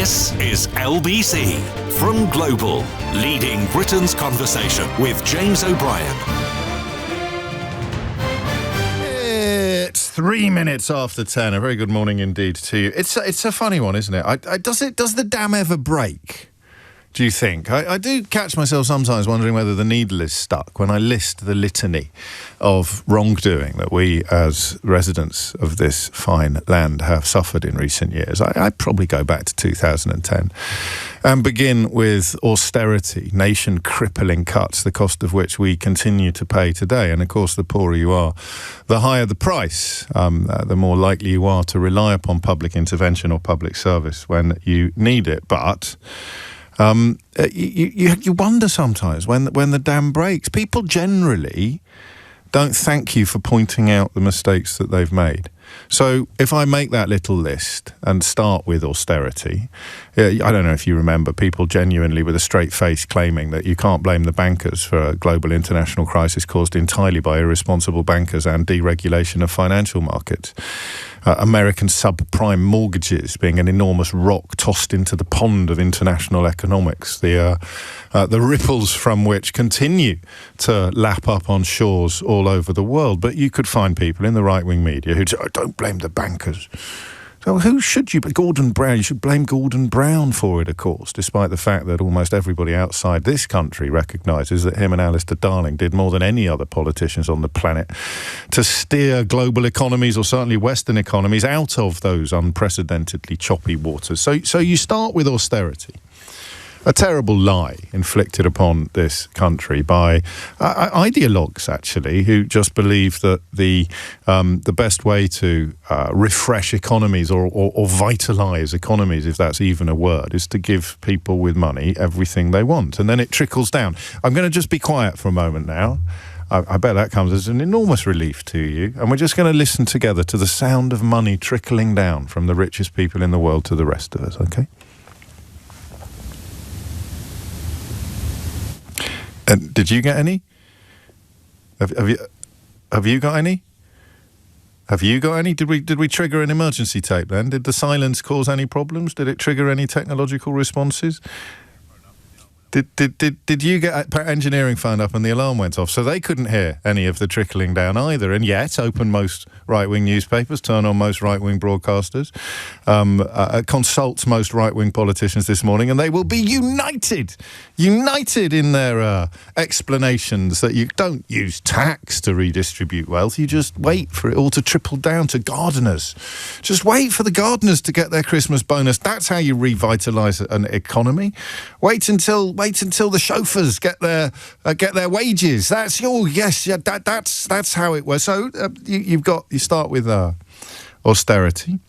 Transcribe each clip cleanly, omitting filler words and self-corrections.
This is LBC from Global, leading Britain's conversation with James O'Brien. It's 3 minutes after 10. A very good morning indeed to you. It's a funny one, isn't it? Does the dam ever break? Do you think? I do catch myself sometimes wondering whether the needle is stuck when I list the litany of wrongdoing that we as residents of this fine land have suffered in recent years. I'd probably go back to 2010 and begin with austerity, nation-crippling cuts, the cost of which we continue to pay today. And of course, the poorer you are, the higher the price, the more likely you are to rely upon public intervention or public service when you need it. But you wonder sometimes when the dam breaks. People generally don't thank you for pointing out the mistakes that they've made. So if I make that little list and start with austerity, I don't know if you remember people genuinely with a straight face claiming that you can't blame the bankers for a global international crisis caused entirely by irresponsible bankers and deregulation of financial markets. American subprime mortgages being an enormous rock tossed into the pond of international economics, the ripples from which continue to lap up on shores all over the world. But you could find people in the right-wing media who'd say, oh, don't blame the bankers. So who should you? Gordon Brown. You should blame Gordon Brown for it, of course, despite the fact that almost everybody outside this country recognises that him and Alistair Darling did more than any other politicians on the planet to steer global economies, or certainly Western economies, out of those unprecedentedly choppy waters. So you start with austerity. A terrible lie inflicted upon this country by ideologues, actually, who just believe that the best way to refresh economies or vitalise economies, if that's even a word, is to give people with money everything they want. And then it trickles down. I'm going to just be quiet for a moment now. I bet that comes as an enormous relief to you. And we're just going to listen together to the sound of money trickling down from the richest people in the world to the rest of us, okay? And did you get any? Have you got any? Have you got any? Did we trigger an emergency tape then? Did the silence cause any problems? Did it trigger any technological responses? Did you get engineering phone up and the alarm went off? So they couldn't hear any of the trickling down either. And yet, open most right-wing newspapers, turn on most right-wing broadcasters, consult most right-wing politicians this morning, and they will be united in their explanations that you don't use tax to redistribute wealth. You just wait for it all to trickle down to gardeners. Just wait for the gardeners to get their Christmas bonus. That's how you revitalise an economy. Wait until the chauffeurs get their wages. That's that's how it was. So you start with austerity.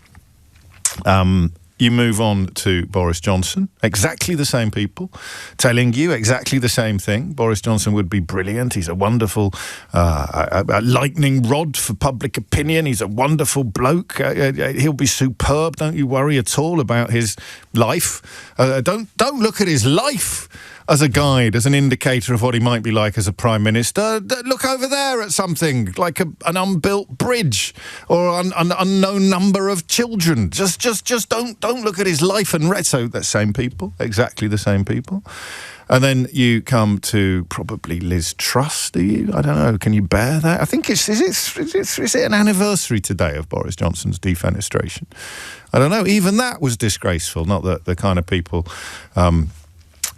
You move on to Boris Johnson, exactly the same people, telling you exactly the same thing. Boris Johnson would be brilliant. He's a wonderful a lightning rod for public opinion. He's a wonderful bloke. He'll be superb. Don't you worry at all about his life. Don't look at his life as a guide, as an indicator of what he might be like as a prime minister. Look over there at something like an unbuilt bridge or an unknown number of children. Just don't look at his life and read. So the same people, exactly the same people. And then you come to probably Liz Truss, do you? I don't know. Can you bear that? I think is it an anniversary today of Boris Johnson's defenestration? I don't know. Even that was disgraceful. Not that the kind of people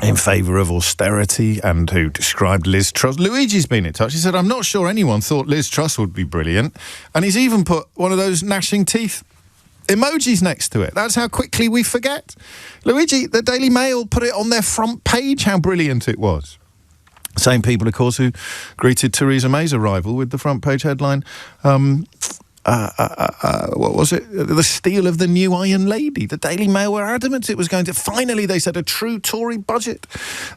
in favour of austerity and who described Liz Truss. Luigi's been in touch. He said, I'm not sure anyone thought Liz Truss would be brilliant. And he's even put one of those gnashing teeth emojis next to it. That's how quickly we forget. Luigi, the Daily Mail put it on their front page, how brilliant it was. Same people, of course, who greeted Theresa May's arrival with the front page headline, what was it? The steal of the new Iron Lady. The Daily Mail were adamant it was going to. Finally, they said a true Tory budget.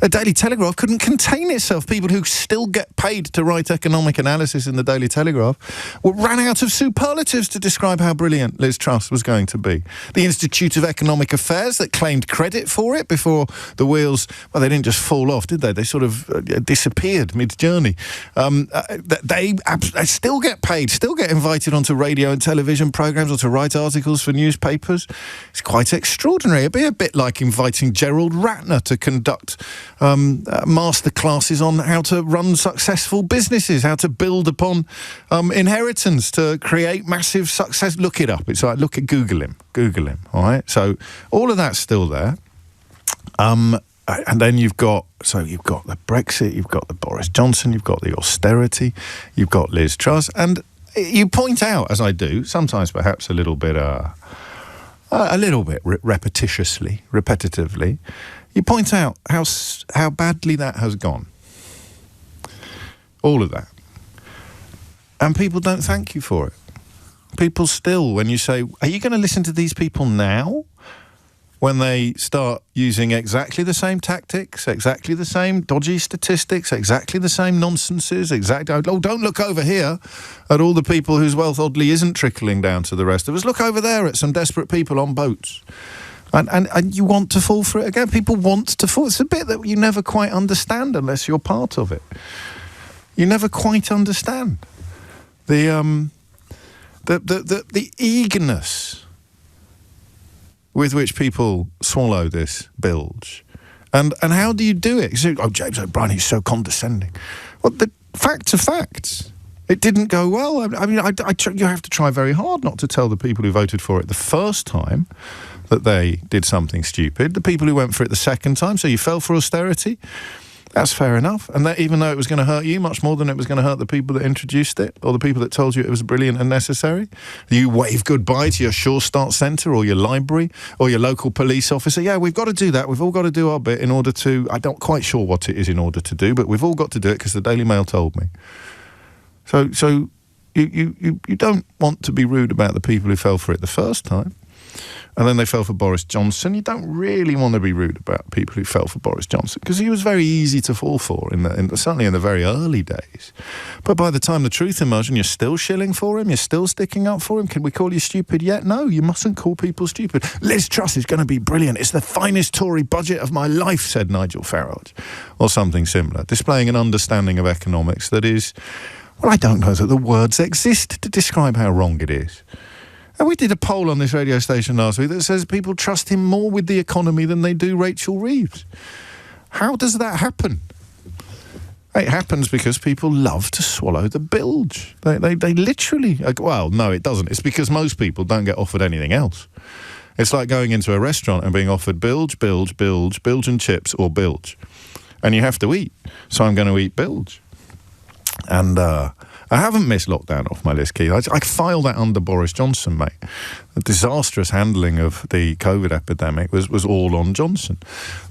The Daily Telegraph couldn't contain itself. People who still get paid to write economic analysis in the Daily Telegraph ran out of superlatives to describe how brilliant Liz Truss was going to be. The Institute of Economic Affairs that claimed credit for it before the wheels, well, they didn't just fall off, did they? They sort of disappeared mid-journey. They still get paid, still get invited onto radio and television programmes or to write articles for newspapers. It's quite extraordinary. It'd be a bit like inviting Gerald Ratner to conduct master classes on how to run successful businesses, how to build upon inheritance, to create massive success. Look it up. It's like, Google him, all right? So all of that's still there. And then you've got the Brexit, you've got the Boris Johnson, you've got the austerity, you've got Liz Truss, and you point out, as I do, sometimes perhaps a little bit repetitively, you point out how badly that has gone. All of that. And people don't thank you for it. People still, when you say, are you going to listen to these people now? When they start using exactly the same tactics, exactly the same dodgy statistics, exactly the same nonsenses, don't look over here at all the people whose wealth oddly isn't trickling down to the rest of us. Look over there at some desperate people on boats. And you want to fall for it again. People want to fall. It's a bit that you never quite understand unless you're part of it. You never quite understand the eagerness with which people swallow this bilge. And how do you do it? You say, James O'Brien, he's so condescending. Well, the facts are facts. It didn't go well. I mean, you have to try very hard not to tell the people who voted for it the first time that they did something stupid. The people who went for it the second time, so you fell for austerity. That's fair enough. And that, even though it was going to hurt you much more than it was going to hurt the people that introduced it, or the people that told you it was brilliant and necessary, you wave goodbye to your Sure Start Centre or your library or your local police officer. Yeah, we've got to do that. We've all got to do our bit in order to... I'm not quite sure what it is in order to do, but we've all got to do it because the Daily Mail told me. So you don't want to be rude about the people who fell for it the first time. And then they fell for Boris Johnson. You don't really want to be rude about people who fell for Boris Johnson because he was very easy to fall for, certainly in the very early days. But by the time the truth emerged and you're still shilling for him, you're still sticking up for him, can we call you stupid yet? No, you mustn't call people stupid. Liz Truss is going to be brilliant. It's the finest Tory budget of my life, said Nigel Farage. Or something similar, displaying an understanding of economics that is, well, I don't know that the words exist to describe how wrong it is. And we did a poll on this radio station last week that says people trust him more with the economy than they do Rachel Reeves. How does that happen? It happens because people love to swallow the bilge. They literally... Well, no, it doesn't. It's because most people don't get offered anything else. It's like going into a restaurant and being offered bilge and chips or bilge. And you have to eat. So I'm going to eat bilge. And... I haven't missed lockdown off my list, Keith. I filed that under Boris Johnson, mate. The disastrous handling of the COVID epidemic was all on Johnson.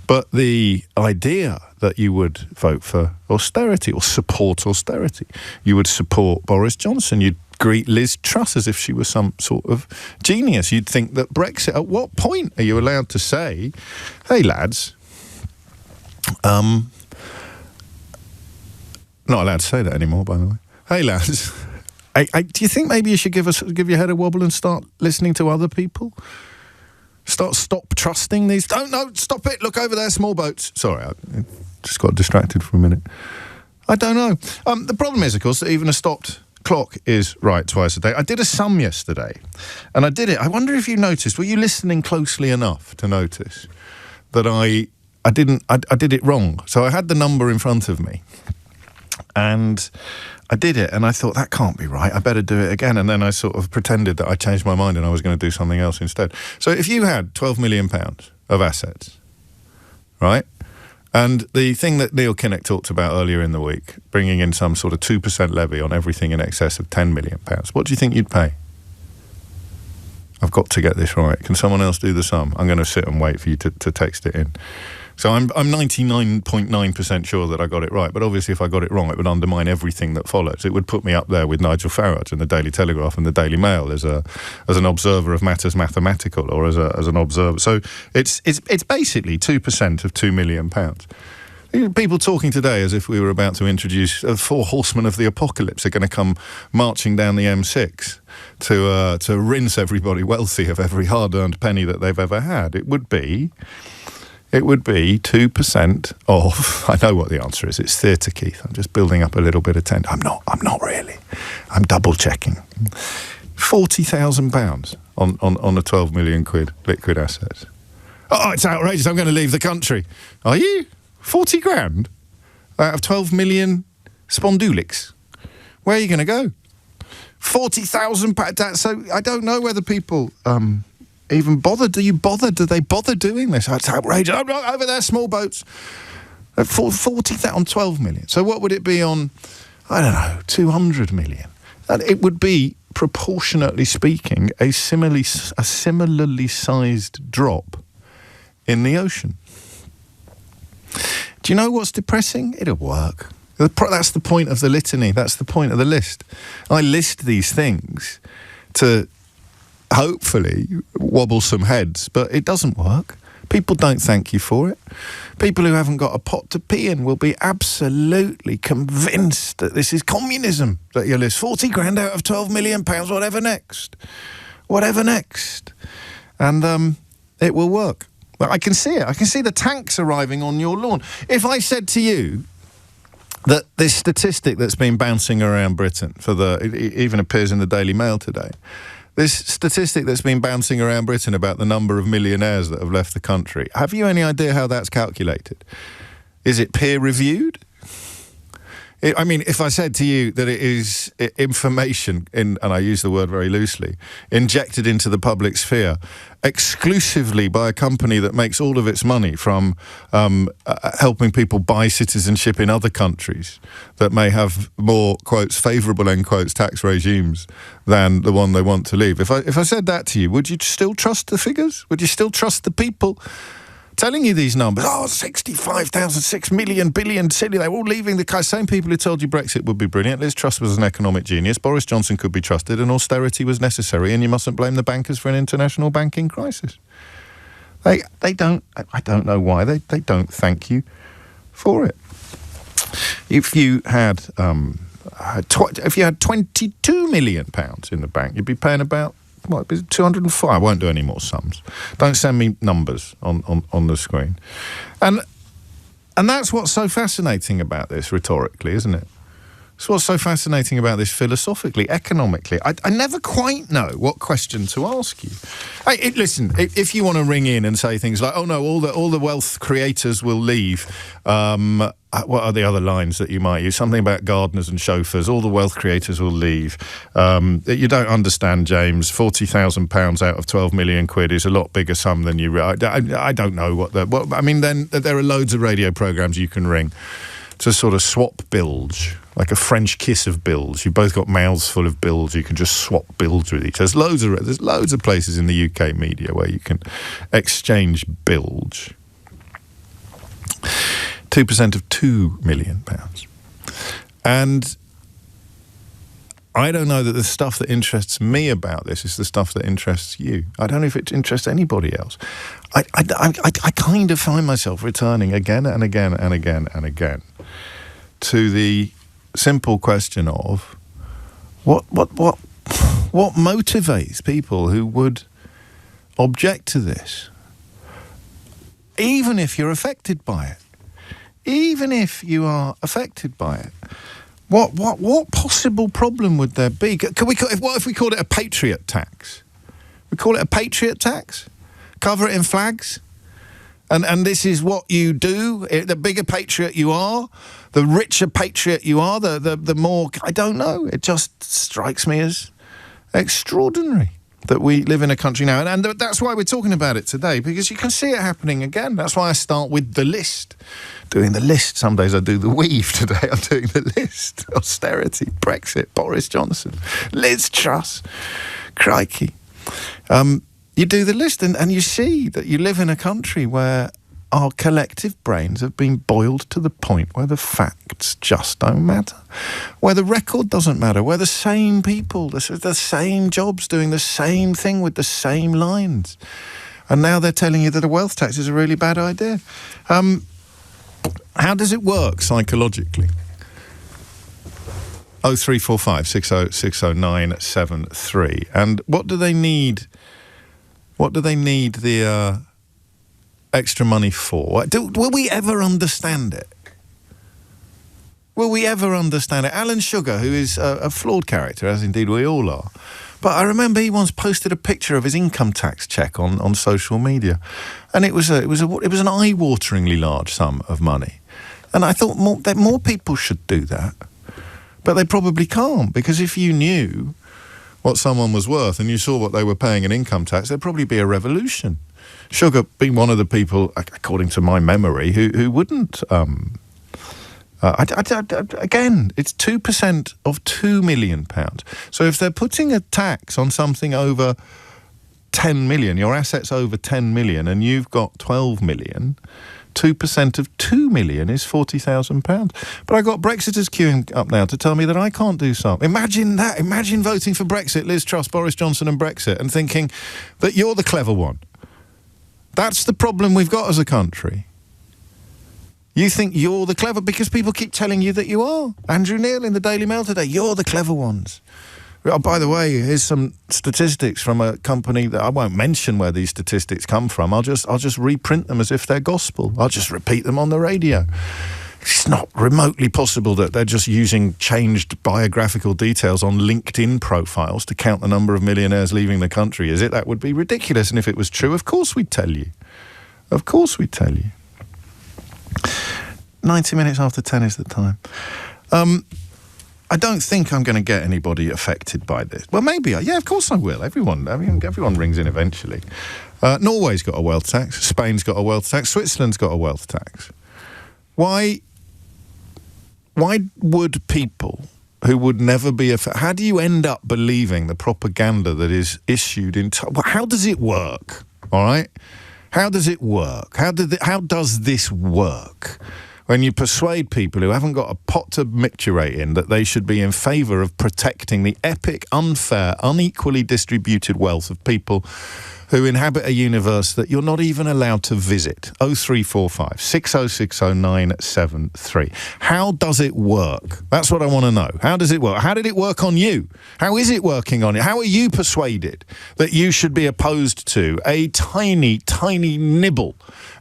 But the idea that you would vote for austerity or support austerity, you would support Boris Johnson, you'd greet Liz Truss as if she was some sort of genius. You'd think that Brexit, at what point are you allowed to say, hey, lads, not allowed to say that anymore, by the way. Hey, lads, do you think maybe you should give your head a wobble and start listening to other people? Stop trusting these... No, stop it. Look over there, small boats. Sorry, I just got distracted for a minute. I don't know. The problem is, of course, that even a stopped clock is right twice a day. I did a sum yesterday, and I did it. I wonder if you noticed, were you listening closely enough to notice that I did it wrong? So I had the number in front of me, and... I did it, and I thought, that can't be right. I better do it again. And then I sort of pretended that I changed my mind and I was going to do something else instead. So if you had £12 million of assets, right, and the thing that Neil Kinnock talked about earlier in the week, bringing in some sort of 2% levy on everything in excess of £10 million, what do you think you'd pay? I've got to get this right. Can someone else do the sum? I'm going to sit and wait for you to text it in. So I'm 99.9% sure that I got it right, but obviously if I got it wrong, it would undermine everything that follows. It would put me up there with Nigel Farage and the Daily Telegraph and the Daily Mail as an observer of matters mathematical, or as an observer. So it's basically 2% of £2 million. People talking today as if we were about to introduce 4 horsemen of the apocalypse are going to come marching down the M6 to rinse everybody wealthy of every hard-earned penny that they've ever had. It would be 2% of... I know what the answer is. It's theatre, Keith. I'm just building up a little bit of tension. I'm not really. I'm double-checking. £40,000 on a 12 million quid liquid assets. Oh, it's outrageous. I'm going to leave the country. Are you? 40 grand out of 12 million spondulics. Where are you going to go? £40,000. So I don't know whether people even bother. Do you bother? Do they bother doing this? It's outrageous. I'm not over there, small boats. 40,000 on 12 million. So what would it be on, I don't know, 200 million? And it would be, proportionately speaking, a similarly sized drop in the ocean. Do you know what's depressing? It'll work. That's the point of the litany. That's the point of the list. I list these things to hopefully wobble some heads, but it doesn't work. People don't thank you for it. People who haven't got a pot to pee in will be absolutely convinced that this is communism, that you list 40 grand out of 12 million pounds, whatever next. Whatever next. And it will work. But I can see it. I can see the tanks arriving on your lawn. If I said to you that this statistic that's been bouncing around Britain, it even appears in the Daily Mail today, this statistic that's been bouncing around Britain about the number of millionaires that have left the country, have you any idea how that's calculated? Is it peer-reviewed? I mean, if I said to you that it is information, and I use the word very loosely, injected into the public sphere exclusively by a company that makes all of its money from helping people buy citizenship in other countries that may have more, quotes, favourable, end quotes, tax regimes than the one they want to leave. If I said that to you, would you still trust the figures? Would you still trust the people telling you these numbers? Oh, 65,000, 6 million, billion, silly. They're all leaving the same people who told you Brexit would be brilliant. Liz Truss was an economic genius. Boris Johnson could be trusted, and austerity was necessary, and you mustn't blame the bankers for an international banking crisis. They don't. I don't know why they don't thank you for it. If you had if you had 22 million pounds in the bank, you'd be paying about, what, 205? I won't do any more sums. Don't send me numbers on the screen. And that's what's so fascinating about this rhetorically, isn't it? It's what's so fascinating about this philosophically, economically. I never quite know what question to ask you. Listen, if you want to ring in and say things like, oh no, all the wealth creators will leave, what are the other lines that you might use? Something about gardeners and chauffeurs. All the wealth creators will leave. You don't understand, James. £40,000 out of 12 million quid is a lot bigger sum than you... I don't know what... I mean, then there are loads of radio programmes you can ring to sort of swap bilge, like a French kiss of bilge. You've both got mouths full of bilge. You can just swap bilge with each other. There's loads of places in the UK media where you can exchange bilge. 2% of £2 million. And I don't know that the stuff that interests me about this is the stuff that interests you. I don't know if it interests anybody else. I kind of find myself returning again and again and again and again to the simple question of what motivates people who would object to this, even if you're affected by it. Even if you are affected by it, what possible problem would there be? What if we called it a patriot tax? We call it a patriot tax? Cover it in flags? And this is what you do? The bigger patriot you are, the richer patriot you are, the more... I don't know. It just strikes me as extraordinary that we live in a country now. And that's why we're talking about it today, because you can see it happening again. That's why I start with the list. Doing the list. Some days I do the weave. Today I'm doing the list. Austerity, Brexit, Boris Johnson, Liz Truss. Crikey. You do the list and you see that you live in a country where our collective brains have been boiled to the point where the facts just don't matter, where the record doesn't matter, where the same people, the same jobs doing the same thing with the same lines. And now they're telling you that a wealth tax is a really bad idea. How does it work psychologically? 0345 60 60973. And what do they need? What do they need the extra money for? Will we ever understand it? Will we ever understand it? Alan Sugar, who is a flawed character, as indeed we all are, But I remember he once posted a picture of his income tax check on social media, and it was an eye-wateringly large sum of money. And I thought more people should do that, but they probably can't, because if you knew what someone was worth and you saw what they were paying in income tax, there'd probably be a revolution. Sugar being one of the people, according to my memory, who wouldn't. Again, it's 2% of £2 million. So if they're putting a tax on something over 10 million, your assets over 10 million, and you've got 12 million, 2% of 2 million is £40,000. But I got Brexiters queuing up now to tell me that I can't do something. Imagine that. Imagine voting for Brexit, Liz Truss, Boris Johnson and Brexit, and thinking that you're the clever one. That's the problem we've got as a country. You think you're the clever because people keep telling you that you are. Andrew Neil in the Daily Mail today, you're the clever ones. Oh, by the way, here's some statistics from a company that I won't mention where these statistics come from. I'll just reprint them as if they're gospel. I'll just repeat them on the radio. It's not remotely possible that they're just using changed biographical details on LinkedIn profiles to count the number of millionaires leaving the country, is it? That would be ridiculous. And if it was true, of course we'd tell you. Of course we'd tell you. 90 minutes after 10 is the time. I don't think I'm going to get anybody affected by this. Well, maybe. Yeah, of course I will. Everyone rings in eventually. Norway's got a wealth tax. Spain's got a wealth tax. Switzerland's got a wealth tax. Why would people who would never be affected... How do you end up believing the propaganda that is issued in... How does it work? All right? How does it work? How does this work? When you persuade people who haven't got a pot to micturate in that they should be in favour of protecting the epic, unfair, unequally distributed wealth of people who inhabit a universe that you're not even allowed to visit. 0345 6060 973. How does it work? That's what I want to know. How does it work? How did it work on you? How is it working on you? How are you persuaded that you should be opposed to a tiny, tiny nibble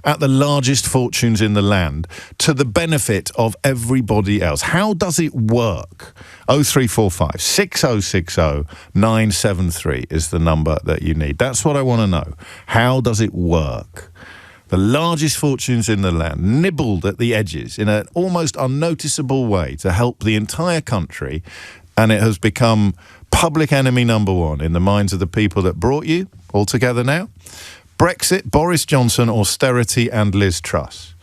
at the largest fortunes in the land to the benefit of everybody else? How does it work? 0345 6060 973 is the number that you need. That's what I want to know. How does it work? The largest fortunes in the land nibbled at the edges in an almost unnoticeable way to help the entire country, and it has become public enemy number one in the minds of the people that brought you all together now. Brexit, Boris Johnson, austerity and Liz Truss.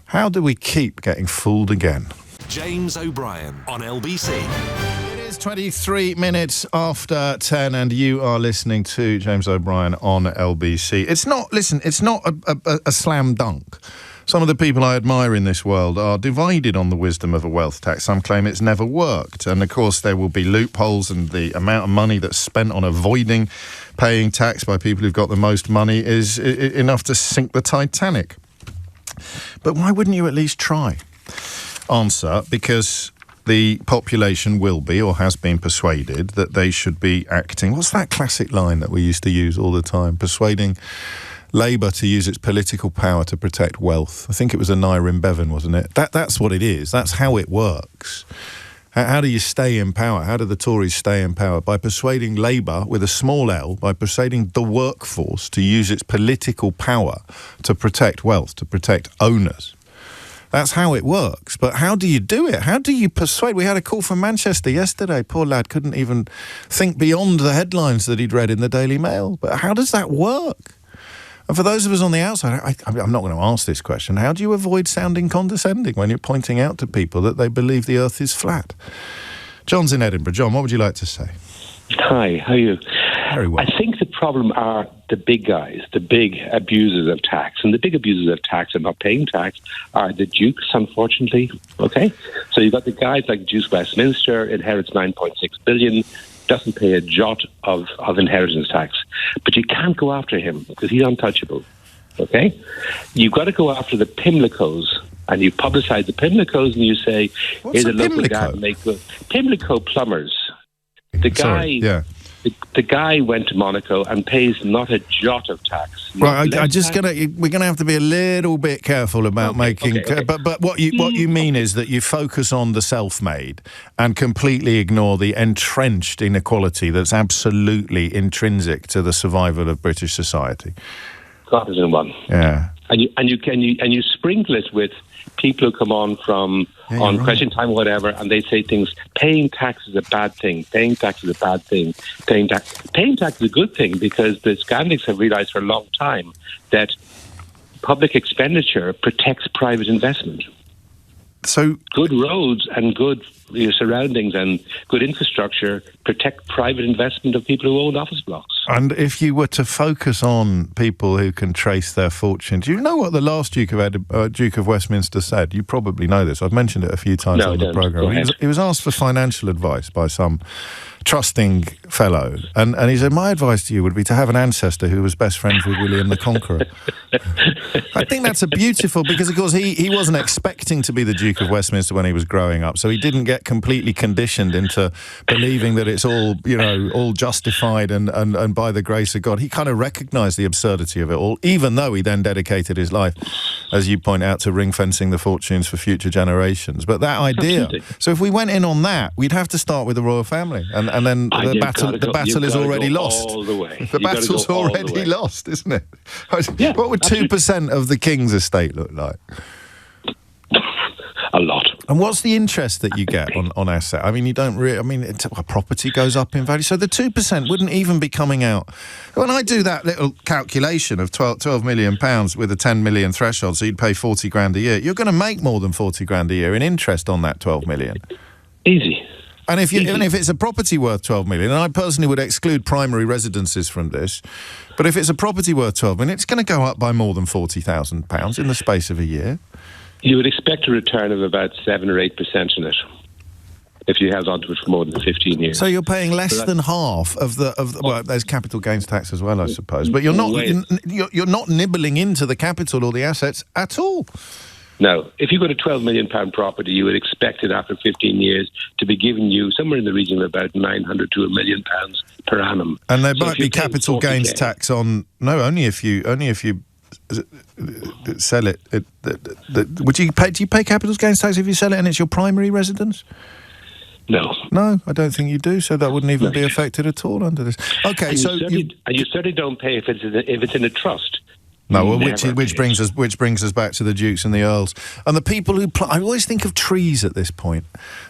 How do we keep getting fooled again? James O'Brien on LBC. It is 23 minutes after 10 and you are listening to James O'Brien on LBC. It's not a slam dunk. Some of the people I admire in this world are divided on the wisdom of a wealth tax. Some claim it's never worked. And, of course, there will be loopholes, and the amount of money that's spent on avoiding paying tax by people who've got the most money is enough to sink the Titanic. But why wouldn't you at least try? Answer, because the population will be or has been persuaded that they should be acting. What's that classic line that we used to use all the time? Persuading Labour to use its political power to protect wealth. I think it was Aneurin Bevan, wasn't it? That's what it is. That's how it works. How do you stay in power? How do the Tories stay in power? By persuading Labour, with a small L, by persuading the workforce to use its political power to protect wealth, to protect owners. That's how it works. But how do you do it? How do you persuade? We had a call from Manchester yesterday. Poor lad couldn't even think beyond the headlines that he'd read in the Daily Mail. But how does that work? And for those of us on the outside, I'm not going to ask this question. How do you avoid sounding condescending when you're pointing out to people that they believe the earth is flat? John's in Edinburgh. John, what would you like to say? Hi, how are you? Very well. I think the problem are the big guys, the big abusers of tax. And the big abusers of tax and not paying tax are the dukes, unfortunately. Okay? So you've got the guys like Duke Westminster, inherits 9.6 billion, doesn't pay a jot of inheritance tax. But you can't go after him because he's untouchable. Okay? You've got to go after the Pimlicos. And you publicise the Pimlicos and you say, what's here's a local Pimlico? guy make good. Pimlico plumbers. The guy... Sorry, yeah. The guy went to Monaco and pays not a jot of tax. Right, we're gonna have to be a little bit careful about making. Okay. But what you mean is that you focus on the self-made and completely ignore the entrenched inequality that's absolutely intrinsic to the survival of British society. God is in one. Yeah. And you sprinkle it with people who come on from Question Time or whatever, and they say things. Paying tax is a bad thing. Paying tax is a bad thing. Paying tax is a good thing, because the Scandics have realised for a long time that public expenditure protects private investment. So good roads and good surroundings and good infrastructure protect private investment of people who own office blocks. And if you were to focus on people who can trace their fortunes, you know what the last Duke of Westminster said? You probably know this. I've mentioned it a few times on the programme. He was asked for financial advice by some trusting fellow, and he said, my advice to you would be to have an ancestor who was best friends with William the Conqueror. I think that's a beautiful, because of course he wasn't expecting to be the Duke of Westminster when he was growing up, so he didn't get completely conditioned into believing that it's all, all justified and by the grace of God. He kind of recognised the absurdity of it all, even though he then dedicated his life, as you point out, to ring fencing the fortunes for future generations. But that idea, absolutely. So if we went in on that, we'd have to start with the royal family, and then the battle is already lost. All the way. The battle's already lost, isn't it? Yeah, what would 2% of the king's estate look like? A lot. And what's the interest that you get on asset? I mean, you don't really. I mean, property goes up in value, so the 2% wouldn't even be coming out. When I do that little calculation of £12 million with a 10 million threshold, so you'd pay 40 grand a year. You're going to make more than 40 grand a year in interest on that 12 million. Easy. And if it's a property worth 12 million, and I personally would exclude primary residences from this, but if it's a property worth 12 million, it's going to go up by more than £40,000 in the space of a year. You would expect a return of about 7 or 8% in it if you held on to it for more than 15 years. So you're paying less than half of the well, there's capital gains tax as well, I suppose, but you're not nibbling into the capital or the assets at all. No. If you got a £12 million property, you would expect it after 15 years to be giving you somewhere in the region of about £900 to £1 million per annum. And there might be capital gains tax on only if you sell it. Do you pay capital gains tax if you sell it and it's your primary residence? No, I don't think you do. So that wouldn't even be affected at all under this. Okay, and you certainly don't pay if it's in a trust. No, well, which brings us back to the Dukes and the Earls and the people who I always think of trees at this point.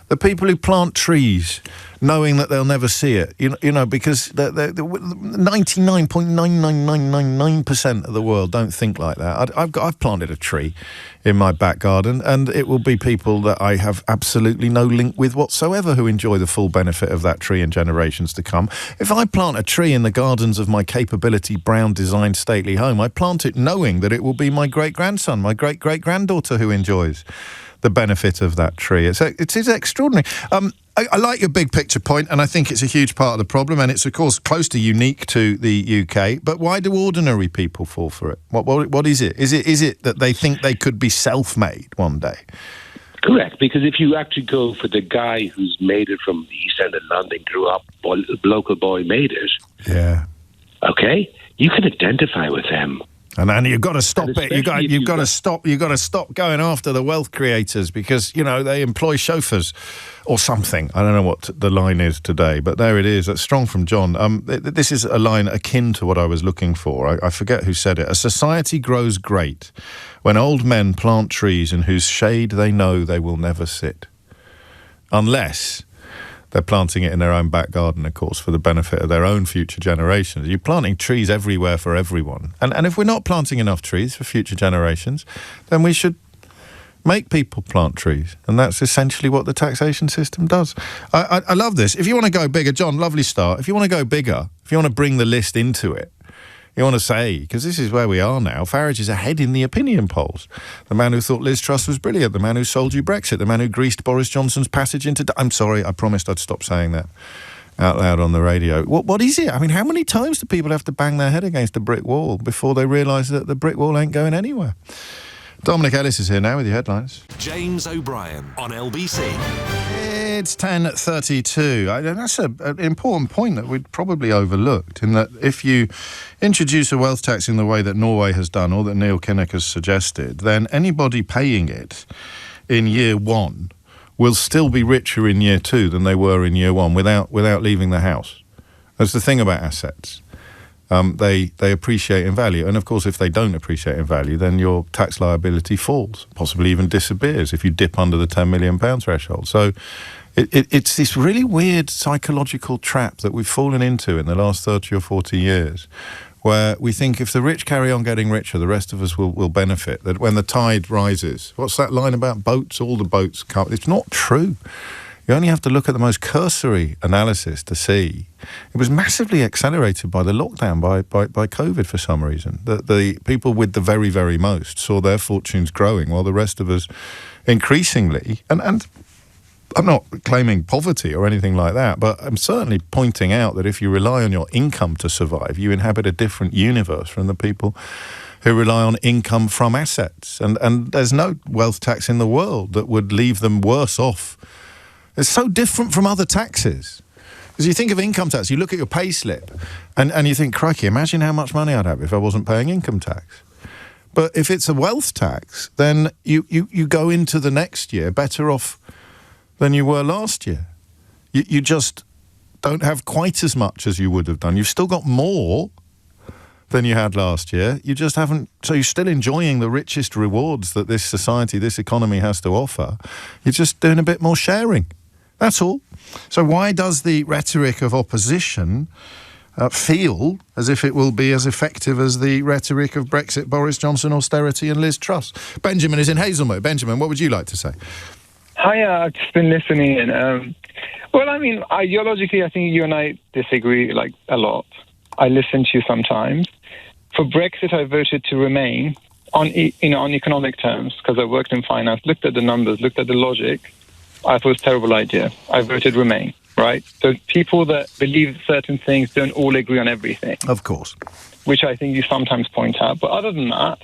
The people who plant trees, knowing that they'll never see it, because 99.99999% of the world don't think like that. I've planted a tree in my back garden, and it will be people that I have absolutely no link with whatsoever who enjoy the full benefit of that tree in generations to come. If I plant a tree in the gardens of my capability brown designed stately home, I plant it knowing that it will be my great-grandson, my great-great-granddaughter who enjoys the benefit of that tree. It is extraordinary. I like your big picture point, and I think it's a huge part of the problem, and it's of course close to unique to the UK. But why do ordinary people fall for it? What is it? Is it that they think they could be self-made one day? Correct, because if you actually go for the guy who's made it from the East End of London, grew up, local boy made it. Yeah. Okay, you can identify with them. And then you've got to stop it. You've got to stop going after the wealth creators because they employ chauffeurs or something. I don't know what the line is today, but there it is. That's strong from John. This is a line akin to what I was looking for. I forget who said it. A society grows great when old men plant trees in whose shade they know they will never sit, unless they're planting it in their own back garden, of course, for the benefit of their own future generations. You're planting trees everywhere for everyone. And if we're not planting enough trees for future generations, then we should make people plant trees. And that's essentially what the taxation system does. I love this. If you want to go bigger, John, lovely start. If you want to go bigger, if you want to bring the list into it, you want to say, because this is where we are now, Farage is ahead in the opinion polls. The man who thought Liz Truss was brilliant, the man who sold you Brexit, the man who greased Boris Johnson's passage into... I'm sorry, I promised I'd stop saying that out loud on the radio. What is it? I mean, how many times do people have to bang their head against a brick wall before they realise that the brick wall ain't going anywhere? Dominic Ellis is here now with your headlines. James O'Brien on LBC. It's 10:32. That's an important point that we'd probably overlooked, in that if you introduce a wealth tax in the way that Norway has done, or that Neil Kinnock has suggested, then anybody paying it in year one will still be richer in year two than they were in year one without leaving the house. That's the thing about assets. They appreciate in value. And of course, if they don't appreciate in value, then your tax liability falls, possibly even disappears if you dip under the £10 million threshold. So it's this really weird psychological trap that we've fallen into in the last 30 or 40 years, where we think if the rich carry on getting richer, the rest of us will benefit. That when the tide rises, what's that line about boats? All the boats come. It's not true. You only have to look at the most cursory analysis to see it was massively accelerated by the lockdown, by COVID for some reason. The people with the very, very most saw their fortunes growing, while the rest of us increasingly, and I'm not claiming poverty or anything like that, but I'm certainly pointing out that if you rely on your income to survive, you inhabit a different universe from the people who rely on income from assets. And there's no wealth tax in the world that would leave them worse off. It's so different from other taxes. Because you think of income tax, you look at your pay slip and you think, crikey, imagine how much money I'd have if I wasn't paying income tax. But if it's a wealth tax, then you go into the next year better off than you were last year. You just don't have quite as much as you would have done. You've still got more than you had last year. You just haven't. So you're still enjoying the richest rewards that this society, this economy has to offer. You're just doing a bit more sharing. That's all. So why does the rhetoric of opposition feel as if it will be as effective as the rhetoric of Brexit, Boris Johnson, austerity and Liz Truss? Benjamin is in Hazelmoat. Benjamin, what would you like to say? Hi, I've just been listening. Well, I mean, ideologically, I think you and I disagree a lot. I listen to you sometimes. For Brexit, I voted to remain on economic terms because I worked in finance, looked at the numbers, looked at the logic. I thought it was a terrible idea. I voted remain, right? So people that believe certain things don't all agree on everything. Of course. Which I think you sometimes point out. But other than that,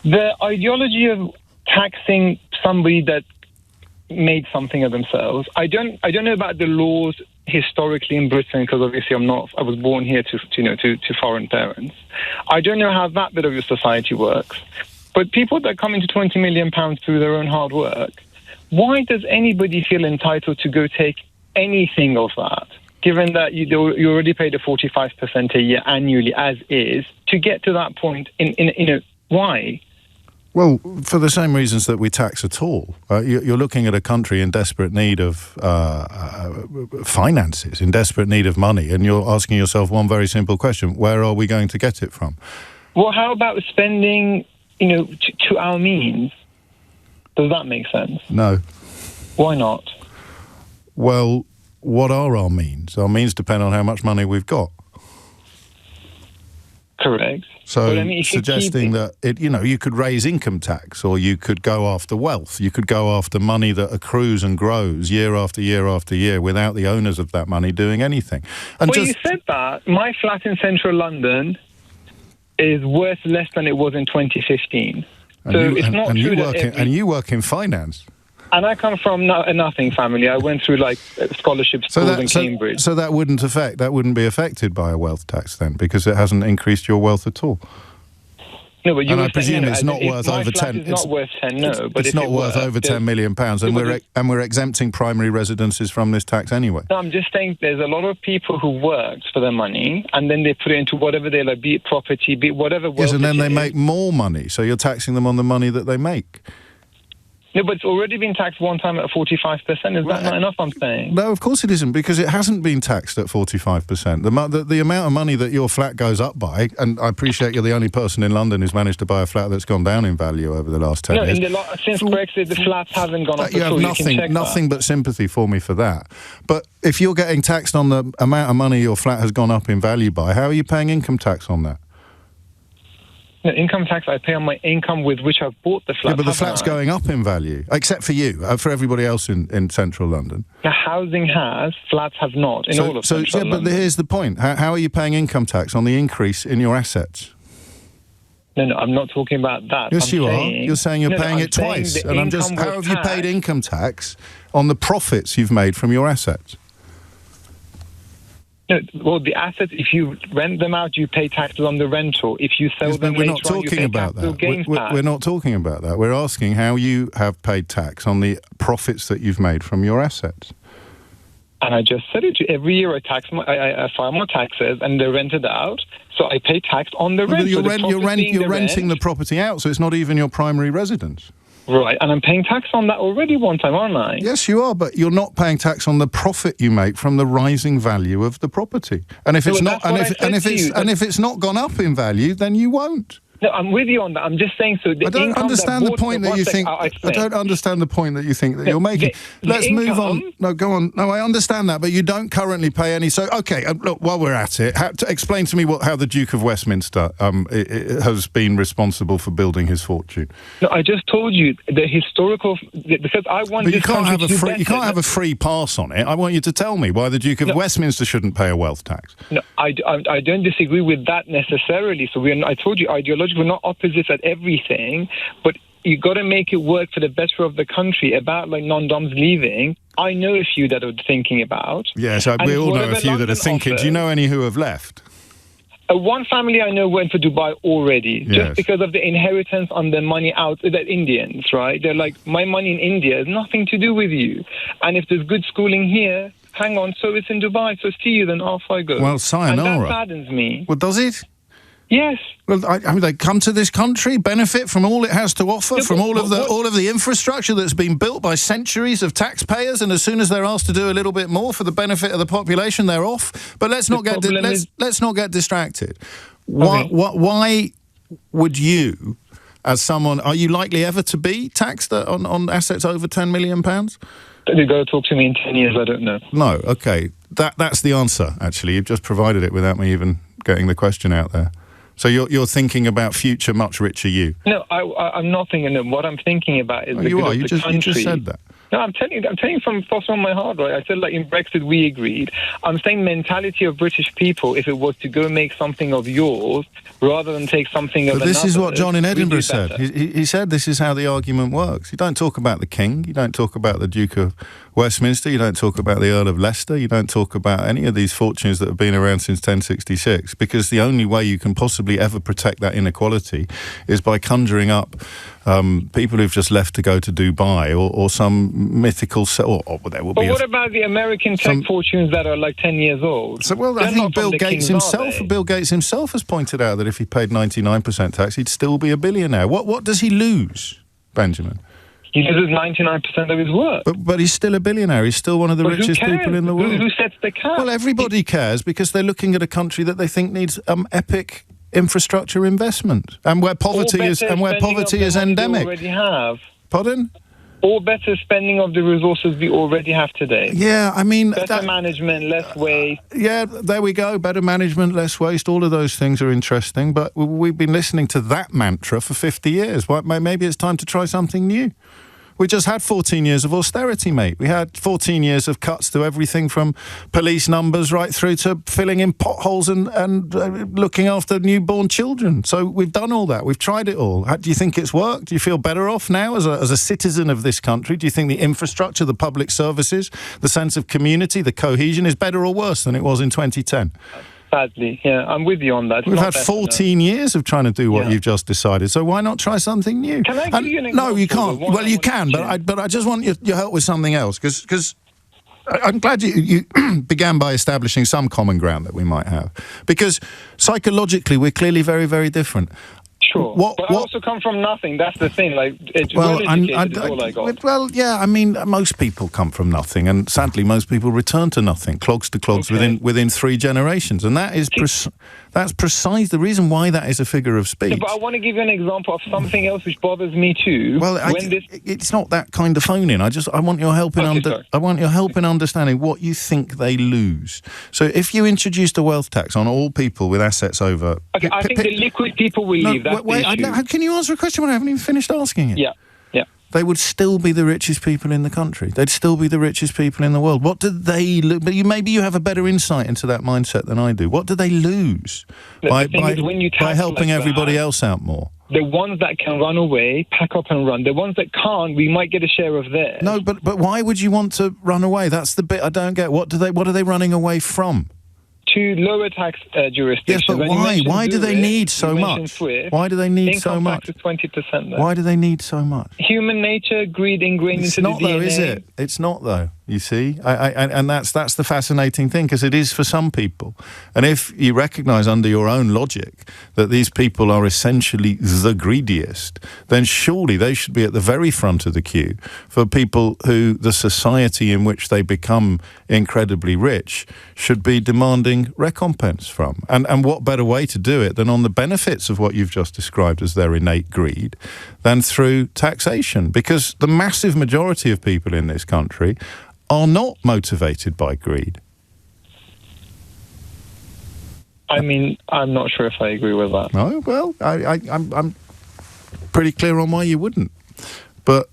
the ideology of taxing somebody that made something of themselves, I don't know about the laws historically in Britain, because obviously I was born here to foreign parents. I don't know how that bit of your society works. But people that come into £20 million through their own hard work, why does anybody feel entitled to go take anything of that, given that you already paid a 45% a year annually as is, to get to that point? Why? Well, for the same reasons that we tax at all. You're looking at a country in desperate need of finances, in desperate need of money, and you're asking yourself one very simple question: where are we going to get it from? Well, how about spending, to our means? Does that make sense? No. Why not? Well, what are our means? Our means depend on how much money we've got. Correct. So suggesting that you could raise income tax, or you could go after wealth. You could go after money that accrues and grows year after year after year without the owners of that money doing anything. And you said that. My flat in central London is worth less than it was in 2015. It's not true and you work in finance. And I come from a nothing family. I went through scholarship schools in Cambridge. So that wouldn't be affected by a wealth tax then, because it hasn't increased your wealth at all. No, but I presume it's not worth over 10. It's not worth 10. No, but it's not worth over £10 million, and we're exempting primary residences from this tax anyway. No, I'm just saying there's a lot of people who worked for their money, and then they put it into whatever they like, be it property, be it whatever. Yes, and then they make more money, so you're taxing them on the money that they make. No, but it's already been taxed one time at 45%. Is that not enough, I'm saying? No, of course it isn't, because it hasn't been taxed at 45%. The amount of money that your flat goes up by, and I appreciate you're the only person in London who's managed to buy a flat that's gone down in value over the last 10 years. Since Brexit, the flats haven't gone up. You have nothing but sympathy for me for that. But if you're getting taxed on the amount of money your flat has gone up in value by, how are you paying income tax on that? No, income tax I pay on my income with which I've bought the flat. Yeah, but the flat's going up in value, except for you, for everybody else in central London. The housing has, flats have not, all of central London. But here's the point. How are you paying income tax on the increase in your assets? No, I'm not talking about that. Yes, you are. You're saying you're paying it twice. And I'm just, how have you paid income tax on the profits you've made from your assets? No, well, the assets, if you rent them out, you pay taxes on the rental. If you sell them later on, you pay capital gains tax. We're not talking about that. We're asking how you have paid tax on the profits that you've made from your assets. And I just said it to you. Every year I file my taxes and they're rented out, so I pay tax on the rent. You're renting the property out, so it's not even your primary residence. Right, and I'm paying tax on that already one time, aren't I? Yes, you are, but you're not paying tax on the profit you make from the rising value of the property. And if it's not, if it's not gone up in value, then you won't. No, I'm with you on that. I'm just saying. So I don't understand the point that you think. I don't understand the point that you think that you're making. Let's move on. No, go on. No, I understand that, but you don't currently pay any. So, okay, look. While we're at it, explain to me how the Duke of Westminster has been responsible for building his fortune. No, I just told you the historical, because I want. But you can't have a free pass on it. I want you to tell me why the Duke of Westminster shouldn't pay a wealth tax. No, I don't disagree with that necessarily. So I told you ideologically. We're not opposites at everything, but you got to make it work for the better of the country. About like non-doms leaving, I know a few that are thinking about. Yes, we all know a few that are thinking. Do you know any who have left? One family I know went for Dubai already, just because of the inheritance on the money out. The Indians, right? They're like, my money in India has nothing to do with you, and if there's good schooling here, hang on, so it's in Dubai. So see you, then off I go. Well, sayonara. And that saddens me. Well, does it? Yes. Well, I mean, they come to this country, benefit from all it has to offer, from all of the infrastructure that's been built by centuries of taxpayers, and as soon as they're asked to do a little bit more for the benefit of the population, they're off. But let's not get distracted. Why would you, as someone, are you likely ever to be taxed on assets over £10 million? You've got to talk to me in 10 years. I don't know. No. Okay. That's the answer. Actually, you've just provided it without me even getting the question out there. So you're thinking about future much richer you? No, I'm not thinking. What I'm thinking about is you are. You just said that. No, I'm telling you from my heart, right? I said, like, in Brexit, we agreed. I'm saying mentality of British people, if it was to go make something of yours, rather than take something of another. This is what John in Edinburgh said. He said this is how the argument works. You don't talk about the King. You don't talk about the Duke of Westminster. You don't talk about the Earl of Leicester. You don't talk about any of these fortunes that have been around since 1066, because the only way you can possibly ever protect that inequality is by conjuring up people who've just left to go to Dubai or some mythical... what about the American tech fortunes that are like 10 years old? So, well, I think Bill Gates himself has pointed out that if he paid 99% tax, he'd still be a billionaire. What does he lose, Benjamin? He loses 99% of his work. But he's still a billionaire. He's still one of the richest people in the world. Who sets the cap? Well, everybody cares because they're looking at a country that they think needs epic infrastructure investment, and where poverty is endemic. Already have. Pardon? Or better spending of the resources we already have today. Yeah, I mean... Better management, less waste. Yeah, there we go. Better management, less waste. All of those things are interesting, but we've been listening to that mantra for 50 years. Maybe it's time to try something new. We just had 14 years of austerity, mate. We had 14 years of cuts to everything from police numbers right through to filling in potholes and looking after newborn children. So we've done all that. We've tried it all. Do you think it's worked? Do you feel better off now as a citizen of this country? Do you think the infrastructure, the public services, the sense of community, the cohesion is better or worse than it was in 2010? Sadly, yeah, I'm with you on that. We've had 14 years of trying to do what you've just decided, so why not try something new? Can I give you an example? No, you can't. Well, you can, but I just want your help with something else, because I'm glad you began by establishing some common ground that we might have, because psychologically we're clearly very, very different. Sure, but I also come from nothing. That's the thing. Like, it's all I got. Well, yeah. I mean, most people come from nothing, and sadly, most people return to nothing, clogs to clogs, within 3 generations, and that is that's precise the reason why that is a figure of speech. Yeah, but I want to give you an example of something else which bothers me too. Well, it's not that kind of phoning. I want your help in understanding what you think they lose. So, if you introduced a wealth tax on all people with assets over, I think the liquid people will leave. Wait, can you answer a question when I haven't even finished asking it? Yeah. they would still be the richest people in the country. They'd still be the richest people in the world. What do they lose? But maybe you have a better insight into that mindset than I do. What do they lose by helping everybody else out more? The ones that can run away, pack up and run. The ones that can't, we might get a share of theirs. No, but why would you want to run away? That's the bit I don't get. What are they running away from? To lower tax jurisdictions. Yes, but why? Why do they need so much? Why do they need so much? Income tax is 20%. Why do they need so much? Human nature, greed ingrained into the DNA. It's not though, is it? It's not though. You see, and that's the fascinating thing, because it is for some people. And if you recognise under your own logic that these people are essentially the greediest, then surely they should be at the very front of the queue for people who the society in which they become incredibly rich should be demanding recompense from. And what better way to do it than on the benefits of what you've just described as their innate greed than through taxation? Because the massive majority of people in this country are not motivated by greed. I mean, I'm not sure if I agree with that. No, well, I'm pretty clear on why you wouldn't. But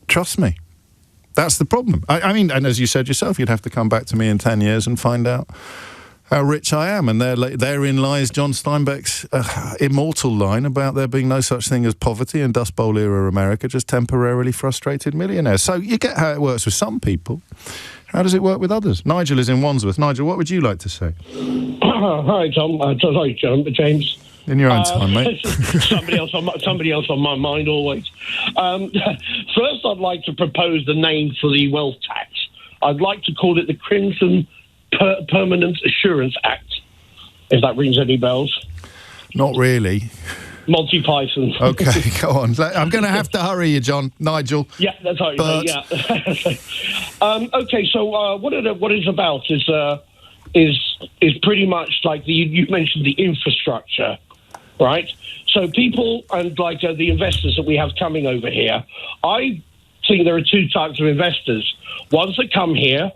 trust me, that's the problem. I mean, and as you said yourself, you'd have to come back to me in 10 years and find out how rich I am. And therein lies John Steinbeck's immortal line about there being no such thing as poverty in Dust Bowl era America, just temporarily frustrated millionaires. So you get how it works with some people. How does it work with others? Nigel is in Wandsworth. Nigel, what would you like to say? Hi, Tom. Sorry, James. In your own time, mate. somebody else on my mind always. First, I'd like to propose the name for the wealth tax. I'd like to call it the Crimson Permanent Assurance Act, if that rings any bells. Not really. Monty Python. Okay, go on. I'm going to have to hurry you, John. Nigel. Yeah, that's right. But... Yeah. Okay, so what it's about is pretty much like you mentioned the infrastructure, right? So people and like the investors that we have coming over here, I think there are two types of investors. Ones that come here,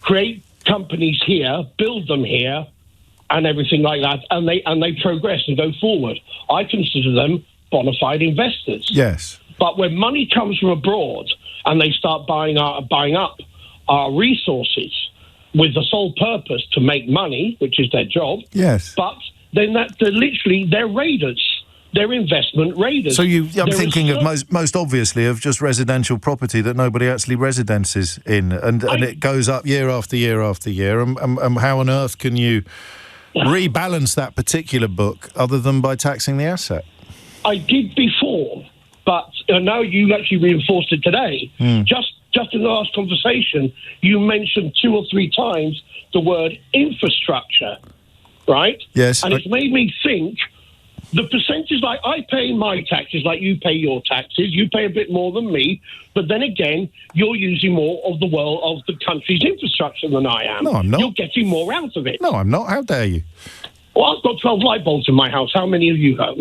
create companies here, build them here, and everything like that, and they progress and go forward. I consider them bona fide investors. Yes. But when money comes from abroad and they start buying up our resources with the sole purpose to make money, which is their job. Yes. But then they're raiders. They're investment raiders. So I'm thinking of most obviously of just residential property that nobody actually residences in, and it goes up year after year after year. And how on earth can you rebalance that particular book other than by taxing the asset? I did before, but now you actually reinforced it today. Just in the last conversation, you mentioned 2 or 3 times the word infrastructure, right? Yes. And it's made me think. The percentage, like I pay my taxes, like you pay your taxes, you pay a bit more than me, but then again, you're using more of the country's infrastructure than I am. No, I'm not. You're getting more out of it. No, I'm not. How dare you? Well, I've got 12 light bulbs in my house. How many have you got?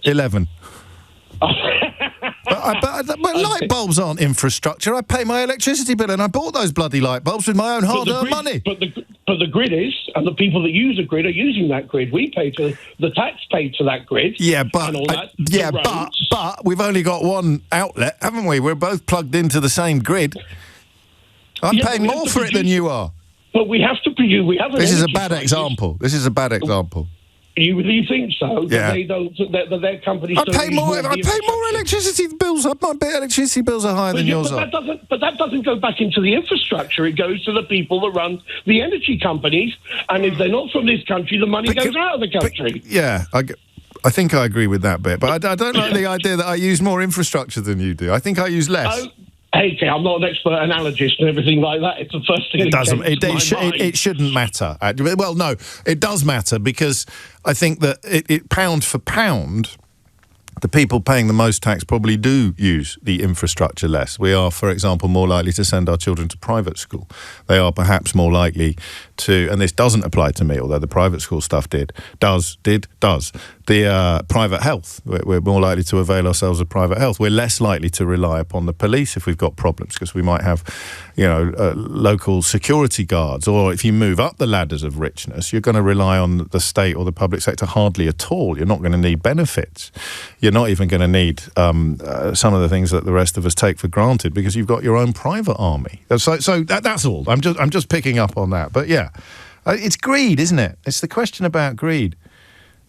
11. But light bulbs aren't infrastructure. I pay my electricity bill, and I bought those bloody light bulbs with my own hard-earned money. But the grid is, and the people that use the grid are using that grid. We pay to the tax paid to that grid. Yeah, but but we've only got one outlet, haven't we? We're both plugged into the same grid. I'm paying more for it than you are. But we have to produce. We have. This is a bad example. You really think so? Yeah. That they don't. That their companies. I pay more electricity bills. My electricity bills are higher than yours are. But that doesn't go back into the infrastructure. It goes to the people that run the energy companies. And if they're not from this country, the money goes out of the country. I think I agree with that bit. But I don't like the idea that I use more infrastructure than you do. I think I use less. Hey, I'm not an expert analogist and everything like that. It's the first thing it shouldn't matter. Well, no, it does matter, because I think that it pound for pound, the people paying the most tax probably do use the infrastructure less. We are, for example, more likely to send our children to private school. They are perhaps more likely to, and this doesn't apply to me, although the private school stuff does. The private health. We're more likely to avail ourselves of private health. We're less likely to rely upon the police if we've got problems, because we might have, local security guards. Or if you move up the ladders of richness, you're going to rely on the state or the public sector hardly at all. You're not going to need benefits. You're not even going to need some of the things that the rest of us take for granted, because you've got your own private army. So that's all. I'm just picking up on that. But yeah, it's greed, isn't it? It's the question about greed.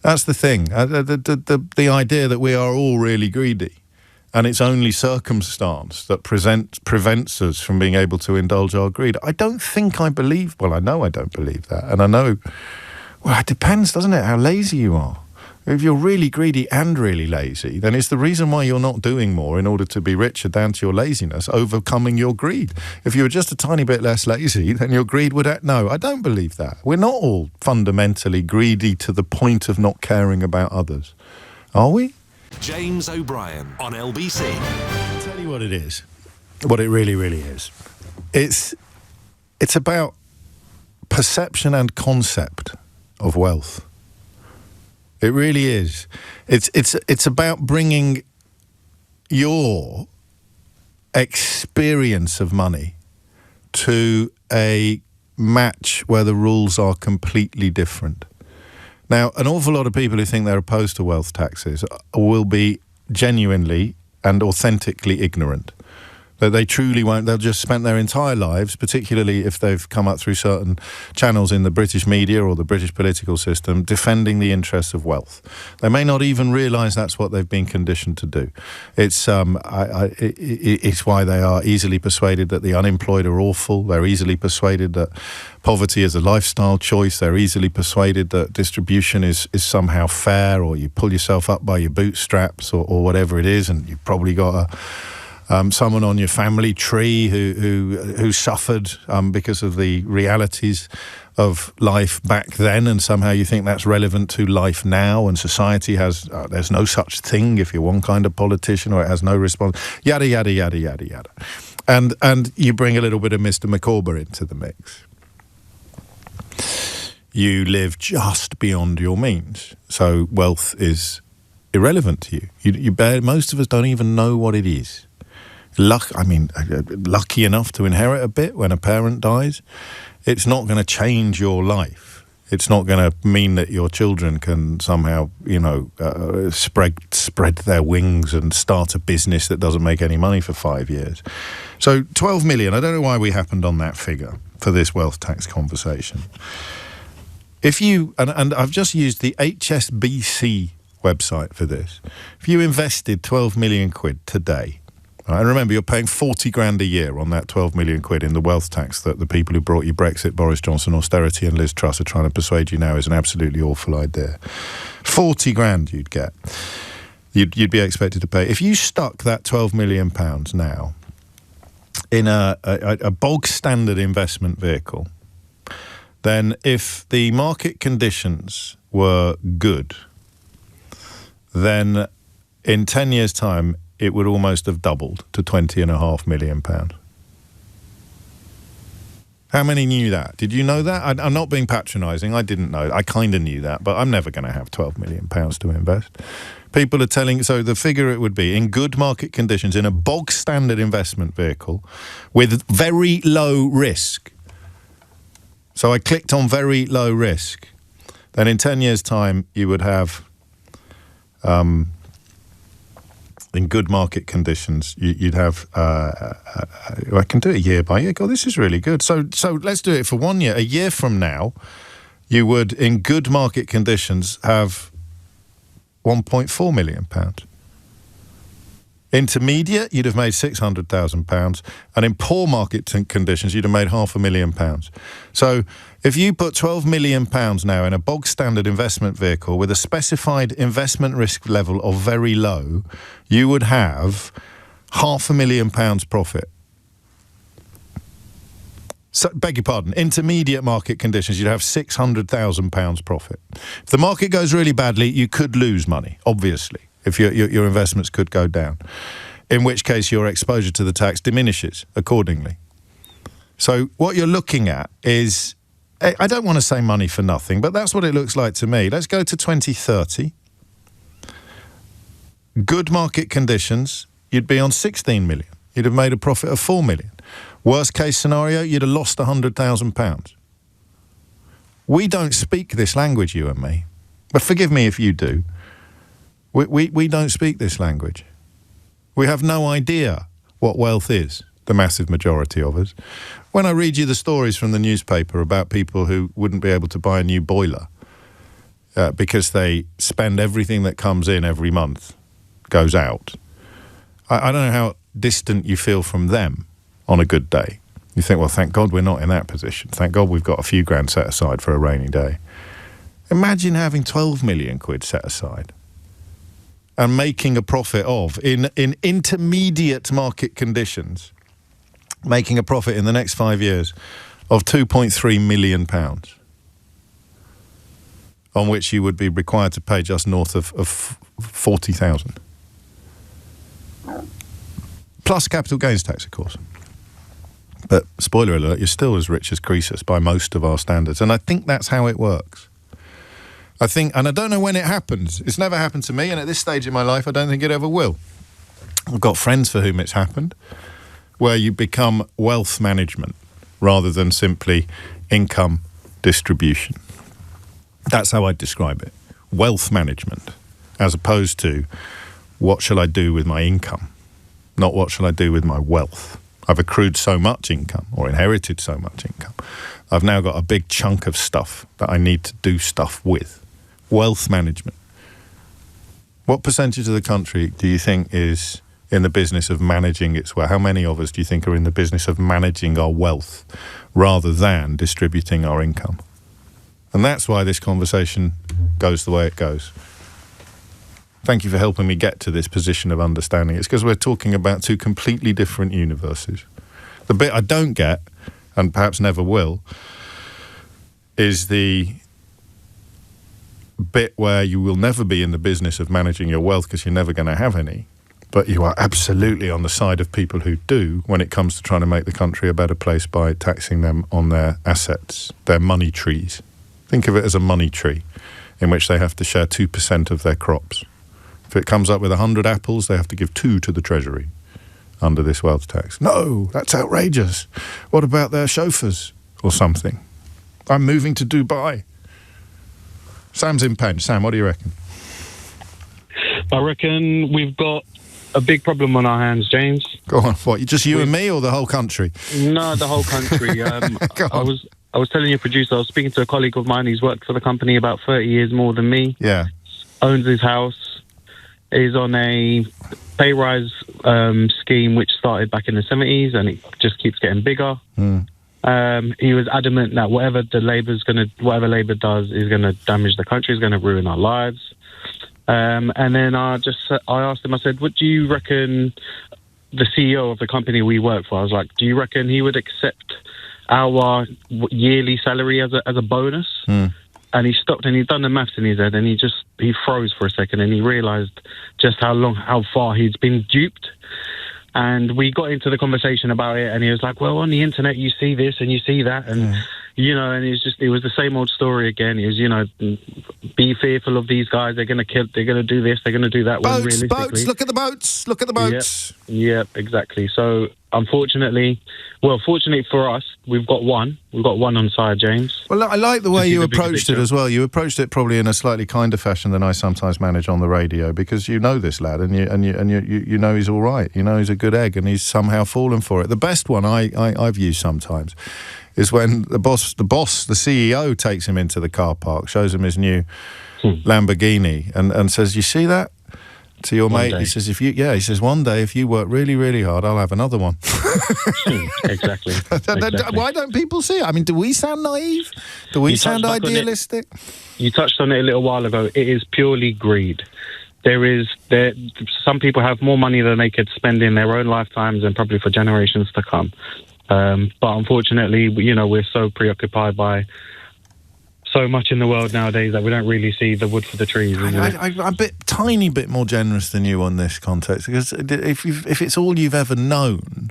That's the thing. The idea that we are all really greedy, and it's only circumstance that prevents us from being able to indulge our greed. I don't think I believe. Well, I know I don't believe that, and I know. Well, it depends, doesn't it? How lazy you are. If you're really greedy and really lazy, then it's the reason why you're not doing more in order to be richer down to your laziness, overcoming your greed. If you were just a tiny bit less lazy, then your greed would... No, I don't believe that. We're not all fundamentally greedy to the point of not caring about others. Are we? James O'Brien on LBC. I'll tell you what it is. What it really, really is. It's about perception and concept of wealth. It really is. It's about bringing your experience of money to a match where the rules are completely different. Now, an awful lot of people who think they're opposed to wealth taxes will be genuinely and authentically ignorant. That they truly won't. They'll just spend their entire lives, particularly if they've come up through certain channels in the British media or the British political system, defending the interests of wealth. They may not even realise that's what they've been conditioned to do. It's why they are easily persuaded that the unemployed are awful. They're easily persuaded that poverty is a lifestyle choice. They're easily persuaded that distribution is somehow fair, or you pull yourself up by your bootstraps, or whatever it is, and you've probably got someone on your family tree who suffered because of the realities of life back then, and somehow you think that's relevant to life now, and society has there's no such thing if you're one kind of politician, or it has no response, yada yada yada yada yada, and you bring a little bit of Mr. Micawber into the mix. You live just beyond your means, so wealth is irrelevant to you. Most of us don't even know what it is. Lucky enough to inherit a bit when a parent dies, it's not going to change your life. It's not going to mean that your children can somehow, spread their wings and start a business that doesn't make any money for 5 years. So 12 million, I don't know why we happened on that figure for this wealth tax conversation. If you, and I've just used the HSBC website for this, if you invested 12 million quid today, and remember, you're paying 40 grand a year on that 12 million quid in the wealth tax that the people who brought you Brexit, Boris Johnson, austerity and Liz Truss are trying to persuade you now is an absolutely awful idea. 40 grand you'd get. You'd be expected to pay. If you stuck that 12 million pounds now in a bog standard investment vehicle, then if the market conditions were good, then in 10 years' time, it would almost have doubled to £20.5 million. How many knew that? Did you know that? I'm not being patronising. I didn't know. I kind of knew that, but I'm never going to have £12 million to invest. People are telling... So the figure it would be, in good market conditions, in a bog-standard investment vehicle, with very low risk. So I clicked on very low risk. Then in 10 years' time, you would have... in good market conditions, you'd have... I can do it year by year. God, this is really good. So let's do it for 1 year. A year from now, you would, in good market conditions, have £1.4 million. Intermediate, you'd have made £600,000. And in poor market conditions, you'd have made £500,000. So if you put £12 million now in a bog standard investment vehicle with a specified investment risk level of very low, you would have £500,000 profit. So, beg your pardon, intermediate market conditions, you'd have £600,000 profit. If the market goes really badly, you could lose money, obviously, if your investments could go down, in which case your exposure to the tax diminishes accordingly. So what you're looking at is I don't want to say money for nothing, but that's what it looks like to me. Let's go to 2030. Good market conditions, you'd be on 16 million. You'd have made a profit of 4 million. Worst case scenario, you'd have lost £100,000. We don't speak this language, you and me. But forgive me if you do. We don't speak this language. We have no idea what wealth is, the massive majority of us. When I read you the stories from the newspaper about people who wouldn't be able to buy a new boiler because they spend everything that comes in every month, goes out, I don't know how distant you feel from them on a good day. You think, well, thank God we're not in that position. Thank God we've got a few grand set aside for a rainy day. Imagine having 12 million quid set aside and making a profit of, in intermediate market conditions, making a profit in the next 5 years of £2.3 million, on which you would be required to pay just north of 40,000. Plus capital gains tax, of course. But, spoiler alert, you're still as rich as Croesus by most of our standards. And I think that's how it works. I think, and I don't know when it happens. It's never happened to me, and at this stage in my life, I don't think it ever will. I've got friends for whom it's happened, where you become wealth management rather than simply income distribution. That's how I'd describe it. Wealth management, as opposed to what shall I do with my income, not what shall I do with my wealth. I've accrued so much income or inherited so much income. I've now got a big chunk of stuff that I need to do stuff with. Wealth management. What percentage of the country do you think is in the business of managing its wealth? How many of us do you think are in the business of managing our wealth rather than distributing our income? And that's why this conversation goes the way it goes. Thank you for helping me get to this position of understanding. It's because we're talking about two completely different universes. The bit I don't get, and perhaps never will, is the bit where you will never be in the business of managing your wealth because you're never going to have any, but you are absolutely on the side of people who do when it comes to trying to make the country a better place by taxing them on their assets, their money trees. Think of it as a money tree in which they have to share 2% of their crops. If it comes up with 100 apples, they have to give 2 to the Treasury under this wealth tax. No, that's outrageous. What about their chauffeurs or something? I'm moving to Dubai. Sam's in pain. Sam, what do you reckon? I reckon we've got a big problem on our hands, James. Go on. What, just you and me or the whole country? No, the whole country. I was telling your producer, I was speaking to a colleague of mine who's worked for the company about 30 years more than me. Yeah. Owns his house, is on a pay rise scheme which started back in the 70s and it just keeps getting bigger. He was adamant that whatever Labour does is going to damage the country, is going to ruin our lives. And then I asked him, I said, what do you reckon the CEO of the company we work for? I was like, do you reckon he would accept our yearly salary as a bonus? And he stopped and he'd done the maths in his head and he froze for a second and he realised just how far he'd been duped. And we got into the conversation about it and he was like, well, on the internet you see this and you see that and you know, and it was the same old story again. It was, you know, be fearful of these guys, they're gonna do this, they're gonna do that. Boats, look at the boats. Yep, exactly. So fortunately for us, we've got one on side, James. Well, I like the way you approached it as well. You approached it probably in a slightly kinder fashion than I sometimes manage on the radio, because you know this lad and you know he's all right. You know he's a good egg and he's somehow fallen for it. The best one I've used sometimes is when the CEO takes him into the car park, shows him his new Lamborghini and says, you see that? To your mate, he says, one day if you work really, really hard, I'll have another one. Exactly. Why don't people see it? I mean, do we sound naive? Do we sound idealistic? You touched on it a little while ago. It is purely greed. Some people have more money than they could spend in their own lifetimes and probably for generations to come. But unfortunately, you know, we're so preoccupied by so much in the world nowadays that we don't really see the wood for the trees. I'm a tiny bit more generous than you on this context, because if it's all you've ever known,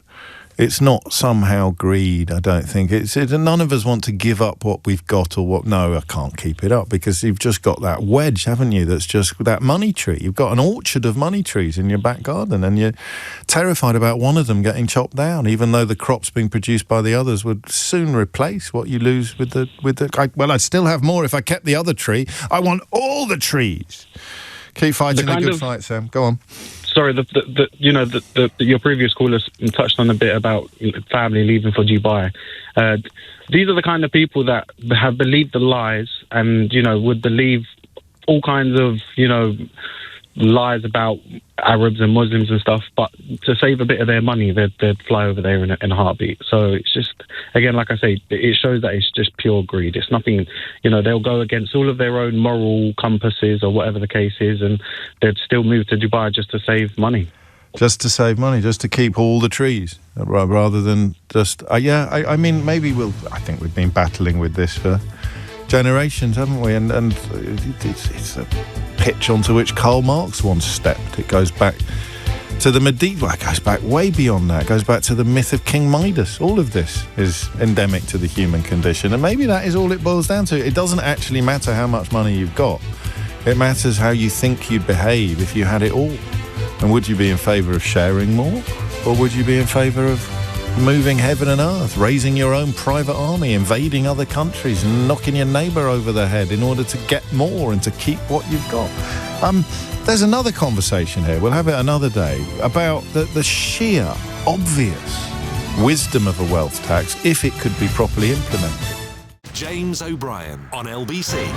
It's not somehow greed, I don't think. None of us want to give up what we've got or what... No, I can't keep it up, because you've just got that wedge, haven't you, that's just that money tree. You've got an orchard of money trees in your back garden, and you're terrified about one of them getting chopped down, even though the crops being produced by the others would soon replace what you lose with the... I'd still have more if I kept the other tree. I want all the trees. Keep fighting a good fight, Sam. Go on. Sorry, your previous callers touched on a bit about family leaving for Dubai. These are the kind of people that have believed the lies and, would believe all kinds of, lies about Arabs and Muslims and stuff, but to save a bit of their money, they'd fly over there in a heartbeat. So it's just, again, like I say, it shows that it's just pure greed. It's nothing, they'll go against all of their own moral compasses or whatever the case is, and they'd still move to Dubai just to save money. Just to save money, just to keep all the trees, rather than just... I mean, maybe I think we've been battling with this for generations, haven't we? And it's a pitch onto which Karl Marx once stepped. It goes back to the medieval... It goes back way beyond that. It goes back to the myth of King Midas. All of this is endemic to the human condition, and maybe that is all it boils down to. It doesn't actually matter how much money you've got. It matters how you think you'd behave if you had it all. And would you be in favour of sharing more? Or would you be in favour of moving heaven and earth, raising your own private army, invading other countries, and knocking your neighbour over the head in order to get more and to keep what you've got? There's another conversation here, we'll have it another day, about the sheer, obvious wisdom of a wealth tax if it could be properly implemented. James O'Brien on LBC.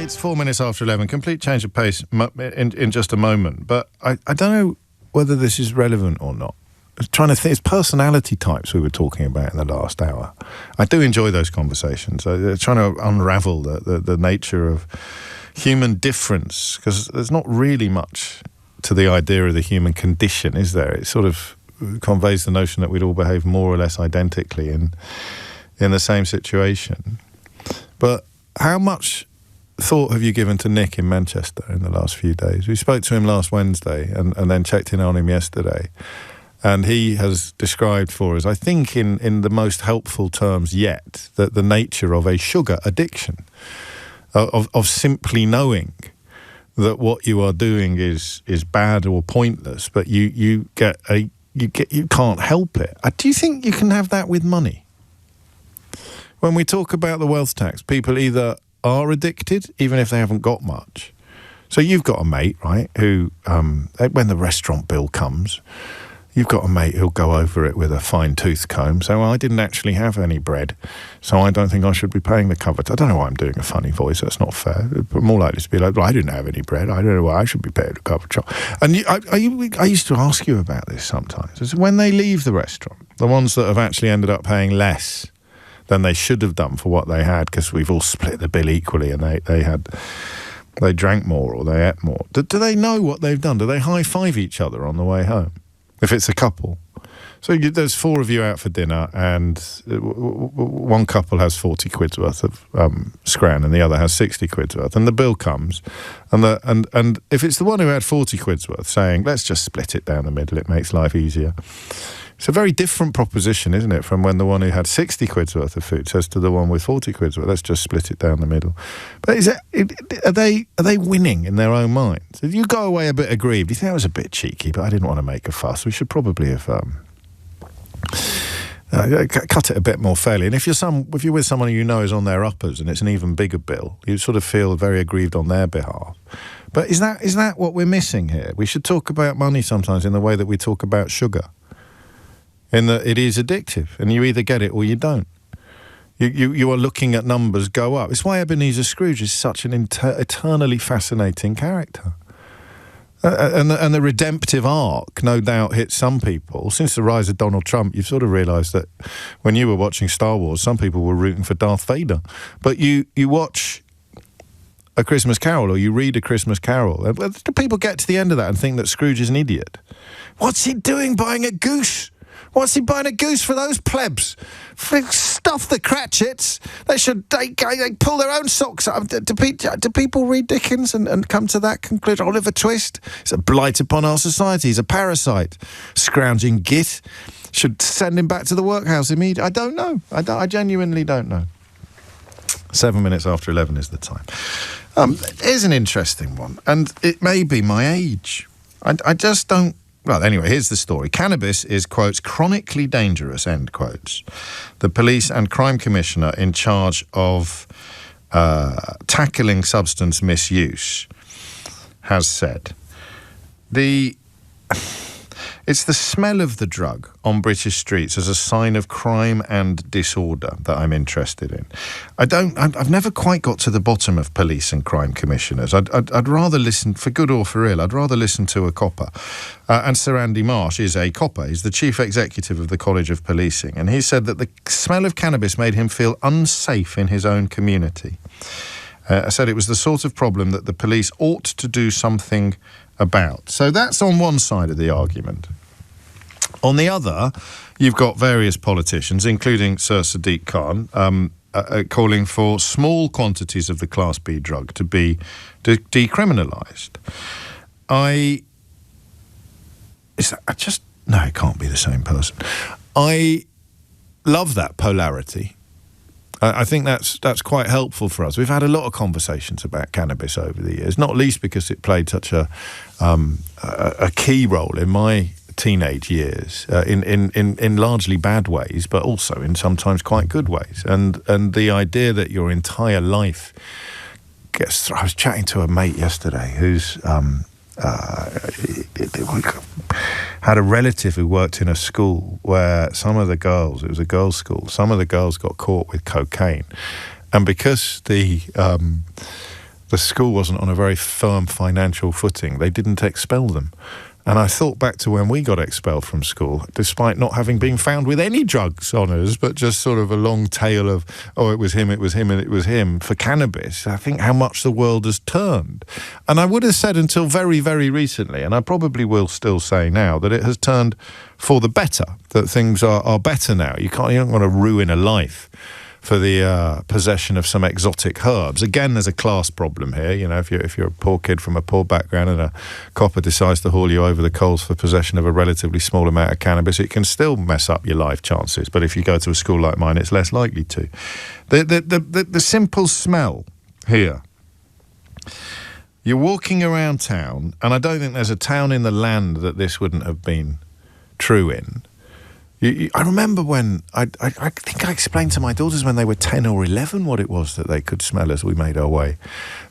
It's 4 minutes after 11. Complete change of pace in just a moment. But I don't know whether this is relevant or not. I was trying to think. It's personality types we were talking about in the last hour. I do enjoy those conversations. I'm trying to unravel the nature of human difference, because there's not really much to the idea of the human condition, is there? It sort of conveys the notion that we'd all behave more or less identically in the same situation. But how much thought have you given to Nick in Manchester in the last few days? We spoke to him last Wednesday and then checked in on him yesterday. And he has described for us, I think in the most helpful terms yet, that the nature of a sugar addiction, of simply knowing that what you are doing is bad or pointless, but you can't help it. Do you think you can have that with money? When we talk about the wealth tax, people either are addicted, even if they haven't got much. So you've got a mate, right, who, when the restaurant bill comes, you've got a mate who'll go over it with a fine tooth comb, say, well, I didn't actually have any bread, so I don't think I should be paying the cover. I don't know why I'm doing a funny voice, that's not fair. But more likely to be like, well, I didn't have any bread, I don't know why I should be paying the cover charge. And I used to ask you about this sometimes. It's when they leave the restaurant, the ones that have actually ended up paying less than they should have done for what they had, because we've all split the bill equally and they drank more or they ate more. Do they know what they've done? Do they high-five each other on the way home, if it's a couple? So there's four of you out for dinner, and one couple has 40 quid's worth of scran and the other has 60 quid's worth, and the bill comes, and if it's the one who had 40 quid's worth saying, let's just split it down the middle, it makes life easier, it's a very different proposition, isn't it, from when the one who had 60 quid's worth of food says to the one with 40 quid's worth, let's just split it down the middle. But are they winning in their own minds? If you go away a bit aggrieved, you think that was a bit cheeky, but I didn't want to make a fuss, we should probably have cut it a bit more fairly. And if you're with someone you know is on their uppers and it's an even bigger bill, you sort of feel very aggrieved on their behalf. But is that what we're missing here? We should talk about money sometimes in the way that we talk about sugar, in that it is addictive and you either get it or you don't. You are looking at numbers go up. It's why Ebenezer Scrooge is such an eternally fascinating character. And the redemptive arc, no doubt, hits some people. Since the rise of Donald Trump, you've sort of realised that when you were watching Star Wars, some people were rooting for Darth Vader. But you watch A Christmas Carol or you read A Christmas Carol, and do people get to the end of that and think that Scrooge is an idiot? What's he doing buying a goose? What's he buying a goose for those plebs? Stuff the Cratchits. They pull their own socks up. Do people read Dickens and come to that conclusion? Oliver Twist is a blight upon our society. He's a parasite. Scrounging git. should send him back to the workhouse immediately. I don't know. I genuinely don't know. 7 minutes after 11 is the time. Here's an interesting one, and it may be my age. I just don't... Well, anyway, here's the story. Cannabis is, quotes, chronically dangerous, end quotes. The police and crime commissioner in charge of tackling substance misuse has said. It's the smell of the drug on British streets as a sign of crime and disorder that I'm interested in. I've never quite got to the bottom of police and crime commissioners. I'd rather listen, for good or for ill, I'd rather listen to a copper. And Sir Andy Marsh is a copper. He's the chief executive of the College of Policing. And he said that the smell of cannabis made him feel unsafe in his own community. I said it was the sort of problem that the police ought to do something about. So that's on one side of the argument. On the other, you've got various politicians, including Sir Sadiq Khan, calling for small quantities of the Class B drug to be decriminalised. No, it can't be the same person. I love that polarity. I think that's quite helpful for us. We've had a lot of conversations about cannabis over the years, not least because it played such a key role in my teenage years, in largely bad ways, but also in sometimes quite good ways. And the idea that your entire life gets... I was chatting to a mate yesterday who's... had a relative who worked in a school where some of the girls, it was a girls' school, some of the girls got caught with cocaine. And because the school wasn't on a very firm financial footing, they didn't expel them. And I thought back to when we got expelled from school, despite not having been found with any drugs on us, but just sort of a long tail of, it was him, and it was him, for cannabis. I think how much the world has turned. And I would have said until very, very recently, and I probably will still say now, that it has turned for the better, that things are better now. You don't want to ruin a life for the possession of some exotic herbs. Again, there's a class problem here. You know, if you're a poor kid from a poor background and a copper decides to haul you over the coals for possession of a relatively small amount of cannabis, it can still mess up your life chances. But if you go to a school like mine, it's less likely to. The simple smell here. You're walking around town, and I don't think there's a town in the land that this wouldn't have been true in. I remember when, I think I explained to my daughters when they were 10 or 11 what it was that they could smell as we made our way.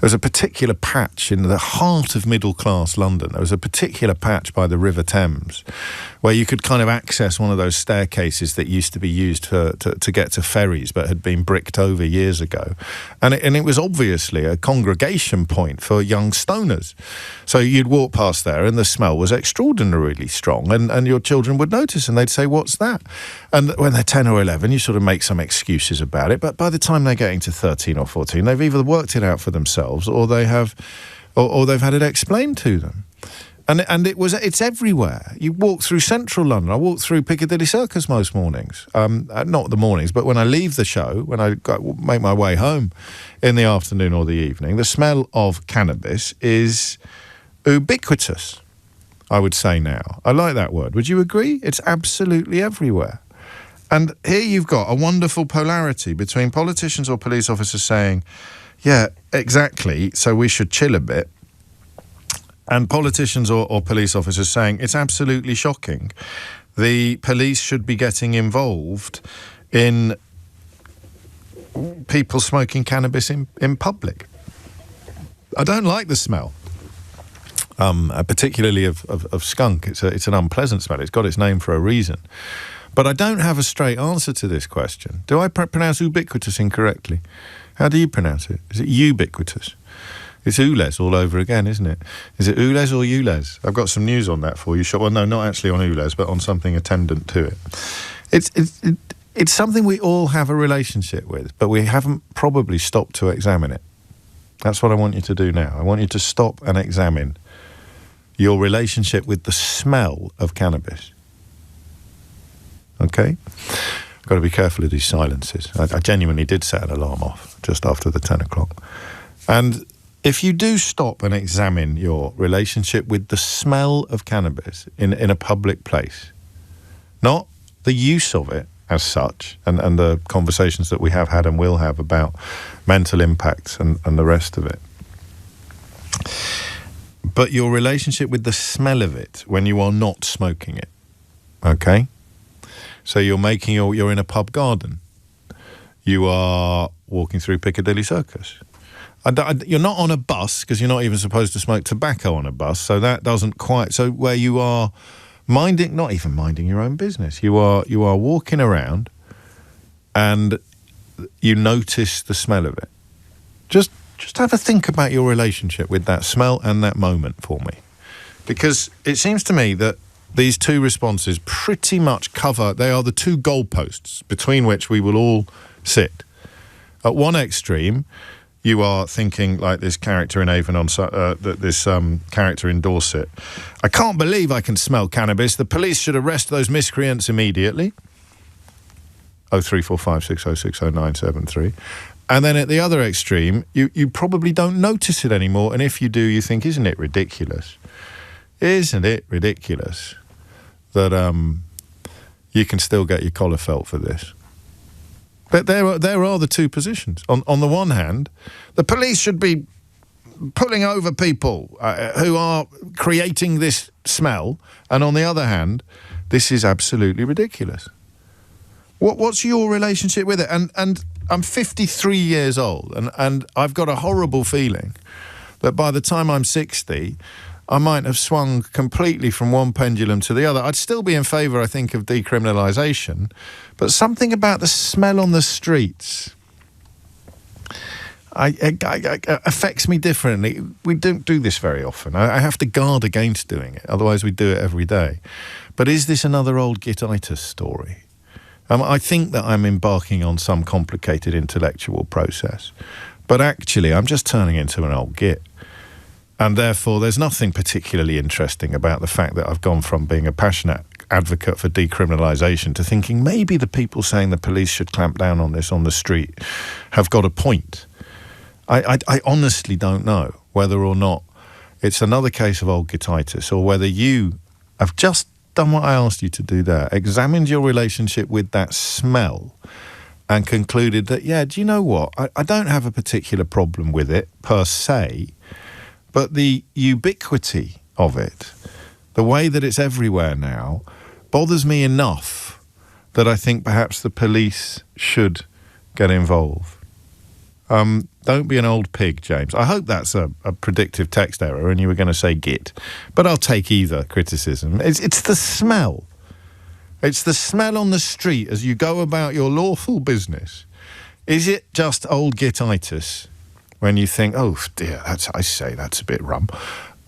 There was a particular patch in the heart of middle-class London. There was a particular patch by the River Thames where you could kind of access one of those staircases that used to be used to get to ferries but had been bricked over years ago. And it was obviously a congregation point for young stoners. So you'd walk past there and the smell was extraordinarily strong, and your children would notice and they'd say, "What's that?" And when they're 10 or 11, you sort of make some excuses about it. But by the time they're getting to 13 or 14, they've either worked it out for themselves or they've had it explained to them. And it's everywhere. You walk through central London. I walk through Piccadilly Circus most mornings. Not the mornings, but when I leave the show, when I make my way home in the afternoon or the evening, the smell of cannabis is ubiquitous, I would say now. I like that word. Would you agree? It's absolutely everywhere. And here you've got a wonderful polarity between politicians or police officers saying, yeah, exactly, so we should chill a bit, and politicians or police officers saying it's absolutely shocking. The police should be getting involved in people smoking cannabis in public. I don't like the smell. Particularly of skunk. It's an unpleasant smell. It's got its name for a reason. But I don't have a straight answer to this question. Do I pronounce ubiquitous incorrectly? How do you pronounce it? Is it ubiquitous? It's Ules all over again, isn't it? Is it Ules or Ules? I've got some news on that for you. Well, no, not actually on Ules, but on something attendant to it. It's something we all have a relationship with, but we haven't probably stopped to examine it. That's what I want you to do now. I want you to stop and examine your relationship with the smell of cannabis. Okay? I've got to be careful of these silences. I genuinely did set an alarm off just after the 10 o'clock. And if you do stop and examine your relationship with the smell of cannabis in a public place, not the use of it as such, and the conversations that we have had and will have about mental impacts and the rest of it. But your relationship with the smell of it when you are not smoking it, okay? So you're in a pub garden. You are walking through Piccadilly Circus. You're not on a bus, because you're not even supposed to smoke tobacco on a bus, so that doesn't quite... So where you are not even minding your own business. You are walking around and you notice the smell of it. Just have a think about your relationship with that smell and that moment for me. Because it seems to me that these two responses pretty much they are the two goalposts between which we will all sit. At one extreme, you are thinking like this character in Avon this character in Dorset. I can't believe I can smell cannabis. The police should arrest those miscreants immediately. 03456060973. And then at the other extreme, you probably don't notice it anymore. And if you do, you think, isn't it ridiculous? Isn't it ridiculous that you can still get your collar felt for this? But there are the two positions. On the one hand, the police should be pulling over people who are creating this smell. And on the other hand, this is absolutely ridiculous. What's your relationship with it? And I'm 53 years old, and I've got a horrible feeling that by the time I'm 60, I might have swung completely from one pendulum to the other. I'd still be in favour, I think, of decriminalisation, but something about the smell on the streets affects me differently. We don't do this very often. I have to guard against doing it, otherwise we do it every day. But is this another old gititis story? I think that I'm embarking on some complicated intellectual process, but actually I'm just turning into an old git. And therefore, there's nothing particularly interesting about the fact that I've gone from being a passionate advocate for decriminalisation to thinking maybe the people saying the police should clamp down on this on the street have got a point. I honestly don't know whether or not it's another case of old gititis, or whether you have just done what I asked you to do there, examined your relationship with that smell and concluded that, yeah, do you know what? I don't have a particular problem with it per se, but the ubiquity of it, the way that it's everywhere now, bothers me enough that I think perhaps the police should get involved. Don't be an old pig, James. I hope that's a predictive text error and you were going to say git, but I'll take either criticism. It's the smell. It's the smell on the street as you go about your lawful business. Is it just old gititis when you think, oh dear, that's a bit rum?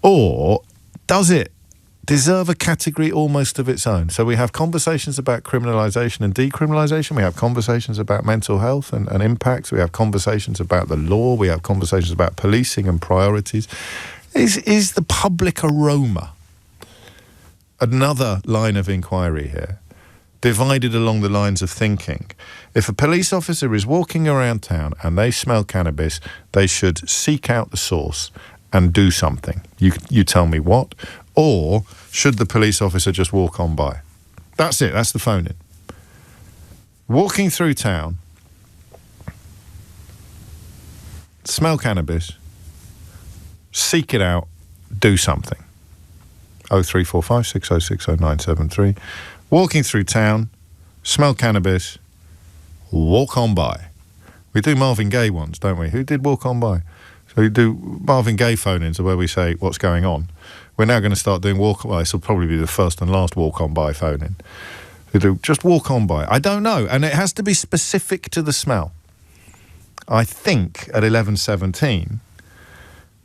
Or does it deserve a category almost of its own? So we have conversations about criminalisation and decriminalisation. We have conversations about mental health and impacts. We have conversations about the law. We have conversations about policing and priorities. Is the public aroma another line of inquiry here, divided along the lines of thinking? If a police officer is walking around town and they smell cannabis, they should seek out the source and do something. You tell me what. Or should the police officer just walk on by? That's it. That's the phone in. Walking through town, smell cannabis, seek it out, do something. 0345 606 0973. Walking through town, smell cannabis, walk on by. We do Marvin Gaye ones, don't we? Who did walk on by? So we do Marvin Gaye phone-ins where we say, what's going on? We're now going to start doing this will probably be the first and last walk-on-by phone-in. We do just walk on by. I don't know. And it has to be specific to the smell. I think at 11:17,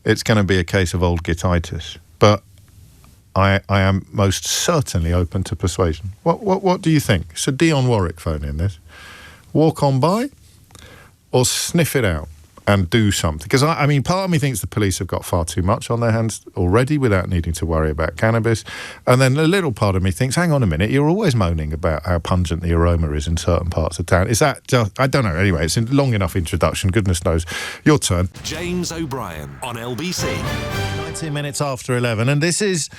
it's going to be a case of old gititis. But I am most certainly open to persuasion. What do you think? So Dion Warwick phone-in this. Walk on by or sniff it out and do something? Because, I mean, part of me thinks the police have got far too much on their hands already without needing to worry about cannabis. And then a little part of me thinks, hang on a minute, you're always moaning about how pungent the aroma is in certain parts of town. Is that just... I don't know. Anyway, it's a long enough introduction. Goodness knows. Your turn. James O'Brien on LBC. 19 minutes after 11. And this is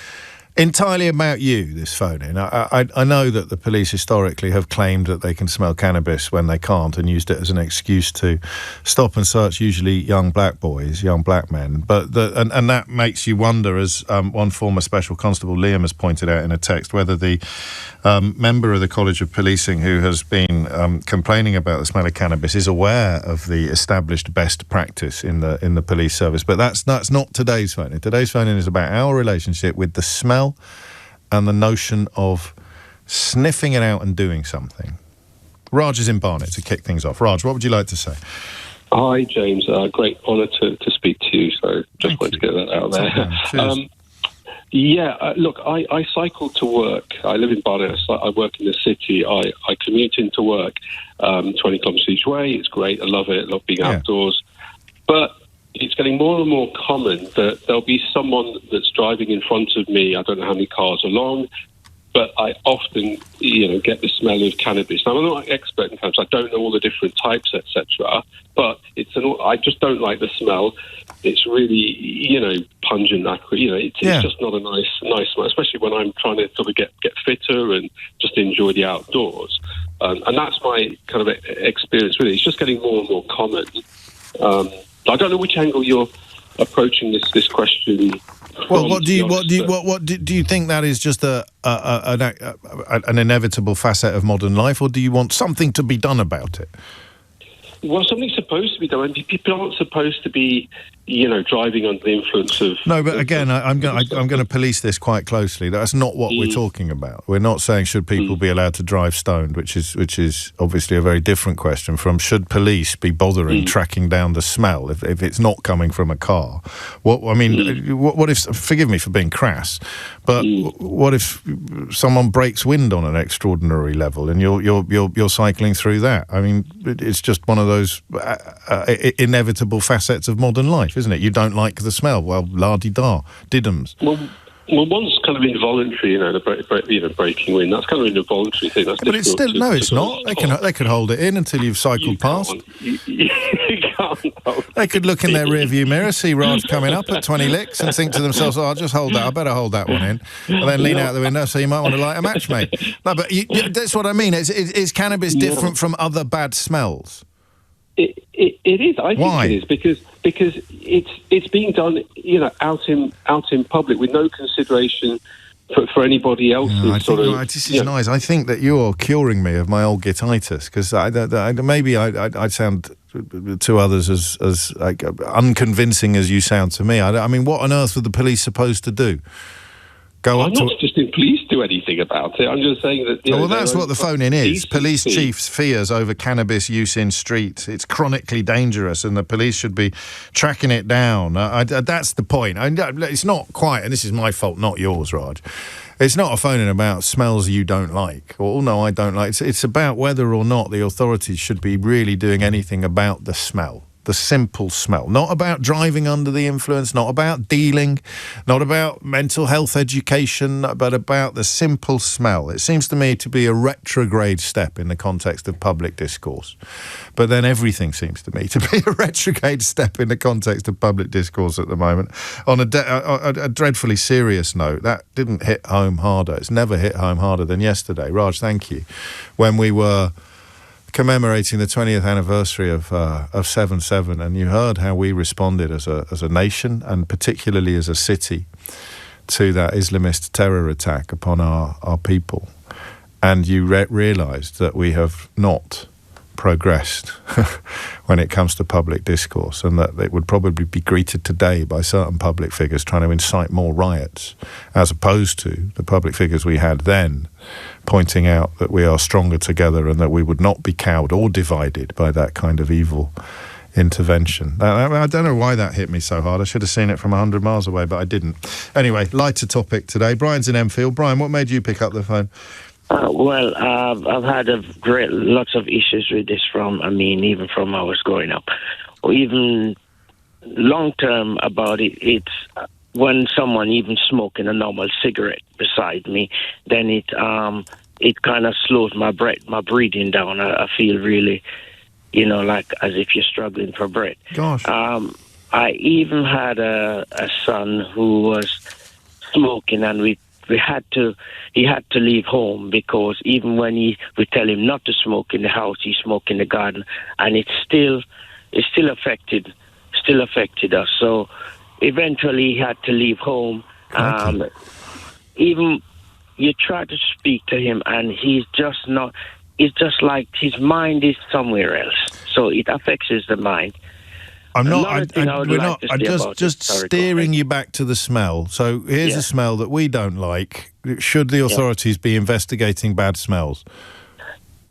Entirely about you, this phone-in. I know that the police historically have claimed that they can smell cannabis when they can't and used it as an excuse to stop and search usually young black boys, young black men. But and that makes you wonder, as one former Special Constable Liam has pointed out in a text, whether the member of the College of Policing who has been complaining about the smell of cannabis is aware of the established best practice in the police service. But that's not today's phone-in. Today's phone-in is about our relationship with the smell and the notion of sniffing it out and doing something. Raj is in Barnet to kick things off. Raj, what would you like to say? Hi, James. Great honour to speak to you. So just wanted to get that out there. Look, I cycle to work. I live in Barnet. I work in the city. I commute into work 20 kilometres each way. It's great. I love it. I love being outdoors. But it's getting more and more common that there'll be someone that's driving in front of me. I don't know how many cars along, but I often, get the smell of cannabis. Now, I'm not an expert in cannabis. I don't know all the different types, etc. But I just don't like the smell. It's really, pungent. It's just not a nice smell, especially when I'm trying to sort of get fitter and just enjoy the outdoors. And that's my kind of experience with it. It's just getting more and more common. I don't know which angle you're approaching this question. Well, do you think that is just an inevitable facet of modern life, or do you want something to be done about it? Well, something's supposed to be done. People aren't supposed to be, driving under the influence of... No, but again, I'm going to police this quite closely. That's not what we're talking about. We're not saying should people be allowed to drive stoned, which is obviously a very different question from should police be bothering tracking down the smell if it's not coming from a car. What if, forgive me for being crass, but what if someone breaks wind on an extraordinary level and you're cycling through that? I mean, it's just one of those inevitable facets of modern life, isn't it? You don't like the smell. Well, la-di-da, diddums. Well, one's kind of involuntary, the breaking wind. That's kind of an involuntary thing. That's but it's still it's not. They could hold it in until you've cycled past. You can't. They could look in their rearview mirror, see Raj coming up at 20 licks, and think to themselves, "Oh, I'll just hold that. I better hold that one in," and then lean out the window. So you might want to light a match, mate. No, but that's what I mean. Is cannabis different from other bad smells? It is. I think it is because it's being done, out in public with no consideration for anybody else. This is nice. I think that you're curing me of my old guititis because maybe I'd sound to others as like, unconvincing as you sound to me. I mean, what on earth were the police supposed to do? I'm not suggesting police do anything about it. I'm just saying that... that's what the phone-in is. Police chiefs' fears over cannabis use in streets. It's chronically dangerous and the police should be tracking it down. That's the point. It's not quite, and this is my fault, not yours, Raj. It's not a phone-in about smells you don't like. Or, no, I don't like. It's about whether or not the authorities should be really doing anything about the smell. The simple smell, not about driving under the influence, not about dealing, not about mental health education, but about the simple smell. It seems to me to be a retrograde step in the context of public discourse. But then everything seems to me to be a retrograde step in the context of public discourse at the moment. On a dreadfully serious note, that didn't hit home harder. It's never hit home harder than yesterday. Raj, thank you. When we were commemorating the 20th anniversary of 7/7, and you heard how we responded as a nation and particularly as a city to that Islamist terror attack upon our people, and you realised that we have not progressed when it comes to public discourse, and that it would probably be greeted today by certain public figures trying to incite more riots, as opposed to the public figures we had then pointing out that we are stronger together and that we would not be cowed or divided by that kind of evil intervention. I don't know why that hit me so hard. I should have seen it from 100 miles away, but I didn't. Anyway, lighter topic today. Brian's in Enfield. Brian, what made you pick up the phone? I've had lots of issues with this even from I was growing up, or even long term about it. It's when someone even smoking a normal cigarette beside me, then it kind of slows my breathing down. I feel really, like as if you're struggling for breath. Gosh. I even had a son who was smoking, and we he had to leave home because even when we tell him not to smoke in the house, he smoked in the garden, and it still affected us. So eventually he had to leave home. Even you try to speak to him, and he's just not. It's just like his mind is somewhere else. So it affects the mind. I'm just steering you back to the smell. So here's a smell that we don't like. Should the authorities be investigating bad smells?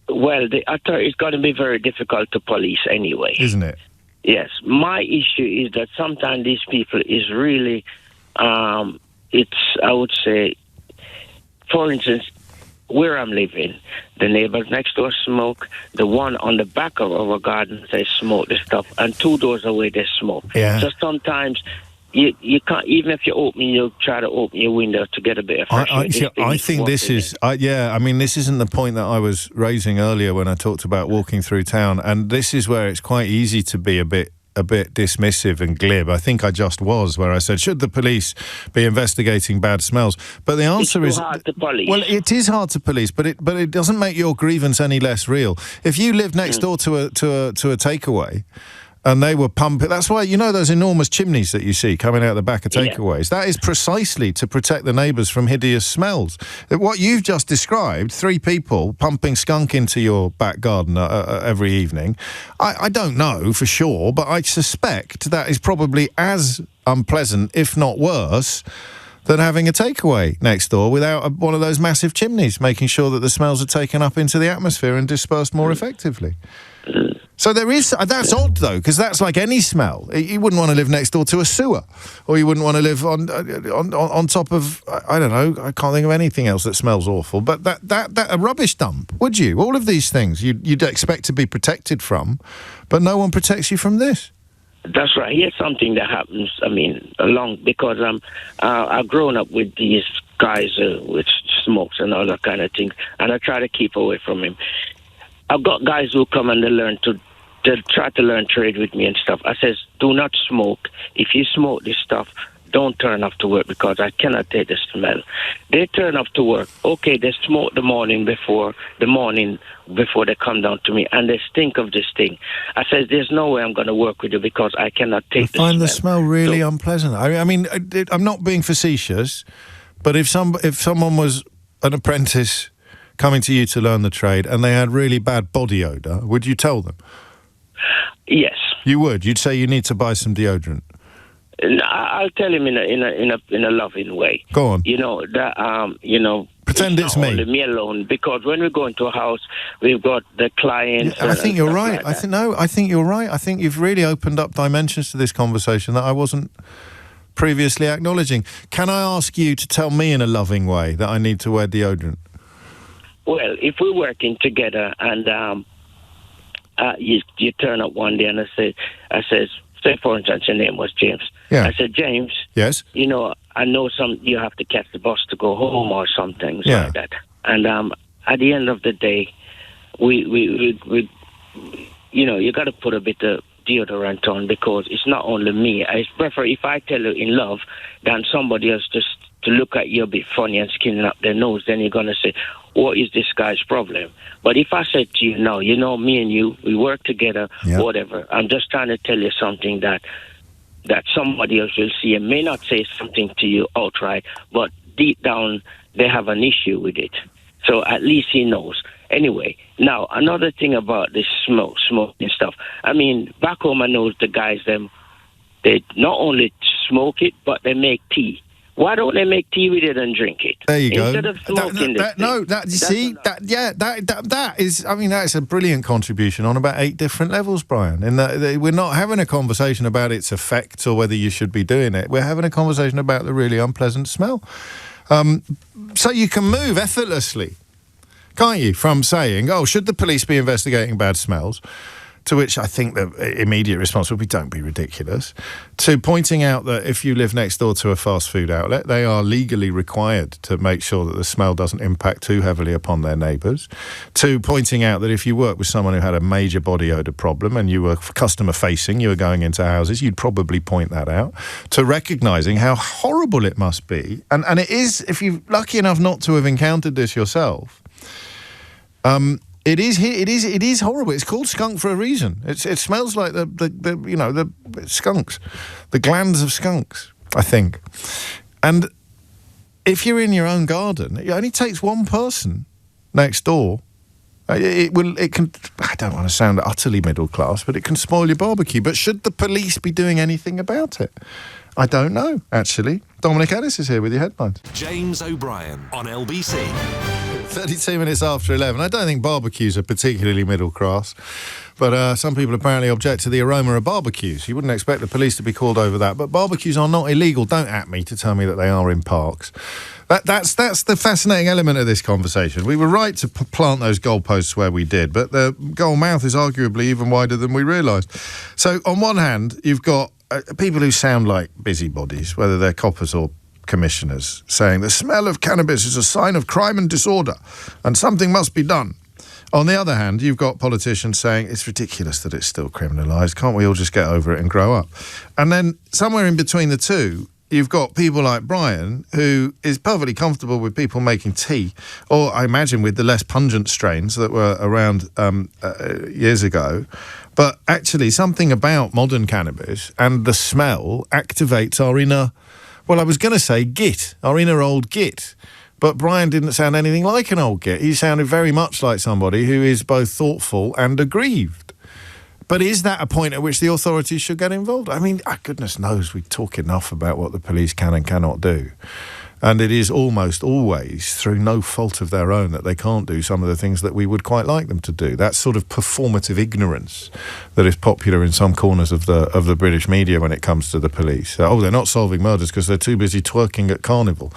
Well, it's going to be very difficult to police anyway. Isn't it? Yes. My issue is that sometimes these people is really, I would say, for instance, where I'm living, the neighbors next door smoke. The one on the back of our garden, they smoke the stuff, and 2 doors away they smoke. Yeah. So sometimes you can't, even if you try to open your window to get a bit of fresh air. I think this is, this isn't the point that I was raising earlier when I talked about walking through town, and this is where it's quite easy to be a bit dismissive and glib. I think I just was, where I said, should the police be investigating bad smells? But the answer is, hard to police. Well, it is hard to police, but it doesn't make your grievance any less real. If you lived next door to a takeaway, and they were pumping. That's why, those enormous chimneys that you see coming out the back of takeaways. Yeah. That is precisely to protect the neighbours from hideous smells. What you've just described, 3 people pumping skunk into your back garden every evening, I don't know for sure, but I suspect that is probably as unpleasant, if not worse, than having a takeaway next door without one of those massive chimneys, making sure that the smells are taken up into the atmosphere and dispersed more effectively. So there is, that's odd though, because that's like any smell. You wouldn't want to live next door to a sewer, or you wouldn't want to live on top of, I don't know, I can't think of anything else that smells awful, but that a rubbish dump, would you? All of these things you'd expect to be protected from, but no one protects you from this. That's right. Here's something that happens, because I've grown up with these guys with smokes and all that kind of thing, and I try to keep away from him. I've got guys who come and they try to learn trade with me and stuff. I says, do not smoke. If you smoke this stuff, don't turn off to work because I cannot take the smell. They turn off to work. Okay, they smoke the morning before they come down to me, and they stink of this thing. I says, there's no way I'm going to work with you because I cannot take the smell. I find the smell really unpleasant. I mean, I'm not being facetious, but if someone was an apprentice coming to you to learn the trade and they had really bad body odour, would you tell them? Yes. You would? You'd say you need to buy some deodorant? I'll tell him in a loving way. Go on. Pretend it's me. Only me alone, because when we go into a house, we've got the clients. I think you're right. I think you're right. I think you've really opened up dimensions to this conversation that I wasn't previously acknowledging. Can I ask you to tell me in a loving way that I need to wear deodorant? Well, if we're working together and you turn up one day and I says, say for instance, your name was James. Yeah. I said, James. Yes. I know you have to catch the bus to go home or something like that. And at the end of the day, we you got to put a bit of deodorant on because it's not only me. I prefer if I tell you in love than somebody else just to look at you a bit funny and skinning up their nose, then you're going to say, what is this guy's problem? But if I said to you, no, me and you, we work together, whatever. I'm just trying to tell you something that somebody else will see and may not say something to you outright, but deep down they have an issue with it. So at least he knows. Anyway, now another thing about this smoking stuff. I mean, back home I know the guys, they not only smoke it, but they make tea. Why don't they make tea with it and drink it? There you Instead of smoking that is, I mean, that's a brilliant contribution on about 8 different levels, Brian. In that we're not having a conversation about its effects or whether you should be doing it. We're having a conversation about the really unpleasant smell. So you can move effortlessly, can't you, from saying, should the police be investigating bad smells, to which I think the immediate response would be, don't be ridiculous, to pointing out that if you live next door to a fast food outlet, they are legally required to make sure that the smell doesn't impact too heavily upon their neighbours, to pointing out that if you work with someone who had a major body odour problem and you were customer-facing, you were going into houses, you'd probably point that out, to recognising how horrible it must be. And it is, if you're lucky enough not to have encountered this yourself, It is horrible. It's called skunk for a reason. It smells like the skunks, the glands of skunks, I think. And if you're in your own garden, it only takes one person next door. It can. I don't want to sound utterly middle class, but it can spoil your barbecue. But should the police be doing anything about it? I don't know, actually. Dominic Ellis is here with your headlines. James O'Brien on LBC. 32 minutes after 11. I don't think barbecues are particularly middle class, but some people apparently object to the aroma of barbecues. You wouldn't expect the police to be called over that, but barbecues are not illegal. Don't at me to tell me that they are in parks. That's the fascinating element of this conversation. We were right to plant those goalposts where we did, but the goal mouth is arguably even wider than we realised. So on one hand, you've got people who sound like busybodies, whether they're coppers or commissioners, saying the smell of cannabis is a sign of crime and disorder and something must be done. On the other hand, you've got politicians saying it's ridiculous that it's still criminalised. Can't we all just get over it and grow up? And then somewhere in between the two, you've got people like Brian, who is perfectly comfortable with people making tea, or I imagine with the less pungent strains that were around years ago. But actually something about modern cannabis and the smell activates our inner, well, I was going to say git, our inner old git. But Brian didn't sound anything like an old git. He sounded very much like somebody who is both thoughtful and aggrieved. But is that a point at which the authorities should get involved? I mean, goodness knows we talk enough about what the police can and cannot do. And it is almost always through no fault of their own that they can't do some of the things that we would quite like them to do. That sort of performative ignorance that is popular in some corners of the British media when it comes to the police. They're not solving murders because they're too busy twerking at Carnival.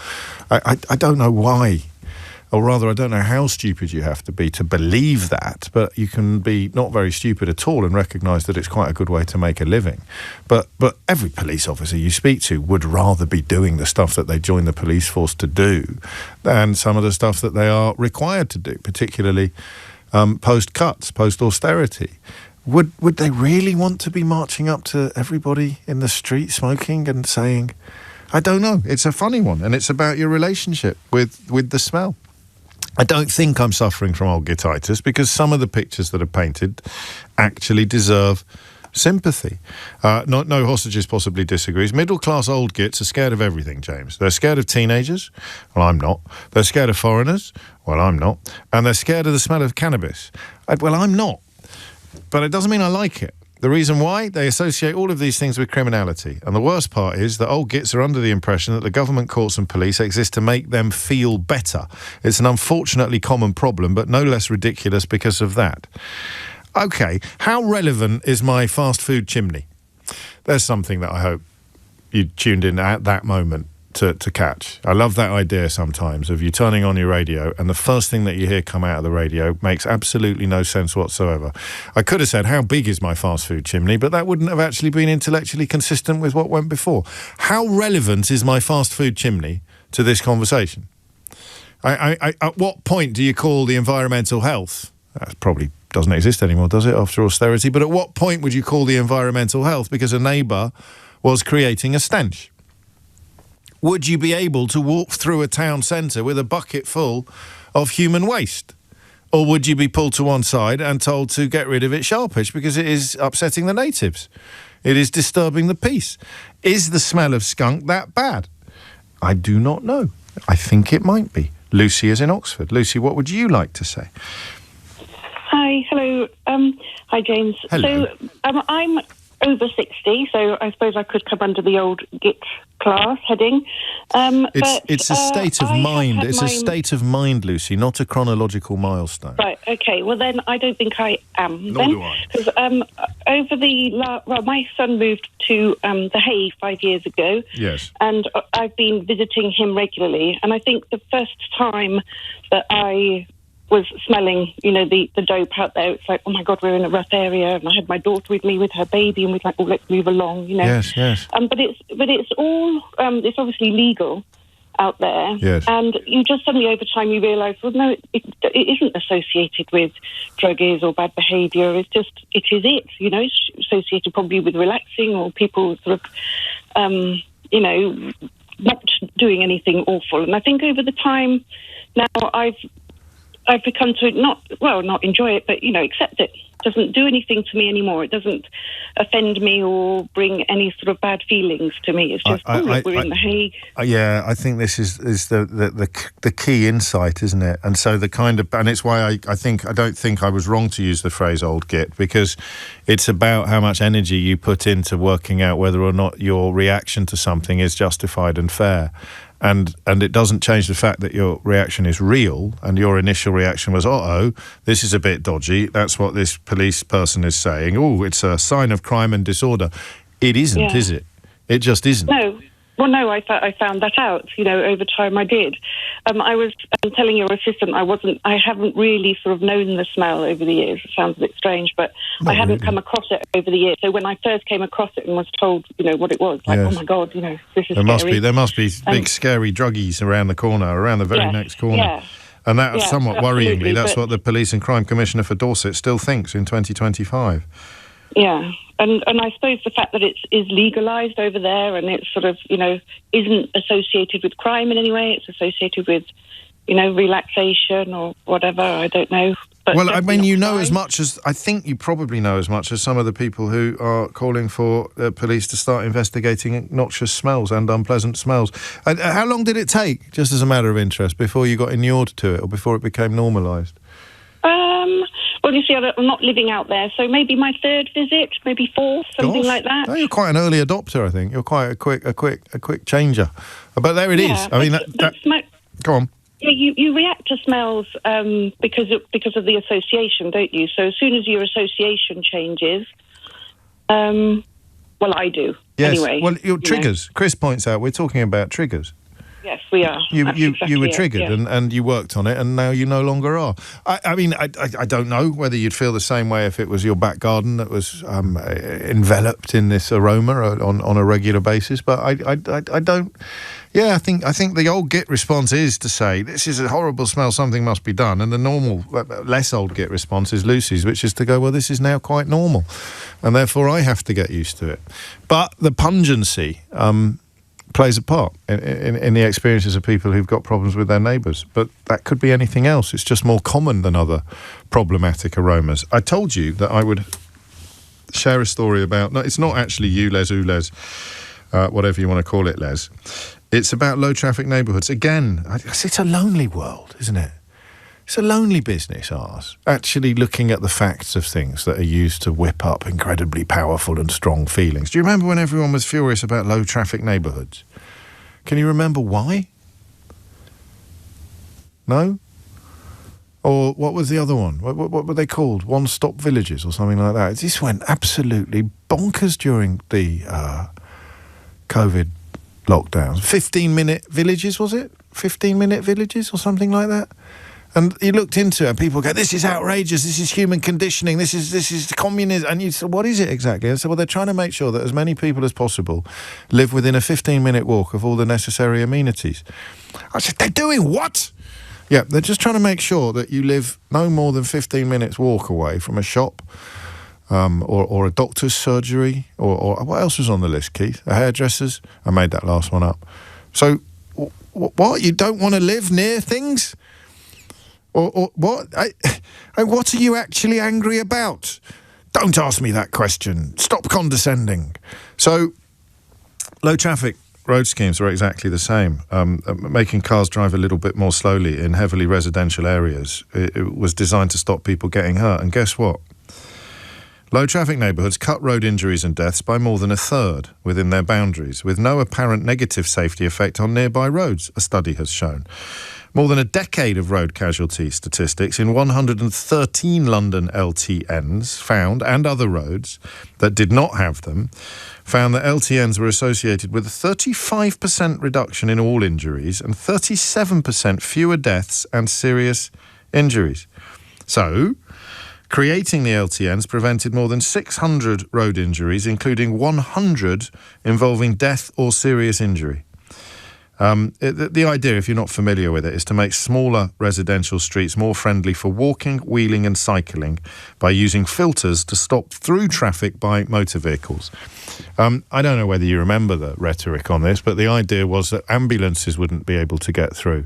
I don't know why. Or rather, I don't know how stupid you have to be to believe that, but you can be not very stupid at all and recognise that it's quite a good way to make a living. But every police officer you speak to would rather be doing the stuff that they join the police force to do than some of the stuff that they are required to do, particularly post-cuts, post-austerity. Would they really want to be marching up to everybody in the street smoking and saying, I don't know, it's a funny one, and it's about your relationship with the smell. I don't think I'm suffering from old gititis because some of the pictures that are painted actually deserve sympathy. No Hostages possibly disagrees. Middle-class old gits are scared of everything, James. They're scared of teenagers. Well, I'm not. They're scared of foreigners. Well, I'm not. And they're scared of the smell of cannabis. Well, I'm not. But it doesn't mean I like it. The reason why? They associate all of these things with criminality. And the worst part is that old gits are under the impression that the government, courts and police exist to make them feel better. It's an unfortunately common problem, but no less ridiculous because of that. OK, how relevant is my fast food chimney? There's something that I hope you tuned in at that moment to catch. I love that idea sometimes of you turning on your radio and the first thing that you hear come out of the radio makes absolutely no sense whatsoever. I could have said, how big is my fast food chimney? But that wouldn't have actually been intellectually consistent with what went before. How relevant is my fast food chimney to this conversation? At what point do you call the environmental health? That probably doesn't exist anymore, does it, after austerity? But at what point would you call the environmental health because a neighbour was creating a stench? Would you be able to walk through a town centre with a bucket full of human waste? Or would you be pulled to one side and told to get rid of it sharpish because it is upsetting the natives? It is disturbing the peace. Is the smell of skunk that bad? I do not know. I think it might be. Lucy is in Oxford. Lucy, what would you like to say? Hi, hello. Hi, James. Hello. So I'm over 60, so I suppose I could come under the old git class heading. It's a state of mind. It's a state of mind, Lucy, not a chronological milestone. Right, okay. Well, then I don't think I am. Nor do I. Because my son moved to The Hague 5 years ago. Yes. And I've been visiting him regularly. And I think the first time that I was smelling, the dope out there. It's like, oh my God, we're in a rough area, and I had my daughter with me with her baby, and we're like, oh, let's move along, Yes. But it's all it's obviously legal out there, Yes. and you just suddenly over time you realise, well, no, it isn't associated with druggies or bad behaviour. It is it's associated probably with relaxing or people sort of, not doing anything awful. And I think over the time now I've become to not enjoy it, but accept it. It doesn't do anything to me anymore. It doesn't offend me or bring any sort of bad feelings to me. It's just, we're in The Hague. Yeah, I think this is the key insight, isn't it? And so and it's why I don't think I was wrong to use the phrase "old git," because it's about how much energy you put into working out whether or not your reaction to something is justified and fair. And it doesn't change the fact that your reaction is real, and your initial reaction was, this is a bit dodgy. That's what this police person is saying. Oh, it's a sign of crime and disorder. It isn't, is it? It just isn't. No. Well, no, I found that out, over time I did. I was telling your assistant I haven't really sort of known the smell over the years. It sounds a bit strange, but I hadn't come across it over the years. So when I first came across it and was told, what it was, oh my God, this is scary. There must be big scary druggies around the very next corner. Yeah. And that, somewhat worryingly, that's what the Police and Crime Commissioner for Dorset still thinks in 2025. Yeah, and I suppose the fact that it is legalised over there and it's sort of, isn't associated with crime in any way, it's associated with, relaxation or whatever, I don't know. But well, I mean, I think you probably know as much as some of the people who are calling for police to start investigating noxious smells and unpleasant smells. How long did it take, just as a matter of interest, before you got inured to it or before it became normalised? Well, you see, I'm not living out there, so maybe my third visit, maybe fourth, something like that. No, you're quite an early adopter, I think. You're quite a quick changer. But there it is. I mean, go on. Yeah, you react to smells because of the association, don't you? So as soon as your association changes, I do. Yes. Anyway, well, your triggers. Chris points out we're talking about triggers. Yes, we are. You were triggered and you worked on it, and now you no longer are. I mean, I don't know whether you'd feel the same way if it was your back garden that was enveloped in this aroma on a regular basis, but I don't. Yeah, I think the old git response is to say, this is a horrible smell, something must be done. And the normal, less old git response is Lucy's, which is to go, well, this is now quite normal. And therefore I have to get used to it. But the pungency plays a part in the experiences of people who've got problems with their neighbours. But that could be anything else. It's just more common than other problematic aromas. I told you that I would share a story about... No, it's not actually you, Les, whatever you want to call it, Les. It's about low-traffic neighbourhoods. Again, it's a lonely world, isn't it? It's a lonely business, ours. Actually looking at the facts of things that are used to whip up incredibly powerful and strong feelings. Do you remember when everyone was furious about low-traffic neighbourhoods? Can you remember why? No? Or what was the other one? What were they called? One-stop villages or something like that. This went absolutely bonkers during the COVID lockdowns. 15-minute villages, was it? 15-minute villages or something like that? And you looked into it and people go, this is outrageous, this is human conditioning, this is communism. And you said, what is it exactly? I said, well, they're trying to make sure that as many people as possible live within a 15-minute walk of all the necessary amenities. I said, they're doing what? Yeah, they're just trying to make sure that you live no more than 15 minutes walk away from a shop, or a doctor's surgery, or what else was on the list, Keith? A hairdresser's? I made that last one up. So, what? You don't want to live near things? Or what? What are you actually angry about? Don't ask me that question. Stop condescending. So, low traffic road schemes are exactly the same. Making cars drive a little bit more slowly in heavily residential areas. It was designed to stop people getting hurt. And guess what? Low traffic neighbourhoods cut road injuries and deaths by more than a third within their boundaries, with no apparent negative safety effect on nearby roads, a study has shown. More than a decade of road casualty statistics in 113 London LTNs found, and other roads that did not have them, found that LTNs were associated with a 35% reduction in all injuries and 37% fewer deaths and serious injuries. So, creating the LTNs prevented more than 600 road injuries, including 100 involving death or serious injury. The idea, if you're not familiar with it, is to make smaller residential streets more friendly for walking, wheeling and cycling by using filters to stop through traffic by motor vehicles. I don't know whether you remember the rhetoric on this, but the idea was that ambulances wouldn't be able to get through,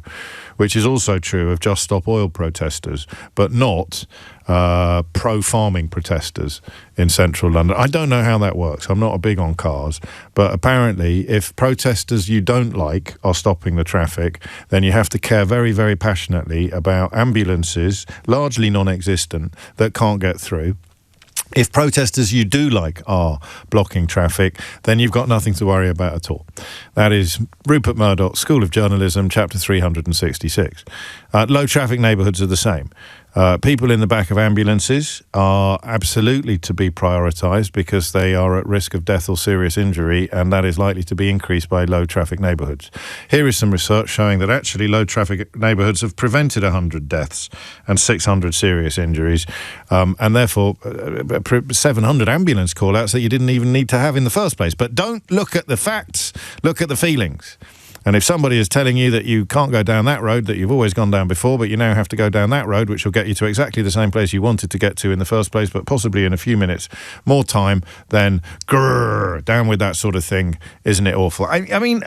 which is also true of Just Stop Oil protesters, but not pro-farming protesters in central London. I don't know how that works. I'm not big on cars, but apparently if protesters you don't like are stopping the traffic, then you have to care very, very passionately about ambulances, largely non-existent, that can't get through. If protesters you do like are blocking traffic, then you've got nothing to worry about at all. That is Rupert Murdoch's School of Journalism, chapter 366. Low traffic neighbourhoods are the same. People in the back of ambulances are absolutely to be prioritised because they are at risk of death or serious injury, and that is likely to be increased by low traffic neighbourhoods. Here is some research showing that actually low traffic neighbourhoods have prevented 100 deaths and 600 serious injuries, and therefore 700 ambulance call-outs that you didn't even need to have in the first place. But don't look at the facts, look at the feelings. And if somebody is telling you that you can't go down that road that you've always gone down before, but you now have to go down that road, which will get you to exactly the same place you wanted to get to in the first place, but possibly in a few minutes more time, then grrr, down with that sort of thing. Isn't it awful? I mean,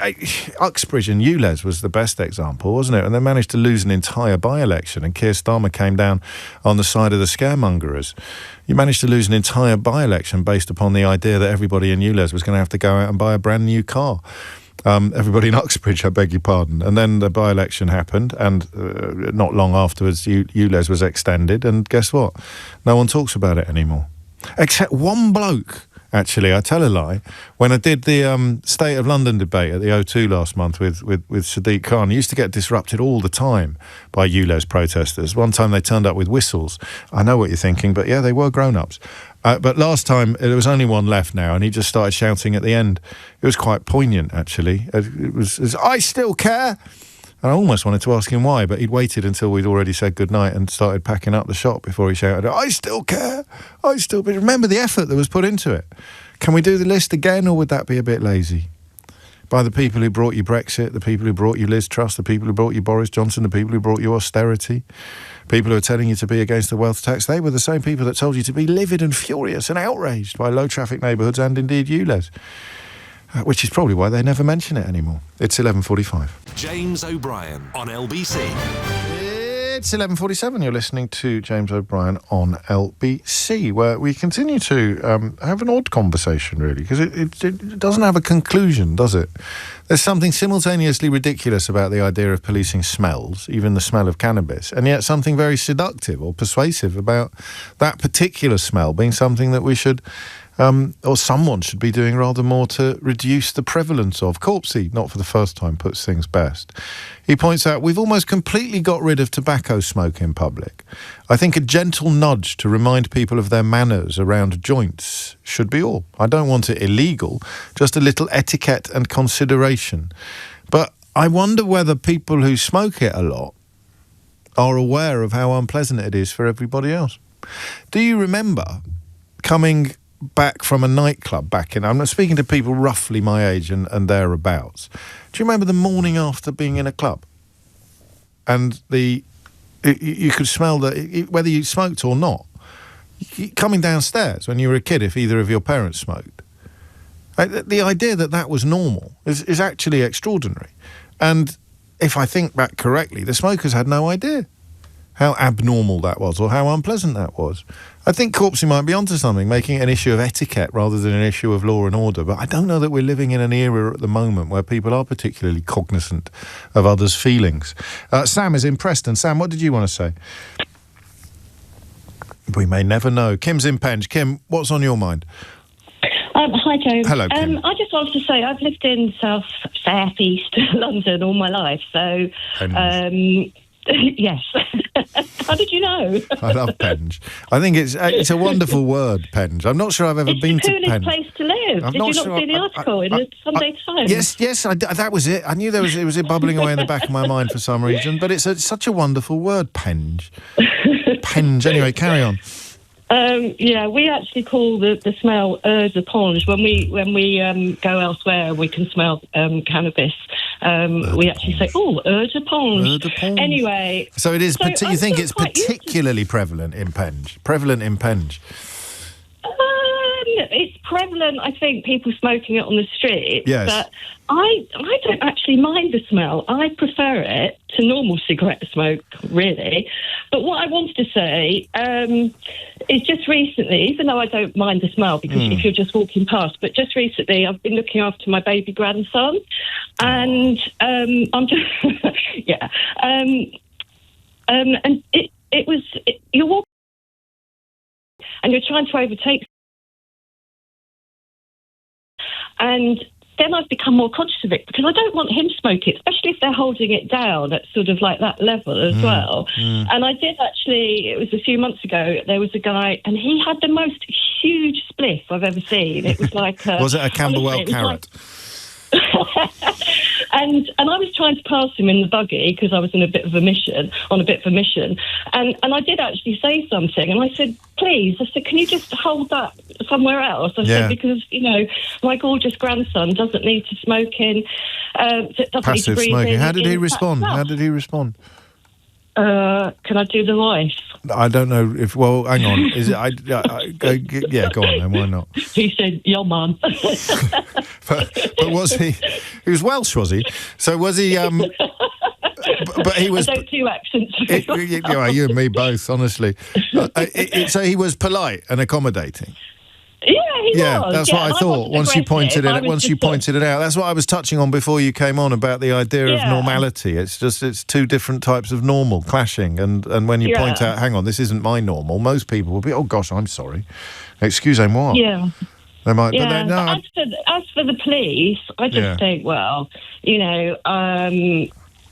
Uxbridge and ULEZ was the best example, wasn't it? And they managed to lose an entire by-election, and Keir Starmer came down on the side of the scaremongers. You managed to lose an entire by-election based upon the idea that everybody in ULEZ was going to have to go out and buy a brand new car. Everybody in Uxbridge, I beg your pardon. And then the by-election happened, and not long afterwards, ULEZ was extended, and guess what? No one talks about it anymore. Except one bloke, actually, I tell a lie. When I did the State of London debate at the O2 last month with Sadiq Khan, he used to get disrupted all the time by ULEZ protesters. One time they turned up with whistles. I know what you're thinking, but yeah, they were grown-ups. But last time, there was only one left now, and he just started shouting at the end. It was quite poignant, actually. It was I still care! And I almost wanted to ask him why, but he'd waited until we'd already said goodnight and started packing up the shop before he shouted, I still care! I still... But remember the effort that was put into it. Can we do the list again, or would that be a bit lazy? By the people who brought you Brexit, the people who brought you Liz Truss, the people who brought you Boris Johnson, the people who brought you austerity, people who are telling you to be against the wealth tax, they were the same people that told you to be livid and furious and outraged by low-traffic neighbourhoods and indeed ULEZ, which is probably why they never mention it anymore. It's 11:45. James O'Brien on LBC. It's 11:47. You're listening to James O'Brien on LBC, where we continue to have an odd conversation, really, because it doesn't have a conclusion, does it? There's something simultaneously ridiculous about the idea of policing smells, even the smell of cannabis, and yet something very seductive or persuasive about that particular smell being something that we should... or someone should be doing rather more to reduce the prevalence of. Corpsey, not for the first time, puts things best. He points out, we've almost completely got rid of tobacco smoke in public. I think a gentle nudge to remind people of their manners around joints should be all. I don't want it illegal, just a little etiquette and consideration. But I wonder whether people who smoke it a lot are aware of how unpleasant it is for everybody else. Do you remember coming back from a nightclub I'm speaking to people roughly my age and thereabouts. Do you remember the morning after being in a club? And you could smell whether you smoked or not. Coming downstairs when you were a kid, if either of your parents smoked. The idea that was normal is actually extraordinary. And if I think back correctly, the smokers had no idea how abnormal that was or how unpleasant that was. I think Corpsey might be onto something, making it an issue of etiquette rather than an issue of law and order. But I don't know that we're living in an era at the moment where people are particularly cognizant of others' feelings. Sam is in Preston. Sam, what did you want to say? We may never know. Kim's in Penge. Kim, what's on your mind? Hi, Joe. Hello, Kim. I just wanted to say I've lived in southeast London all my life, so... yes. How did you know? I love Penge. I think it's a wonderful word, Penge. I'm not sure I've ever been to Penge. It's the coolest place to live. live. Did you not see the article in the Sunday Times? Yes, that was it. I knew it was bubbling away in the back of my mind for some reason, but it's such a wonderful word, penge. Penge. Anyway, carry on. We actually call the smell eau de ponge. When we go elsewhere, we can smell cannabis. We actually say, "Oh, eau de ponge." Eau de ponge. Anyway, so it is. You think it's particularly prevalent in Penge? Prevalent in Penge. It's prevalent, I think, people smoking it on the street. Yes. But I don't actually mind the smell. I prefer it to normal cigarette smoke, really. But what I wanted to say is just recently, even though I don't mind the smell, because if you're just walking past, but just recently I've been looking after my baby grandson, and I'm just, and it was, you're walking and you're trying to overtake. And then I've become more conscious of it because I don't want him smoking, especially if they're holding it down at sort of like that level as well. And I did actually, it was a few months ago, there was a guy and he had the most huge spliff I've ever seen. It was like was it a Camberwell carrot? And I was trying to pass him in the buggy because I was on a bit of a mission, and I did actually say something, and I said, "Please," I said, "can you just hold that somewhere else?" I said, because my gorgeous grandson doesn't need to smoke in, passive smoking. How did he respond? Can I do the voice? I don't know if. Well, hang on. Is it? Yeah, go on then. Why not? He said, "Yo, man." but was he? He was Welsh, was he? So was he? But he was. I don't do accents. You and me both, honestly. So he was polite and accommodating. Yeah, was. That's what I thought. Once you pointed it out, that's what I was touching on before you came on about the idea of normality. It's two different types of normal clashing, and when you point out, hang on, this isn't my normal. Most people will be, oh gosh, I'm sorry, excusez-moi. Yeah. They might. Yeah. But as for the police, I just think, well,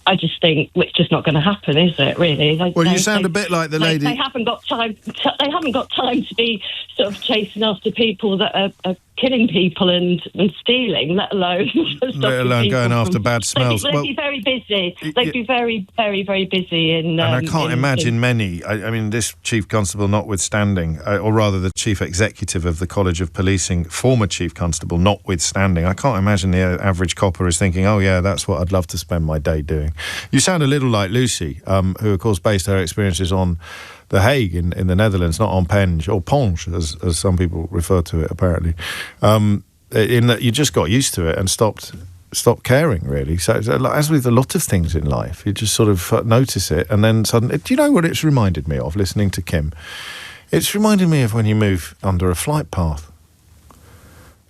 I just think it's just not going to happen, is it? Really? You sound a bit like the lady. They haven't got time. They haven't got time to be sort of chasing after people that are killing people and stealing, let alone going after bad smells. They'd be very busy. They'd be very, very, very busy. And I can't imagine many. I mean, this chief constable notwithstanding, or rather the chief executive of the College of Policing, former chief constable notwithstanding, I can't imagine the average copper is thinking, oh yeah, that's what I'd love to spend my day doing. You sound a little like Lucy, who of course based her experiences on The Hague in the Netherlands, not on Penge, or Ponge, as some people refer to it, apparently, in that you just got used to it and stopped caring, really. So as with a lot of things in life, you just sort of notice it, and then suddenly... Do you know what it's reminded me of, listening to Kim? It's reminded me of when you move under a flight path.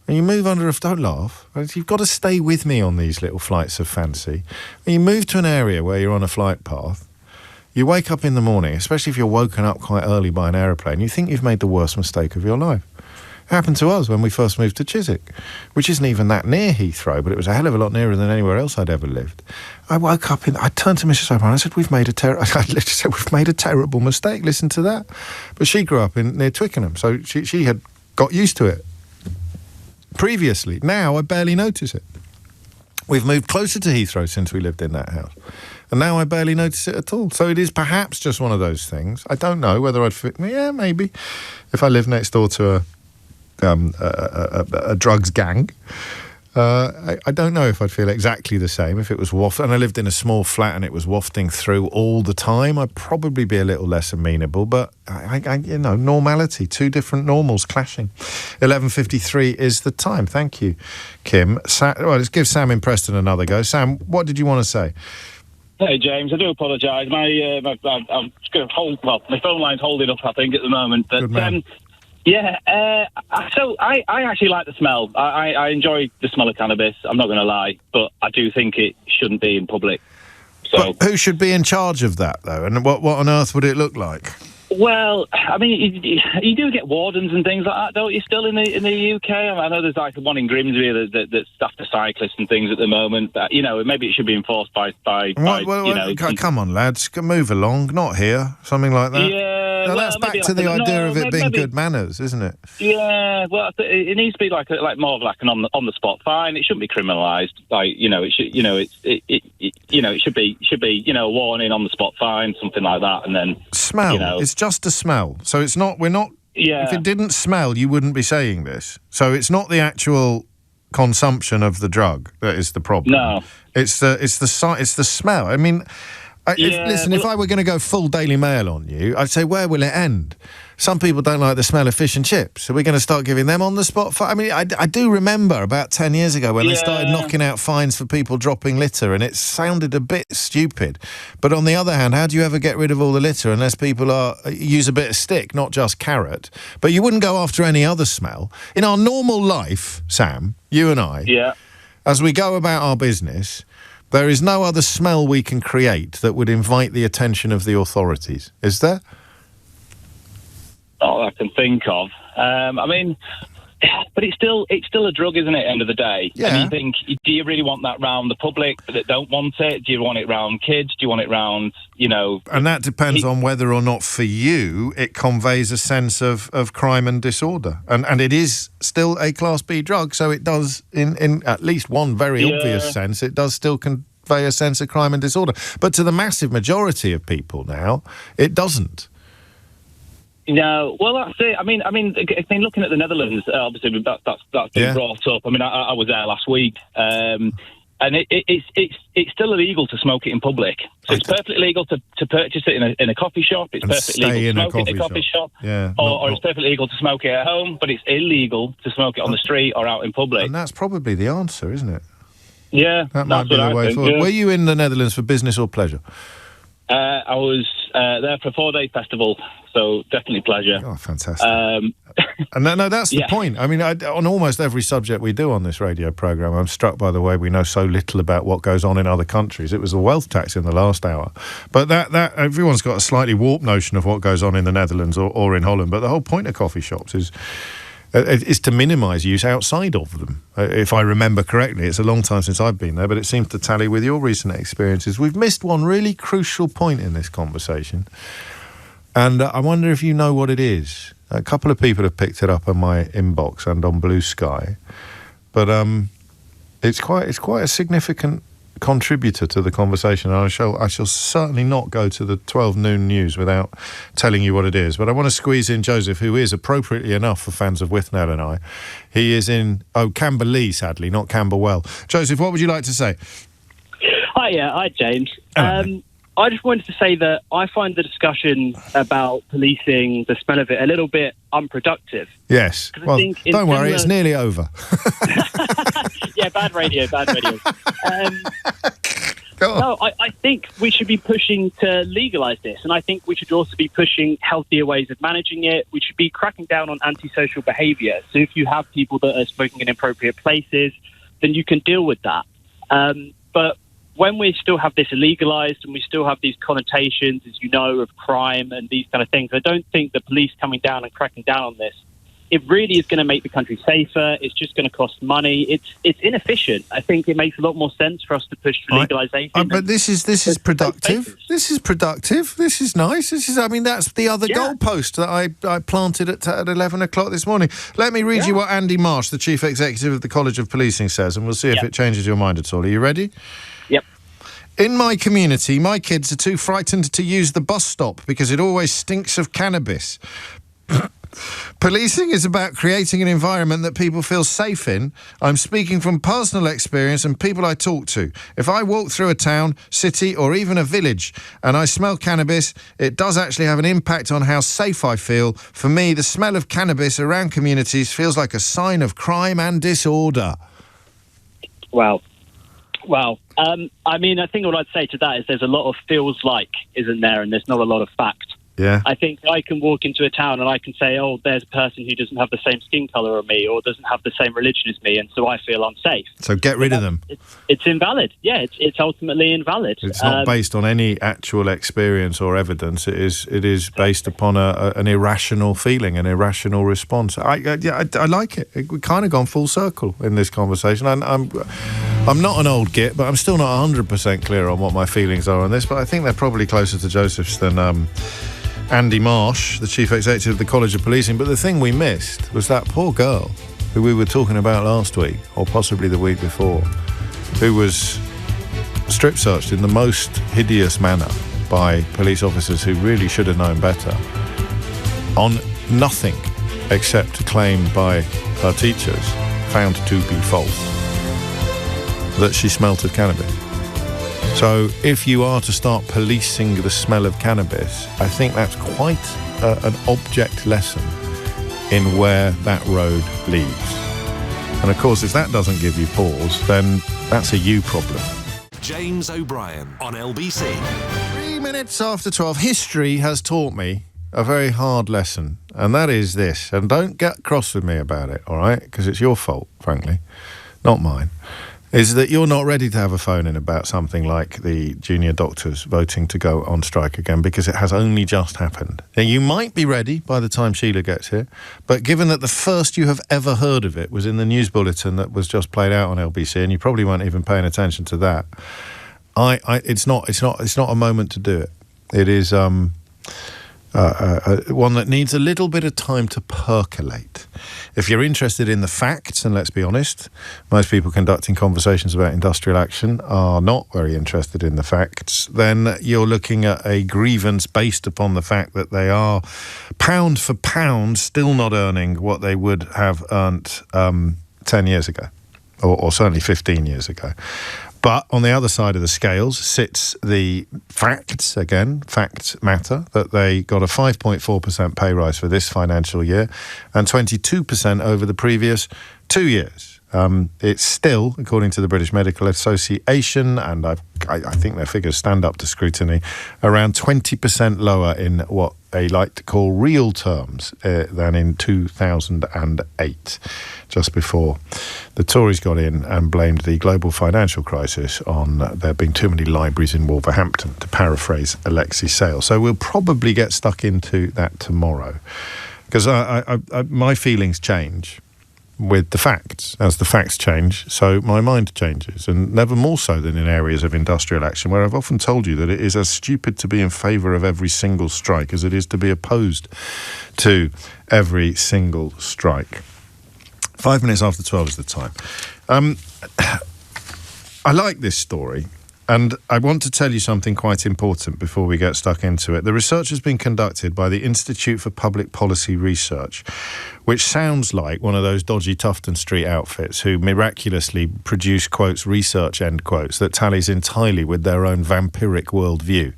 And you move under don't laugh. You've got to stay with me on these little flights of fancy. When you move to an area where you're on a flight path, you wake up in the morning, especially if you're woken up quite early by an aeroplane, you think you've made the worst mistake of your life. It happened to us when we first moved to Chiswick, which isn't even that near Heathrow, but it was a hell of a lot nearer than anywhere else I'd ever lived. I woke up I turned to Mrs. O'Brien, I said, we've made a terrible mistake, listen to that. But she grew up near Twickenham, so she had got used to it previously. Now I barely notice it. We've moved closer to Heathrow since we lived in that house, and now I barely notice it at all. So it is perhaps just one of those things. I don't know whether I'd fit. Yeah, maybe if I lived next door to a drugs gang. I don't know if I'd feel exactly the same if it was wafting. And I lived in a small flat and it was wafting through all the time. I'd probably be a little less amenable. But normality, two different normals clashing. 11:53 is the time. Thank you, Kim. Let's give Sam in Preston another go. Sam, what did you want to say? Hey James, I do apologise. I'm just going to hold. Well, my phone line's holding up, I think, at the moment. But good man. So I actually like the smell. I enjoy the smell of cannabis. I'm not going to lie, but I do think it shouldn't be in public. So but who should be in charge of that, though? And what on earth would it look like? Well, I mean, you do get wardens and things like that, don't you? Still in the UK, I know there's like one in Grimsby that's after cyclists and things at the moment. But maybe it should be enforced by come on, lads, move along. Not here, something like that. Yeah. that's back to the idea of it being good manners, isn't it? Yeah, well, it needs to be like more of like an on the spot fine. It shouldn't be criminalised. Like, it should, it should be a warning, on the spot fine, something like that, and then smell. It's just a smell. So it's not. We're not. Yeah. If it didn't smell, you wouldn't be saying this. So it's not the actual consumption of the drug that is the problem. No, it's the smell. I mean, if I were going to go full Daily Mail on you, I'd say, where will it end? Some people don't like the smell of fish and chips, so we're going to start giving them on the spot. I mean, I do remember about 10 years ago when they started knocking out fines for people dropping litter, and it sounded a bit stupid. But on the other hand, how do you ever get rid of all the litter unless people use a bit of stick, not just carrot? But you wouldn't go after any other smell. In our normal life, Sam, you and I, as we go about our business, there is no other smell we can create that would invite the attention of the authorities, is there? All I can think of. I mean, but it's still a drug, isn't it? End of the day. Yeah. And you think, do you really want that round the public that don't want it? Do you want it round kids? Do you want it round, And that depends on whether or not for you it conveys a sense of crime and disorder. And it is still a Class B drug, so it does, in at least one very obvious sense, it does still convey a sense of crime and disorder. But to the massive majority of people now, it doesn't. No, well, that's it. I mean, looking at the Netherlands, obviously that's been brought up. I mean, I was there last week, and it's still illegal to smoke it in public. So it's perfectly legal to purchase it in a coffee shop. It's perfectly legal to smoke it in a coffee shop. Yeah, or it's perfectly legal to smoke it at home, but it's illegal to smoke it on the street or out in public. And that's probably the answer, isn't it? Yeah, that might be the way forward. Were you in the Netherlands for business or pleasure? I was there for a 4-day festival, so definitely pleasure. Oh, fantastic. And no, that's the point. I mean, on almost every subject we do on this radio programme, I'm struck by the way we know so little about what goes on in other countries. It was the wealth tax in the last hour. But that everyone's got a slightly warped notion of what goes on in the Netherlands or in Holland. But the whole point of coffee shops is to minimise use outside of them. If I remember correctly, it's a long time since I've been there, but it seems to tally with your recent experiences. We've missed one really crucial point in this conversation, and I wonder if you know what it is. A couple of people have picked it up on my inbox and on Blue Sky, but it's quite a significant contributor to the conversation, and I shall certainly not go to the 12 noon news without telling you what it is. But I want to squeeze in Joseph, who is, appropriately enough for fans of Withnell and I, he is in Camberley, sadly, not Camberwell. Joseph, what would you like to say? Hi, James. I just wanted to say that I find the discussion about policing, the smell of it, a little bit unproductive. Yes. Well, don't worry, it's nearly over. Yeah, bad radio. No, I think we should be pushing to legalise this, and I think we should also be pushing healthier ways of managing it. We should be cracking down on antisocial behaviour. So if you have people that are smoking in inappropriate places, then you can deal with that. But when we still have this illegalised and we still have these connotations, as you know, of crime and these kind of things, I don't think the police coming down and cracking down on this, it really is going to make the country safer. It's just going to cost money. It's inefficient. I think it makes a lot more sense for us to push for legalisation. But this is productive. This is productive. This is nice. That's the other goalpost that I planted at 11 o'clock this morning. Let me read you what Andy Marsh, the Chief Executive of the College of Policing, says, and we'll see if it changes your mind at all. Are you ready? Yep. In my community, my kids are too frightened to use the bus stop because it always stinks of cannabis. Policing is about creating an environment that people feel safe in. I'm speaking from personal experience and people I talk to. If I walk through a town, city, or even a village and I smell cannabis, it does actually have an impact on how safe I feel. For me, the smell of cannabis around communities feels like a sign of crime and disorder. Wow. I think what I'd say to that is there's a lot of feels like, isn't there? And there's not a lot of fact. Yeah. I think I can walk into a town and I can say, oh, there's a person who doesn't have the same skin colour as me or doesn't have the same religion as me, and so I feel unsafe. So get rid of them. It's invalid. Yeah, it's ultimately invalid. It's not based on any actual experience or evidence. It is based upon an irrational feeling, an irrational response. I like it. We've kind of gone full circle in this conversation. I'm not an old git, but I'm still not 100% clear on what my feelings are on this, but I think they're probably closer to Joseph's than Andy Marsh, the Chief Executive of the College of Policing. But the thing we missed was that poor girl who we were talking about last week, or possibly the week before, who was strip searched in the most hideous manner by police officers who really should have known better, on nothing except a claim by her teachers, found to be false, that she smelt of cannabis. So if you are to start policing the smell of cannabis, I think that's quite an object lesson in where that road leads. And of course, if that doesn't give you pause, then that's a you problem. James O'Brien on LBC. 3 minutes after 12. History has taught me a very hard lesson, and that is this. And don't get cross with me about it, all right? Because it's your fault, frankly, not mine. Is that you're not ready to have a phone in about something like the junior doctors voting to go on strike again, because it has only just happened. Now, you might be ready by the time Sheila gets here, but given that the first you have ever heard of it was in the news bulletin that was just played out on LBC, and you probably weren't even paying attention to that, it's not a moment to do it. It is one that needs a little bit of time to percolate. If you're interested in the facts, and let's be honest, most people conducting conversations about industrial action are not very interested in the facts, then you're looking at a grievance based upon the fact that they are, pound for pound, still not earning what they would have earned 10 years ago, or certainly 15 years ago. But on the other side of the scales sits the facts, again, facts matter, that they got a 5.4% pay rise for this financial year and 22% over the previous 2 years. It's still, according to the British Medical Association, and I think their figures stand up to scrutiny, around 20% lower in what they like to call real terms than in 2008, just before the Tories got in and blamed the global financial crisis on there being too many libraries in Wolverhampton, to paraphrase Alexei Sale. So we'll probably get stuck into that tomorrow, because my feelings change with the facts. As the facts change, so my mind changes, and never more so than in areas of industrial action, where I've often told you that it is as stupid to be in favour of every single strike as it is to be opposed to every single strike. 5 minutes after 12 is the time. I like this story, and I want to tell you something quite important before we get stuck into it. The research has been conducted by the Institute for Public Policy Research, which sounds like one of those dodgy Tufton Street outfits who miraculously produce, quotes, research, end quotes, that tallies entirely with their own vampiric worldview.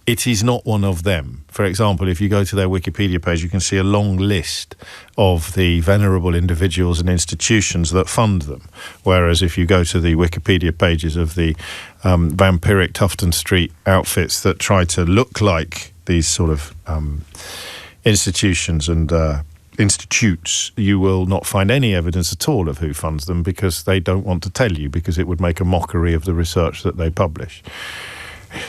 It is not one of them. For example, if you go to their Wikipedia page, you can see a long list of the venerable individuals and institutions that fund them. Whereas if you go to the Wikipedia pages of the vampiric Tufton Street outfits that try to look like these sort of institutions and institutes, you will not find any evidence at all of who funds them, because they don't want to tell you, because it would make a mockery of the research that they publish.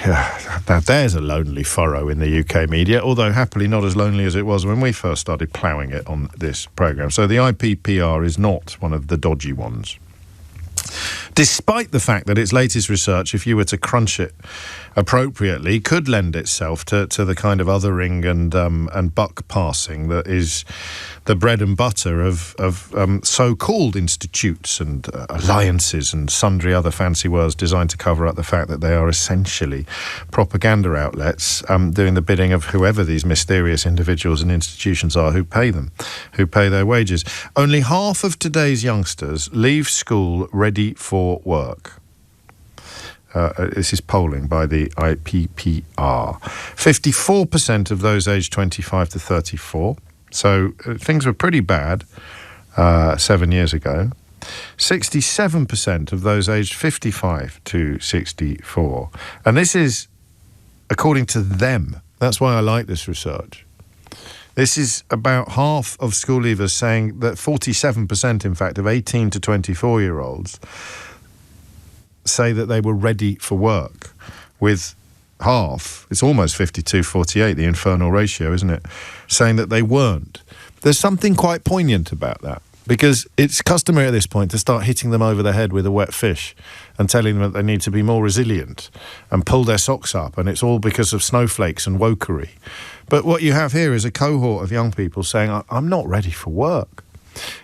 Now, there's a lonely furrow in the UK media, although happily not as lonely as it was when we first started ploughing it on this programme. So the IPPR is not one of the dodgy ones. Despite the fact that its latest research, if you were to crunch it appropriately, could lend itself to the kind of othering and buck passing that is the bread and butter of so-called institutes and alliances and sundry other fancy words designed to cover up the fact that they are essentially propaganda outlets doing the bidding of whoever these mysterious individuals and institutions are who pay them, who pay their wages. Only half of today's youngsters leave school ready for work. This is polling by the IPPR. 54% of those aged 25 to 34. So things were pretty bad 7 years ago. 67% of those aged 55 to 64. And this is according to them. That's why I like this research. This is about half of school leavers saying that 47%, in fact, of 18 to 24-year-olds say that they were ready for work, with half, it's almost 52-48, the infernal ratio, isn't it, saying that they weren't. There's something quite poignant about that. Because it's customary at this point to start hitting them over the head with a wet fish and telling them that they need to be more resilient and pull their socks up, and it's all because of snowflakes and wokery. But what you have here is a cohort of young people saying, I'm not ready for work.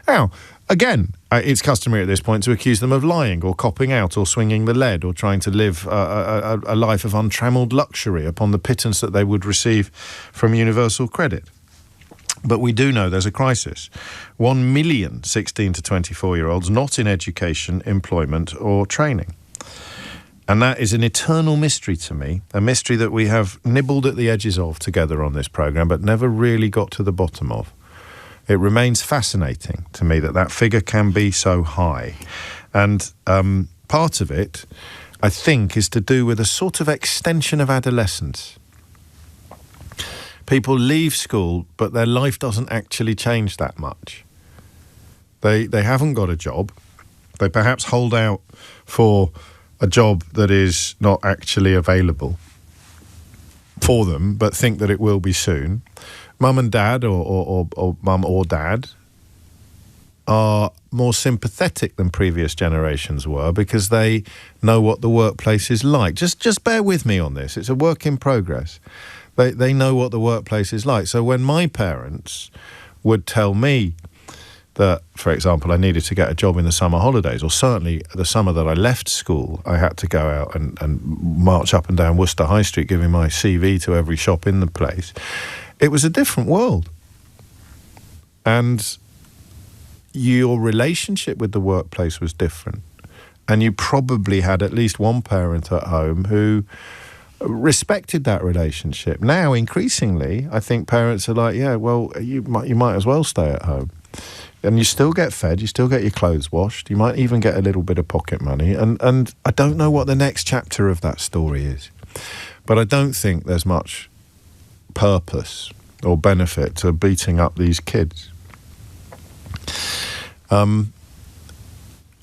Now, again, it's customary at this point to accuse them of lying or copping out or swinging the lead or trying to live a life of untrammelled luxury upon the pittance that they would receive from universal credit. But we do know there's a crisis. 1 million 16 to 24-year-olds not in education, employment or training. And that is an eternal mystery to me, a mystery that we have nibbled at the edges of together on this programme, but never really got to the bottom of. It remains fascinating to me that figure can be so high. And part of it, I think, is to do with a sort of extension of adolescence. People leave school, but their life doesn't actually change that much. They haven't got a job. They perhaps hold out for a job that is not actually available for them, but think that it will be soon. Mum and dad, or mum or dad, are more sympathetic than previous generations were because they know what the workplace is like. Just bear with me on this. It's a work in progress. They know what the workplace is like. So when my parents would tell me that, for example, I needed to get a job in the summer holidays, or certainly the summer that I left school, I had to go out and march up and down Worcester High Street giving my CV to every shop in the place. It was a different world. And your relationship with the workplace was different. And you probably had at least one parent at home who respected that relationship. Now, increasingly, I think parents are like, yeah, well, you might as well stay at home. And you still get fed, you still get your clothes washed, you might even get a little bit of pocket money. And I don't know what the next chapter of that story is. But I don't think there's much purpose or benefit to beating up these kids.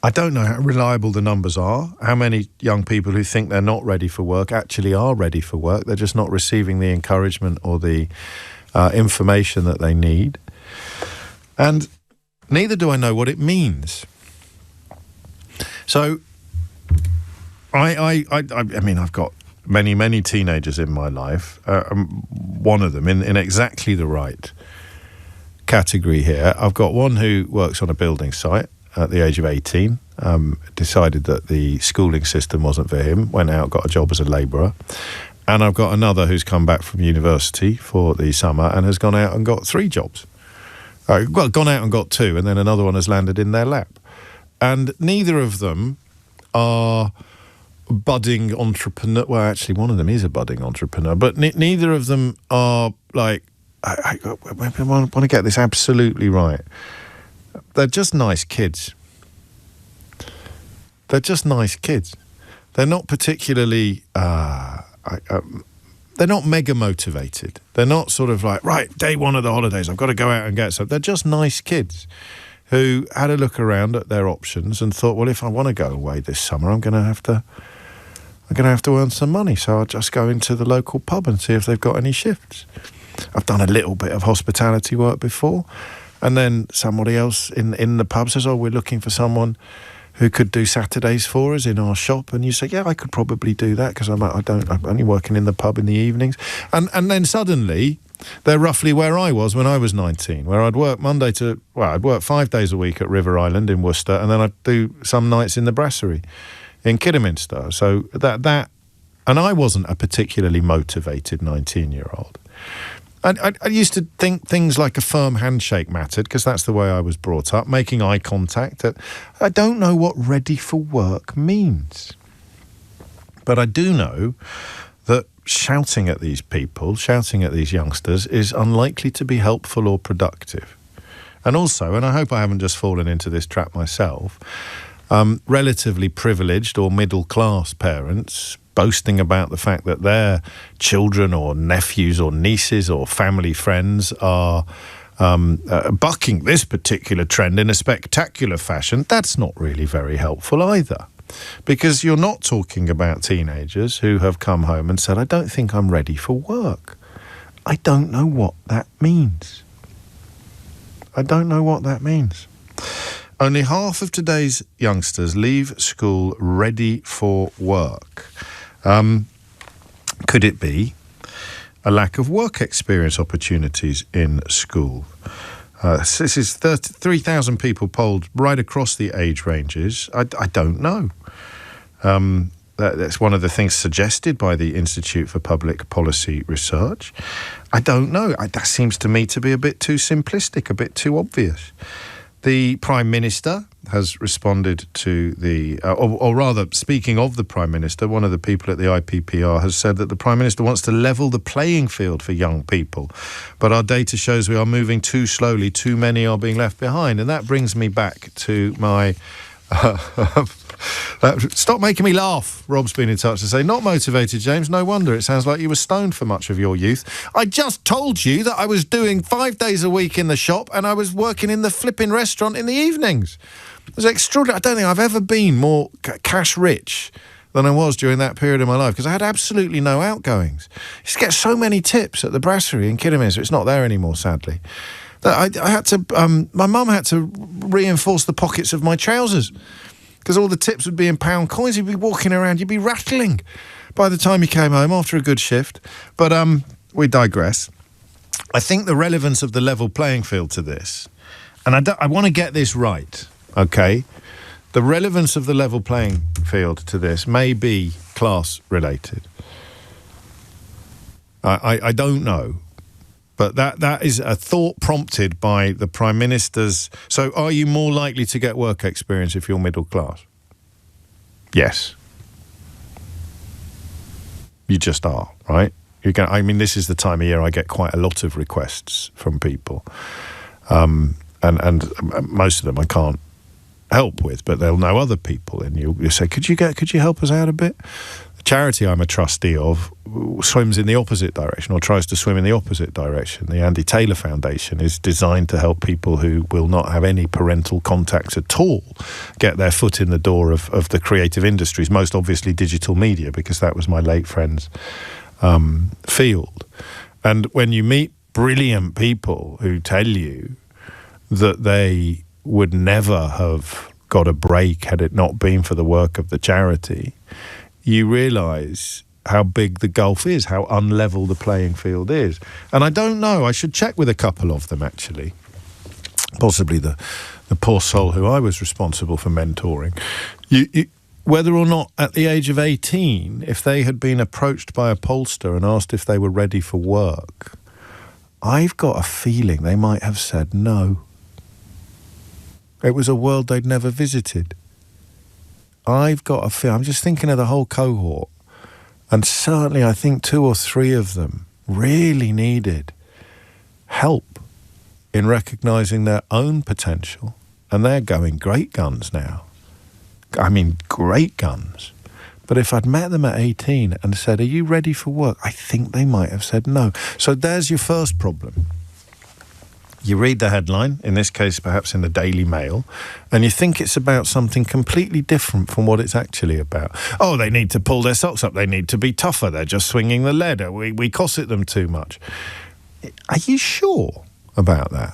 I don't know how reliable the numbers are, how many young people who think they're not ready for work actually are ready for work. They're just not receiving the encouragement or the information that they need. And neither do I know what it means. So, I mean, I've got many teenagers in my life. One of them in exactly the right category here. I've got one who works on a building site at the age of 18, decided that the schooling system wasn't for him, went out, got a job as a labourer. And I've got another who's come back from university for the summer and has gone out and got 3 jobs. Gone out and got 2, and then another one has landed in their lap. And neither of them are budding entrepreneur. Well, actually, one of them is a budding entrepreneur, but neither of them are like, I want to get this absolutely right. They're just nice kids. They're just nice kids. They're not particularly, they're not mega motivated. They're not sort of like, right, day one of the holidays, I've got to go out and get some. They're just nice kids who had a look around at their options and thought, well, if I want to go away this summer, I'm going to have to earn some money. So I'll just go into the local pub and see if they've got any shifts. I've done a little bit of hospitality work before. And then somebody else in the pub says, oh, we're looking for someone who could do Saturdays for us in our shop. And you say, yeah, I could probably do that because I'm only working in the pub in the evenings. And then suddenly they're roughly where I was when I was 19, where I'd work I'd work 5 days a week at River Island in Worcester, and then I'd do some nights in the Brasserie in Kidderminster. So that and I wasn't a particularly motivated 19-year-old. I used to think things like a firm handshake mattered because that's the way I was brought up, making eye contact. I don't know what ready for work means. But I do know that shouting at these people, shouting at these youngsters is unlikely to be helpful or productive. And also, and I hope I haven't just fallen into this trap myself, relatively privileged or middle-class parents boasting about the fact that their children or nephews or nieces or family friends are bucking this particular trend in a spectacular fashion, that's not really very helpful either. Because you're not talking about teenagers who have come home and said, I don't think I'm ready for work. I don't know what that means. I don't know what that means. Only half of today's youngsters leave school ready for work. Could it be a lack of work experience opportunities in school? This is 3,000 people polled right across the age ranges. I don't know. That's one of the things suggested by the Institute for Public Policy Research. I don't know. That seems to me to be a bit too simplistic, a bit too obvious. The Prime Minister has responded to the, or rather, speaking of the Prime Minister, one of the people at the IPPR has said that the Prime Minister wants to level the playing field for young people. But our data shows we are moving too slowly, too many are being left behind. And that brings me back to my... stop making me laugh. Rob's been in touch to say, not motivated, James. No wonder. It sounds like you were stoned for much of your youth. I just told you that I was doing 5 days a week in the shop and I was working in the flipping restaurant in the evenings. It was extraordinary. I don't think I've ever been more cash rich than I was during that period of my life because I had absolutely no outgoings. I used to get so many tips at the brasserie in Kidderminster. It's not there anymore, sadly. That I had to. My mum had to reinforce the pockets of my trousers because all the tips would be in pound coins. You'd be walking around, you'd be rattling by the time you came home after a good shift. But we digress. I think the relevance of the level playing field to this, and I want to get this right, okay? The relevance of the level playing field to this may be class related. I don't know. But that is a thought prompted by the Prime Minister's... So are you more likely to get work experience if you're middle class? Yes. You just are, right? I mean, this is the time of year I get quite a lot of requests from people. And most of them I can't help with, but they'll know other people. And you'll say, could you help us out a bit? The charity I'm a trustee of swims in the opposite direction or tries to swim in the opposite direction. The Andy Taylor Foundation is designed to help people who will not have any parental contacts at all get their foot in the door of the creative industries, most obviously digital media, because that was my late friend's field. And when you meet brilliant people who tell you that they would never have got a break had it not been for the work of the charity, you realise how big the gulf is, how unlevel the playing field is. And I don't know, I should check with a couple of them actually, possibly the poor soul who I was responsible for mentoring, whether or not at the age of 18, if they had been approached by a pollster and asked if they were ready for work, I've got a feeling they might have said no. It was a world they'd never visited. I've got a feeling, I'm just thinking of the whole cohort, and certainly I think 2 or 3 of them really needed help in recognising their own potential, and they're going great guns now. I mean, great guns. But if I'd met them at 18 and said, are you ready for work? I think they might have said no. So there's your first problem. You read the headline, in this case perhaps in the Daily Mail, and you think it's about something completely different from what it's actually about. Oh, they need to pull their socks up, they need to be tougher, they're just swinging the lead, we cosset them too much. Are you sure about that?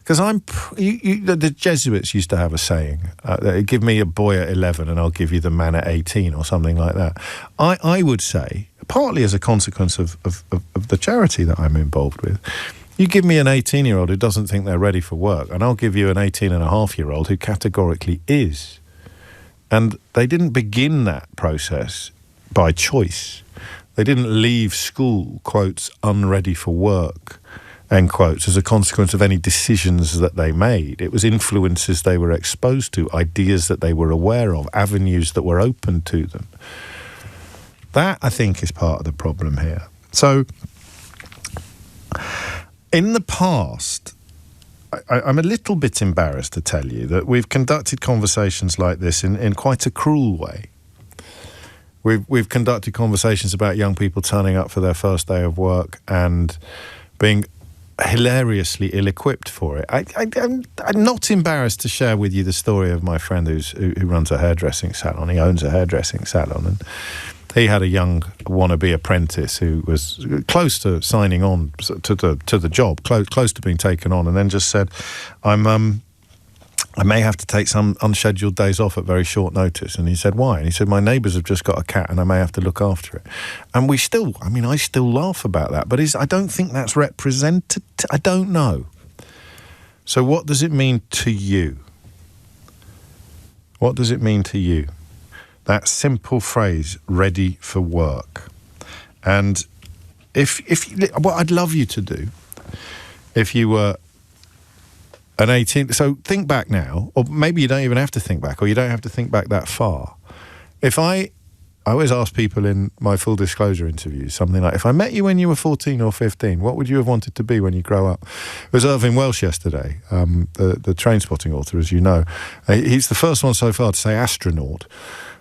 Because the Jesuits used to have a saying, give me a boy at 11 and I'll give you the man at 18 or something like that. I would say, partly as a consequence of the charity that I'm involved with, you give me an 18-year-old who doesn't think they're ready for work, and I'll give you an 18-and-a-half-year-old who categorically is. And they didn't begin that process by choice. They didn't leave school, quotes, unready for work, end quotes, as a consequence of any decisions that they made. It was influences they were exposed to, ideas that they were aware of, avenues that were open to them. That, I think, is part of the problem here. So, in the past, I'm a little bit embarrassed to tell you that we've conducted conversations like this in quite a cruel way. We've conducted conversations about young people turning up for their first day of work and being hilariously ill-equipped for it. I'm not embarrassed to share with you the story of my friend who runs a hairdressing salon. He owns a hairdressing salon, and he had a young wannabe apprentice who was close to signing on to the job, close to being taken on, and then just said, "I'm I may have to take some unscheduled days off at very short notice. And he said, why? And he said, my neighbours have just got a cat and I may have to look after it. And I still laugh about that, but I don't think that's representative. I don't know. So what does it mean to you? What does it mean to you? That simple phrase, ready for work. And what I'd love you to do, if you were an 18, so think back now, or maybe you don't even have to think back, or you don't have to think back that far. I always ask people in my full disclosure interviews something like, if I met you when you were 14 or 15, what would you have wanted to be when you grow up? It was Irving Welsh yesterday, the Trainspotting author, as you know. He's the first one so far to say astronaut.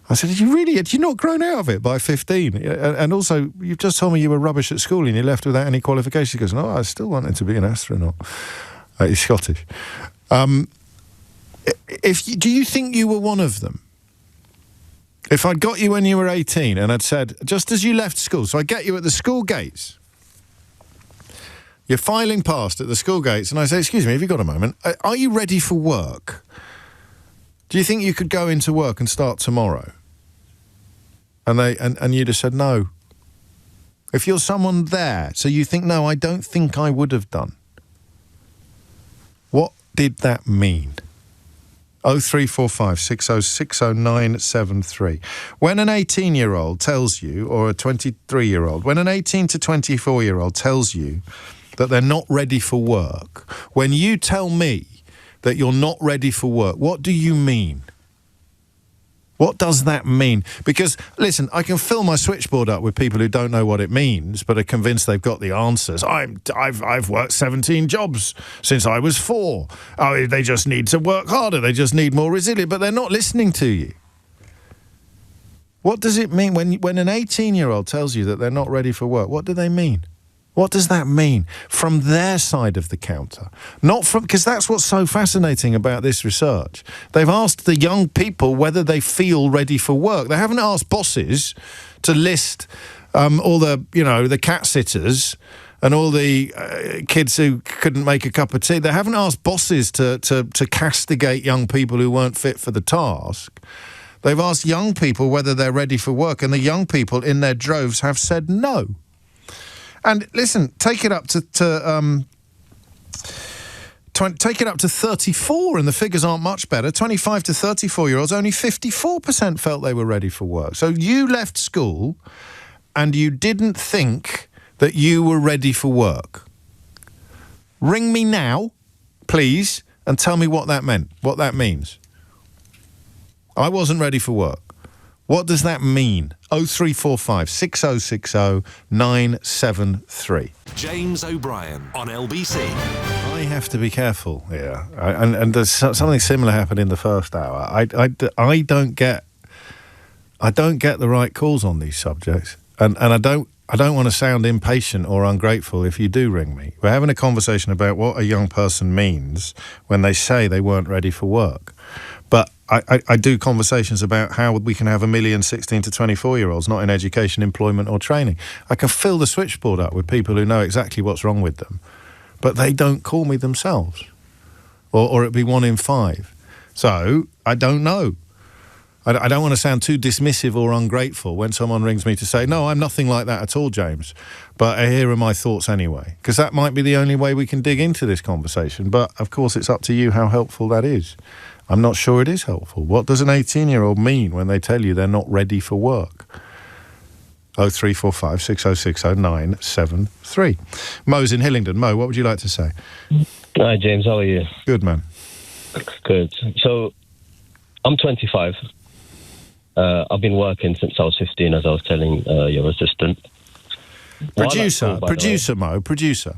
I said, had you not grown out of it by 15? And also, you've just told me you were rubbish at school and you left without any qualifications. He goes, no, I still wanted to be an astronaut. He's Scottish. Do you think you were one of them? If I'd got you when you were 18 and I'd said, just as you left school, so I get you at the school gates, you're filing past at the school gates, and I say, excuse me, have you got a moment? Are you ready for work? Do you think you could go into work and start tomorrow? And you'd have said no. If you're someone there, so you think, no, I don't think I would have done. What did that mean? 0345 6060 973. When an 18-year-old tells you, or a 23-year-old, when an 18 to 24-year-old tells you that they're not ready for work, when you tell me that you're not ready for work, what do you mean? What does that mean? Because, listen, I can fill my switchboard up with people who don't know what it means, but are convinced they've got the answers. I've worked 17 jobs since I was 4. Oh, they just need to work harder. They just need more resilience, but they're not listening to you. What does it mean when an 18-year-old tells you that they're not ready for work? What do they mean? What does that mean from their side of the counter? Not from, because that's what's so fascinating about this research. They've asked the young people whether they feel ready for work. They haven't asked bosses to list all the cat sitters and all the kids who couldn't make a cup of tea. They haven't asked bosses to castigate young people who weren't fit for the task. They've asked young people whether they're ready for work, and the young people in their droves have said no. And listen, take it up to 34, and the figures aren't much better. 25 to 34-year-olds, only 54% felt they were ready for work. So you left school and you didn't think that you were ready for work. Ring me now, please, and tell me what that meant, what that means. I wasn't ready for work. What does that mean? 0345 6060 973. James O'Brien on LBC. I have to be careful here. And there's something similar happened in the first hour. I don't get the right calls on these subjects. And I don't want to sound impatient or ungrateful if you do ring me. We're having a conversation about what a young person means when they say they weren't ready for work. But I do conversations about how we can have 1 million 16 to 24-year-olds not in education, employment or training. I can fill the switchboard up with people who know exactly what's wrong with them, but they don't call me themselves. Or it'd be 1 in 5. So I don't know. I don't want to sound too dismissive or ungrateful when someone rings me to say, no, I'm nothing like that at all, James, but here are my thoughts anyway, because that might be the only way we can dig into this conversation. But, of course, it's up to you how helpful that is. I'm not sure it is helpful. What does an 18-year-old mean when they tell you they're not ready for work? 0345 6060 973. Mo's in Hillingdon. Mo, what would you like to say? Hi, James. How are you? Good, man. Good. So, I'm 25. I've been working since I was 15, as I was telling your assistant. Producer, Mo, producer.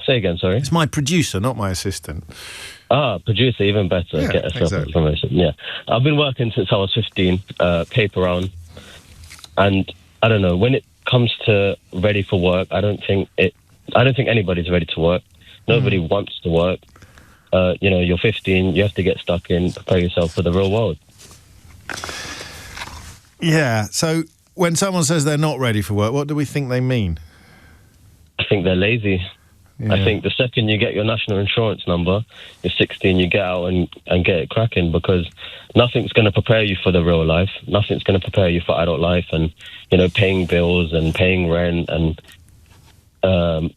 Say again, sorry? It's my producer, not my assistant. Producer, even better. Yeah, get a exactly. promotion. Yeah, I've been working since I was 15, paper round, and I don't know. When it comes to ready for work, I don't think anybody's ready to work. Nobody wants to work. You're 15. You have to get stuck in, prepare yourself for the real world. Yeah. So when someone says they're not ready for work, what do we think they mean? I think they're lazy. I think the second you get your national insurance number, you're 16, you get out and get it cracking, because nothing's going to prepare you for the real life. Nothing's going to prepare you for adult life and, you know, paying bills and paying rent and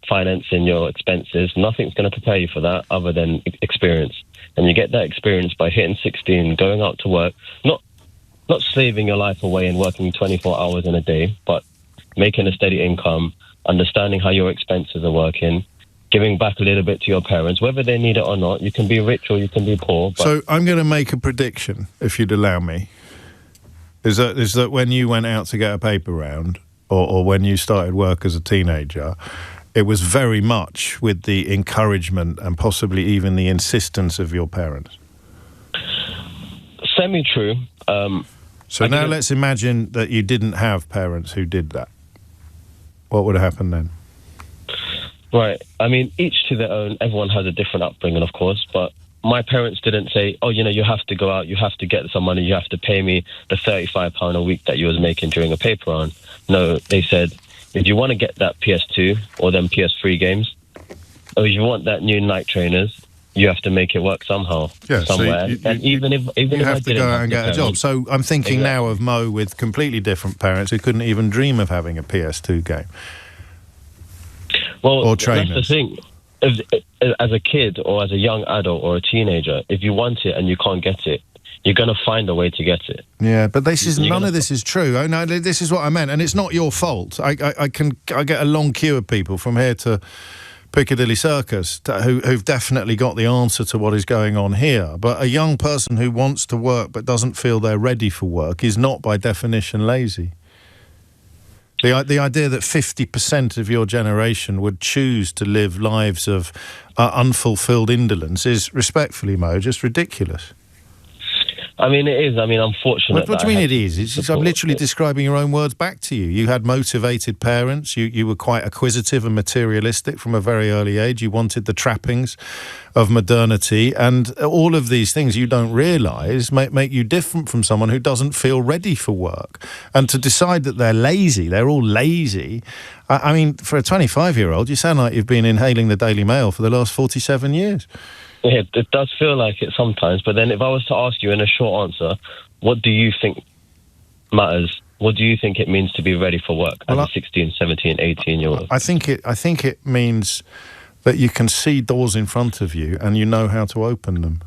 financing your expenses. Nothing's going to prepare you for that other than experience. And you get that experience by hitting 16, going out to work, not slaving your life away and working 24 hours in a day, but making a steady income, understanding how your expenses are working, giving back a little bit to your parents, whether they need it or not. You can be rich or you can be poor. But so I'm going to make a prediction, if you'd allow me. Is that when you went out to get a paper round, or when you started work as a teenager, it was very much with the encouragement and possibly even the insistence of your parents? Semi-true. So now let's imagine that you didn't have parents who did that. What would happen then? Right. I mean, each to their own. Everyone has a different upbringing, of course, but my parents didn't say, oh, you know, you have to go out, you have to get some money, you have to pay me the £35 a week that you was making during a paper round. No, they said, if you want to get that PS2 or them PS3 games, or if you want that new Nike trainers, you have to make it work somehow, somewhere. So and even if you have to go out and get a job. parents, So I'm thinking now of Mo with completely different parents who couldn't even dream of having a PS2 game. Well, or that's trainers. the thing. As a kid or as a young adult or a teenager, if you want it and you can't get it, you're going to find a way to get it. Yeah, but none of this is true. Oh, no, this is what I meant, and it's not your fault. I get a long queue of people from here to Piccadilly Circus who've definitely got the answer to what is going on here. But a young person who wants to work but doesn't feel they're ready for work is not by definition lazy. The idea that 50% of your generation would choose to live lives of unfulfilled indolence is, respectfully, Mo, just ridiculous. I mean, it is. I mean, unfortunately. What do you mean it is? I'm literally describing your own words back to you. You had motivated parents. You were quite acquisitive and materialistic from a very early age. You wanted the trappings of modernity. And all of these things you don't realise make you different from someone who doesn't feel ready for work. And to decide that they're all lazy. I mean, for a 25-year-old, you sound like you've been inhaling the Daily Mail for the last 47 years. Yeah, it does feel like it sometimes. But then if I was to ask you in a short answer, what do you think matters? What do you think it means to be ready for work as a 16, 17, 18-year-old? I think it means that you can see doors in front of you and you know how to open them.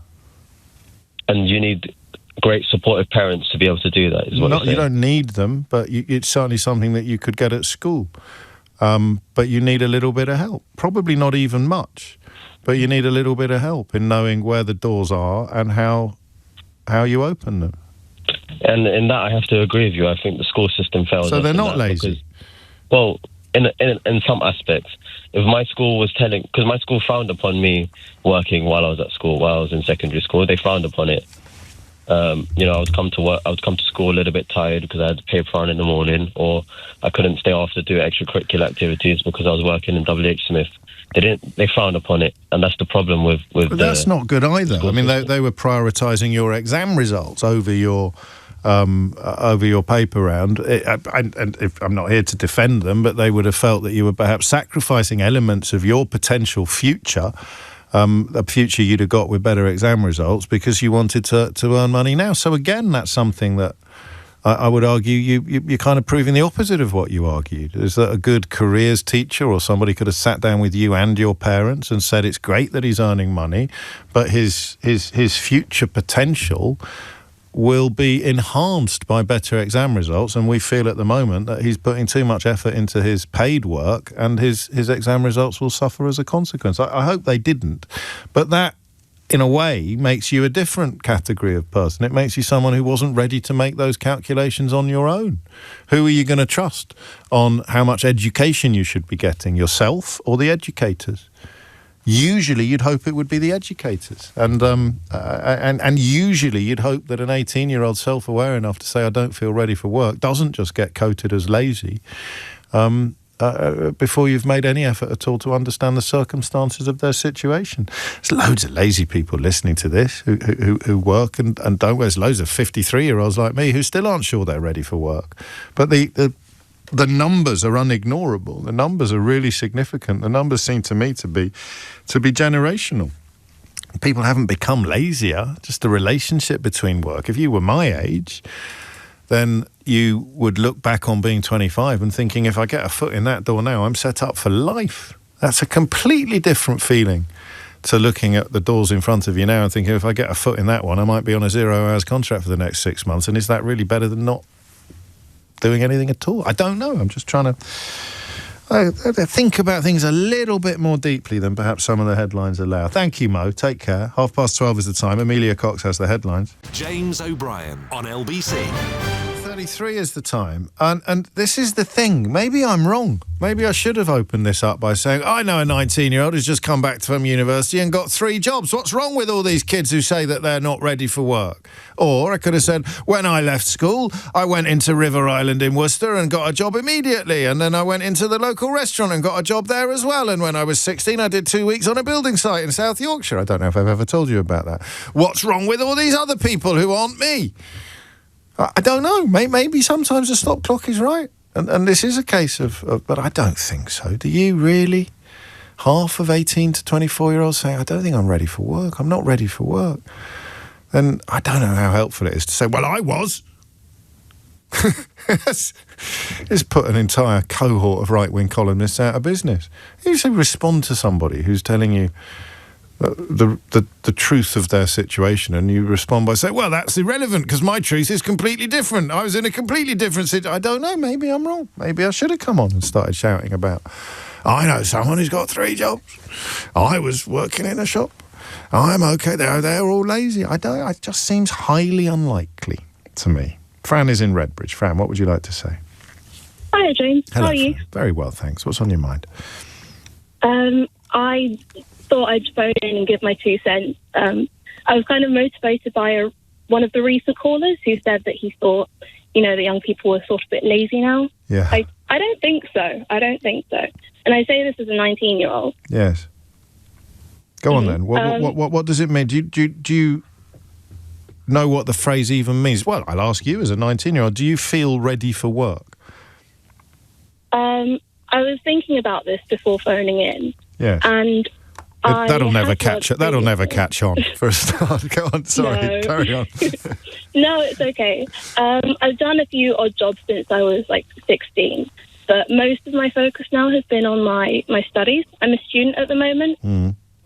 And you need great supportive parents to be able to do that, is what you're saying. You don't need them, but it's certainly something that you could get at school. But you need a little bit of help. Probably not even much. But you need a little bit of help in knowing where the doors are and how you open them. And in that, I have to agree with you. I think the school system fails. So they're not lazy? Well, in some aspects. If my school was because my school frowned upon me working while I was at school, while I was in secondary school, they frowned upon it. I would come to school a little bit tired because I had to paper round in the morning, or I couldn't stay off to do extracurricular activities because I was working in WH Smith. They frowned upon it, and that's the problem with but that's not good either. I mean, they were prioritising your exam results over your paper round. And if I'm not here to defend them, but they would have felt that you were perhaps sacrificing elements of your potential future, a future you'd have got with better exam results, because you wanted to earn money now. So again, that's something that I would argue you're kind of proving the opposite of what you argued. Is that a good careers teacher or somebody could have sat down with you and your parents and said it's great that he's earning money, but his future potential will be enhanced by better exam results, and we feel at the moment that he's putting too much effort into his paid work and his exam results will suffer as a consequence. I hope they didn't, but that in a way makes you a different category of person. It makes you someone who wasn't ready to make those calculations on your own. Who are you going to trust on how much education you should be getting, yourself or the educators? Usually you'd hope it would be the educators. And usually you'd hope that an 18-year-old self-aware enough to say, I don't feel ready for work, doesn't just get coated as lazy before you've made any effort at all to understand the circumstances of their situation. There's loads of lazy people listening to this who work and don't. There's loads of 53-year-olds like me who still aren't sure they're ready for work. But the the numbers are unignorable. The numbers are really significant. The numbers seem to me to be generational. People haven't become lazier, just the relationship between work. If you were my age, then you would look back on being 25 and thinking, if I get a foot in that door now, I'm set up for life. That's a completely different feeling to looking at the doors in front of you now and thinking, if I get a foot in that one, I might be on a 0 hours contract for the next 6 months. And is that really better than not doing anything at all? I don't know. I'm just trying to think about things a little bit more deeply than perhaps some of the headlines allow. Thank you, Mo. Take care. 12:30 is the time. Amelia Cox has the headlines. James O'Brien on LBC. 33 is the time. And this is the thing. Maybe I'm wrong. Maybe I should have opened this up by saying, I know a 19-year-old who's just come back from university and got 3 jobs. What's wrong with all these kids who say that they're not ready for work? Or I could have said, when I left school, I went into River Island in Worcester and got a job immediately. And then I went into the local restaurant and got a job there as well. And when I was 16, I did 2 weeks on a building site in South Yorkshire. I don't know if I've ever told you about that. What's wrong with all these other people who aren't me? I don't know. Maybe sometimes the stop clock is right. And this is a case of... But I don't think so. Do you really? Half of 18 to 24-year-olds saying, I don't think I'm ready for work. I'm not ready for work. Then I don't know how helpful it is to say, well, I was. It's put an entire cohort of right-wing columnists out of business. You should respond to somebody who's telling you the truth of their situation, and you respond by saying, well, that's irrelevant because my truth is completely different. I was in a completely different situation. I don't know. Maybe I'm wrong. Maybe I should have come on and started shouting about, I know someone who's got 3 jobs. I was working in a shop. I'm okay. They're all lazy. It just seems highly unlikely to me. Fran is in Redbridge. Fran, what would you like to say? Hi, James. Hello, How are you? Fran. Very well, thanks. What's on your mind? I thought I'd phone in and give my 2 cents. I was kind of motivated by one of the recent callers who said that he thought, the young people were sort of a bit lazy now. Yeah. I don't think so. And I say this as a 19-year-old. Yes. Go on then. What does it mean? Do you know what the phrase even means? Well, I'll ask you as a 19-year-old, do you feel ready for work? I was thinking about this before phoning in. Yes. And that'll never catch on for a start. Go on, sorry, carry on. No, it's okay. I've done a few odd jobs since I was 16, but most of my focus now has been on my studies. I'm a student at the moment,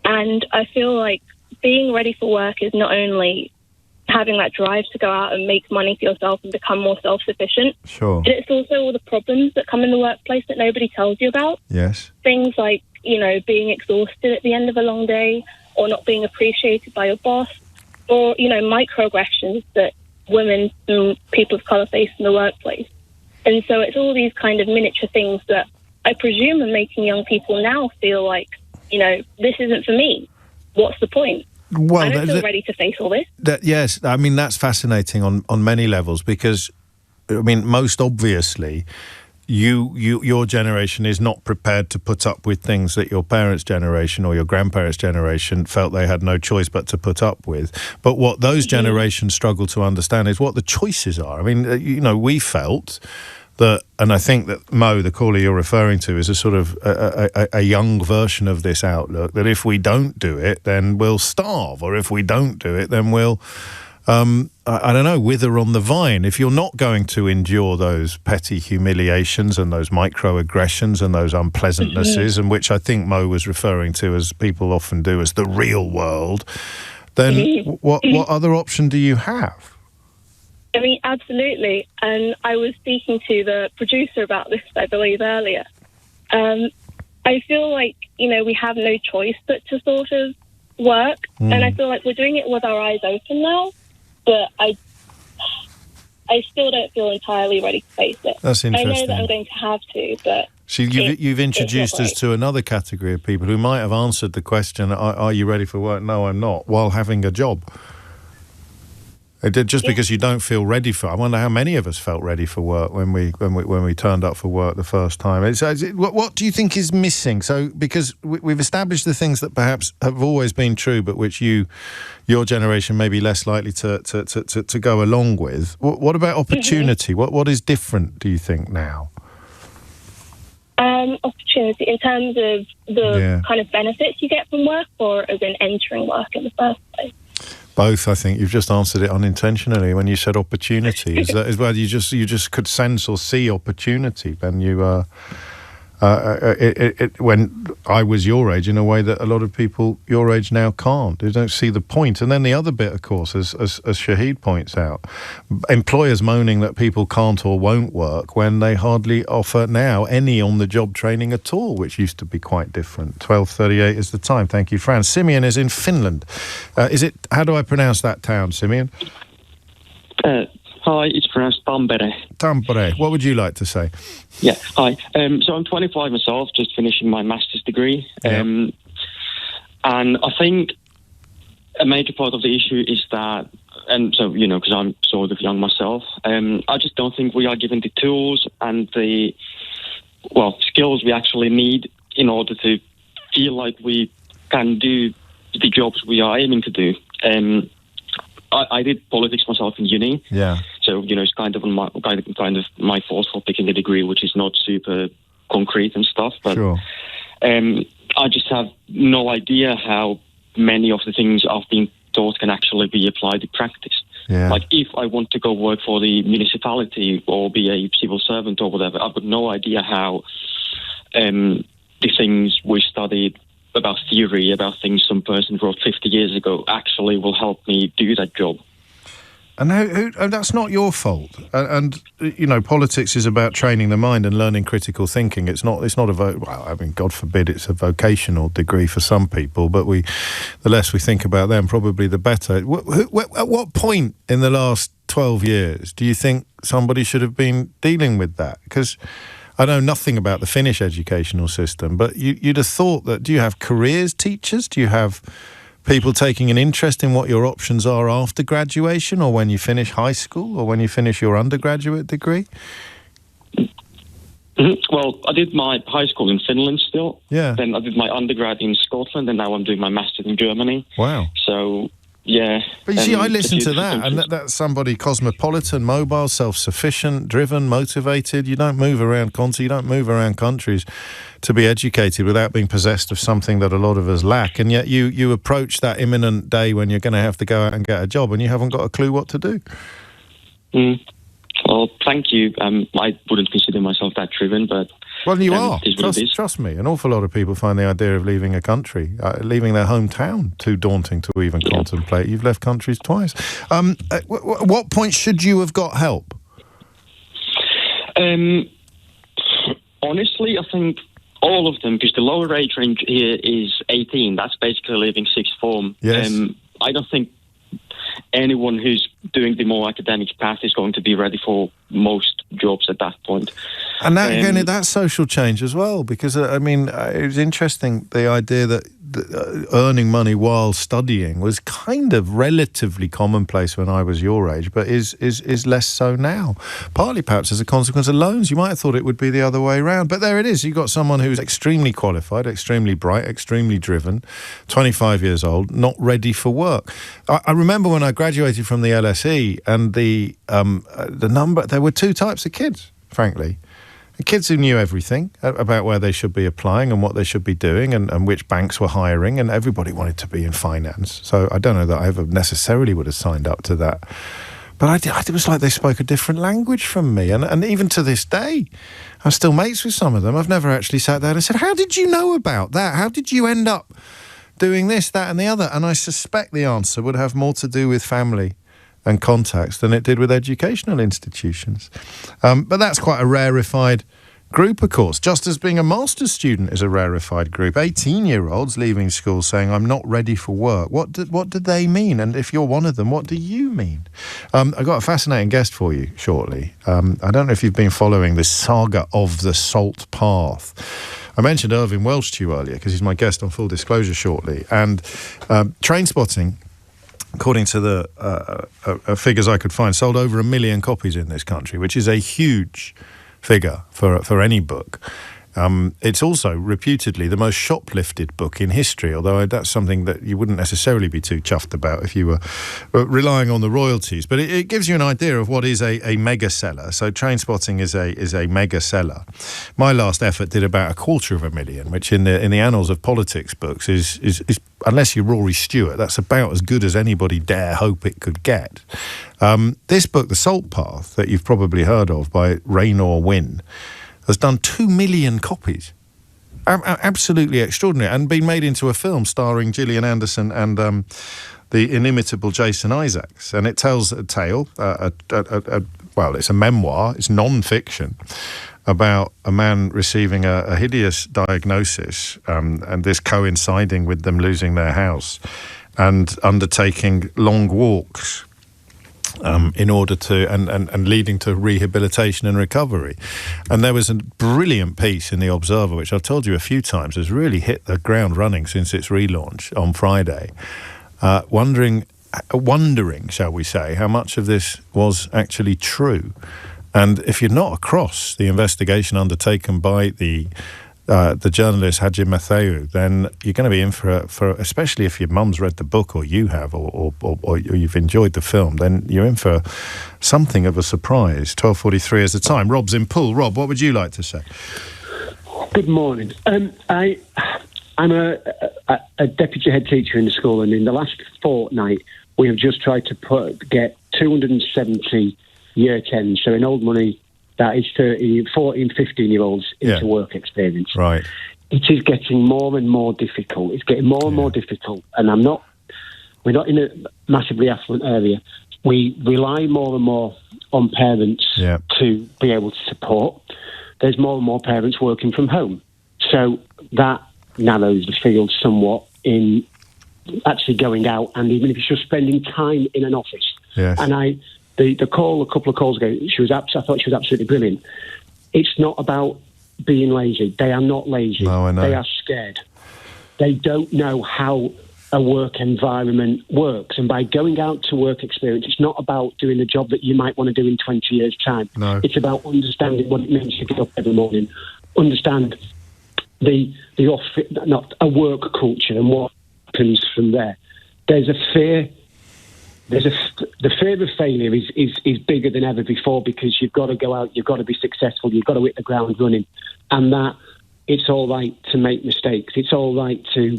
and I feel like being ready for work is not only having that drive to go out and make money for yourself and become more self-sufficient. Sure. But it's also all the problems that come in the workplace that nobody tells you about. Yes. Things like, being exhausted at the end of a long day, or not being appreciated by your boss, or, microaggressions that women and people of colour face in the workplace. And so it's all these kind of miniature things that I presume are making young people now feel like, this isn't for me. What's the point? Well, I don't feel ready to face all this. Yes, I mean, that's fascinating on many levels because, most obviously, your generation is not prepared to put up with things that your parents' generation or your grandparents' generation felt they had no choice but to put up with. But what those generations struggle to understand is what the choices are. We felt that, and I think that Mo, the caller you're referring to, is a sort of a young version of this outlook, that if we don't do it, then we'll starve, or if we don't do it, then we'll I don't know, wither on the vine. If you're not going to endure those petty humiliations and those microaggressions and those unpleasantnesses, and which I think Mo was referring to, as people often do, as the real world, then what other option do you have? Absolutely. And I was speaking to the producer about this, I believe, earlier. I feel like, we have no choice but to sort of work. And I feel like we're doing it with our eyes open now. But I still don't feel entirely ready to face it. That's interesting. I know that I'm going to have to, but... So you've introduced us to another category of people who might have answered the question, are you ready for work? No, I'm not, while having a job. Just because you don't feel ready for it. I wonder how many of us felt ready for work when we turned up for work the first time. What do you think is missing? So, because we've established the things that perhaps have always been true, but which your generation may be less likely to go along with. What about opportunity? What is different, do you think, now? opportunity in terms of the kind of benefits you get from work, or as in entering work in the first place? Both, I think. You've just answered it unintentionally when you said opportunity. Is that as well? You just could sense or see opportunity, and you. When I was your age, in a way that a lot of people your age now can't. They don't see the point. And then the other bit, of course, as Shahid points out, employers moaning that people can't or won't work when they hardly offer now any on-the-job training at all, which used to be quite different. 12:38 is the time. Thank you, Fran. Simeon is in Finland. How do I pronounce that town, Simeon? Hi, it's pronounced Tampere. Tampere. What would you like to say? Yeah, hi. So I'm 25 myself, just finishing my master's degree. And I think a major part of the issue is that, and so, because I'm sort of young myself, I just don't think we are given the tools and the, skills we actually need in order to feel like we can do the jobs we are aiming to do. I did politics myself in uni. Yeah. So, it's kind of my fault for picking a degree which is not super concrete and stuff. But sure. I just have no idea how many of the things I've been taught can actually be applied in practice. Yeah. Like, if I want to go work for the municipality or be a civil servant or whatever, I've got no idea how the things we studied about theory, about things some person wrote 50 years ago, actually will help me do that job. And that's not your fault. And politics is about training the mind and learning critical thinking. It's not God forbid it's a vocational degree for some people, but the less we think about them, probably the better. At what point in the last 12 years do you think somebody should have been dealing with that? Because I know nothing about the Finnish educational system, but you'd have thought that, do you have careers teachers? Do you have people taking an interest in what your options are after graduation, or when you finish high school, or when you finish your undergraduate degree? Mm-hmm. Well, I did my high school in Finland still. Yeah. Then I did my undergrad in Scotland, and now I'm doing my master's in Germany. Wow. So, yeah. But you see, I listen to that, and that's somebody cosmopolitan, mobile, self-sufficient, driven, motivated. You don't move around countries to be educated without being possessed of something that a lot of us lack. And yet you approach that imminent day when you're going to have to go out and get a job, and you haven't got a clue what to do. Well, thank you. I wouldn't consider myself that driven, but... Well, you are. Trust me. An awful lot of people find the idea of leaving a country, leaving their hometown, too daunting to even contemplate. You've left countries twice. At what point should you have got help? Honestly, I think all of them, because the lower age range here is 18. That's basically leaving sixth form. Yes. I don't think anyone who's doing the more academic path is going to be ready for most jobs at that point. And that, again, that's social change as well, because, it was interesting, the idea that earning money while studying was kind of relatively commonplace when I was your age, but is less so now. Partly perhaps as a consequence of loans. You might have thought it would be the other way around, but there it is. You've got someone who's extremely qualified, extremely bright, extremely driven, 25 years old, not ready for work. I remember when I graduated from the LSE, and the number, there were two types of kids, frankly. The kids who knew everything about where they should be applying and what they should be doing, and which banks were hiring, and everybody wanted to be in finance. So I don't know that I ever necessarily would have signed up to that. But it was like they spoke a different language from me. And even to this day, I'm still mates with some of them. I've never actually sat down and said, how did you know about that? How did you end up doing this, that and the other? And I suspect the answer would have more to do with family and contacts than it did with educational institutions. But that's quite a rarefied group, of course, just as being a master's student is a rarefied group. 18-year-olds leaving school saying, I'm not ready for work. What do they mean? And if you're one of them, what do you mean? I've got a fascinating guest for you shortly. I don't know if you've been following this saga of the Salt Path. I mentioned Irvin Welsh to you earlier because he's my guest on Full Disclosure shortly. And Train Spotting, according to the figures I could find, sold over 1 million copies in this country, which is a huge figure for any book. It's also reputedly the most shoplifted book in history, although that's something that you wouldn't necessarily be too chuffed about if you were relying on the royalties. But it gives you an idea of what is a mega seller. So Trainspotting is a mega seller. My last effort did about 250,000, which in the annals of politics books is unless you're Rory Stewart, that's about as good as anybody dare hope it could get. This book, The Salt Path, that you've probably heard of by Raynor Wynne, has done 2 million copies. Absolutely extraordinary, and been made into a film starring Gillian Anderson and the inimitable Jason Isaacs. And it tells a tale, well, it's a memoir, it's non-fiction, about a man receiving a hideous diagnosis, and this coinciding with them losing their house and undertaking long walks in order to, and leading to rehabilitation and recovery. And there was a brilliant piece in The Observer, which I've told you a few times, has really hit the ground running since its relaunch on Friday, wondering, shall we say, how much of this was actually true. And if you're not across the investigation undertaken by the journalist Hadjimatheou, then you're going to be in for especially if your mum's read the book or you have, or you've enjoyed the film, then you're in for something of a surprise. 12:43 is the time. Rob's in Poole. Rob, what would you like to say? Good morning. I'm a deputy head teacher in the school, and in the last fortnight we have just tried to get 270 year 10, so in old money, that is 14, 15-year-olds into work experience. Right. It is getting more and more difficult. It's getting more and more difficult. And we're not in a massively affluent area. We rely more and more on parents to be able to support. There's more and more parents working from home. So that narrows the field somewhat in actually going out, and even if it's just spending time in an office. Yes. And the call a couple of calls ago, I thought she was absolutely brilliant. It's not about being lazy. They are not lazy. No, I know. They are scared. They don't know how a work environment works. And by going out to work experience, it's not about doing a job that you might want to do in 20 years' time. No. It's about understanding what it means to get up every morning, understand the work culture and what happens from there. There's a fear. The fear of failure is bigger than ever before, because you've got to go out, you've got to be successful, you've got to hit the ground running, and that it's all right to make mistakes. It's all right to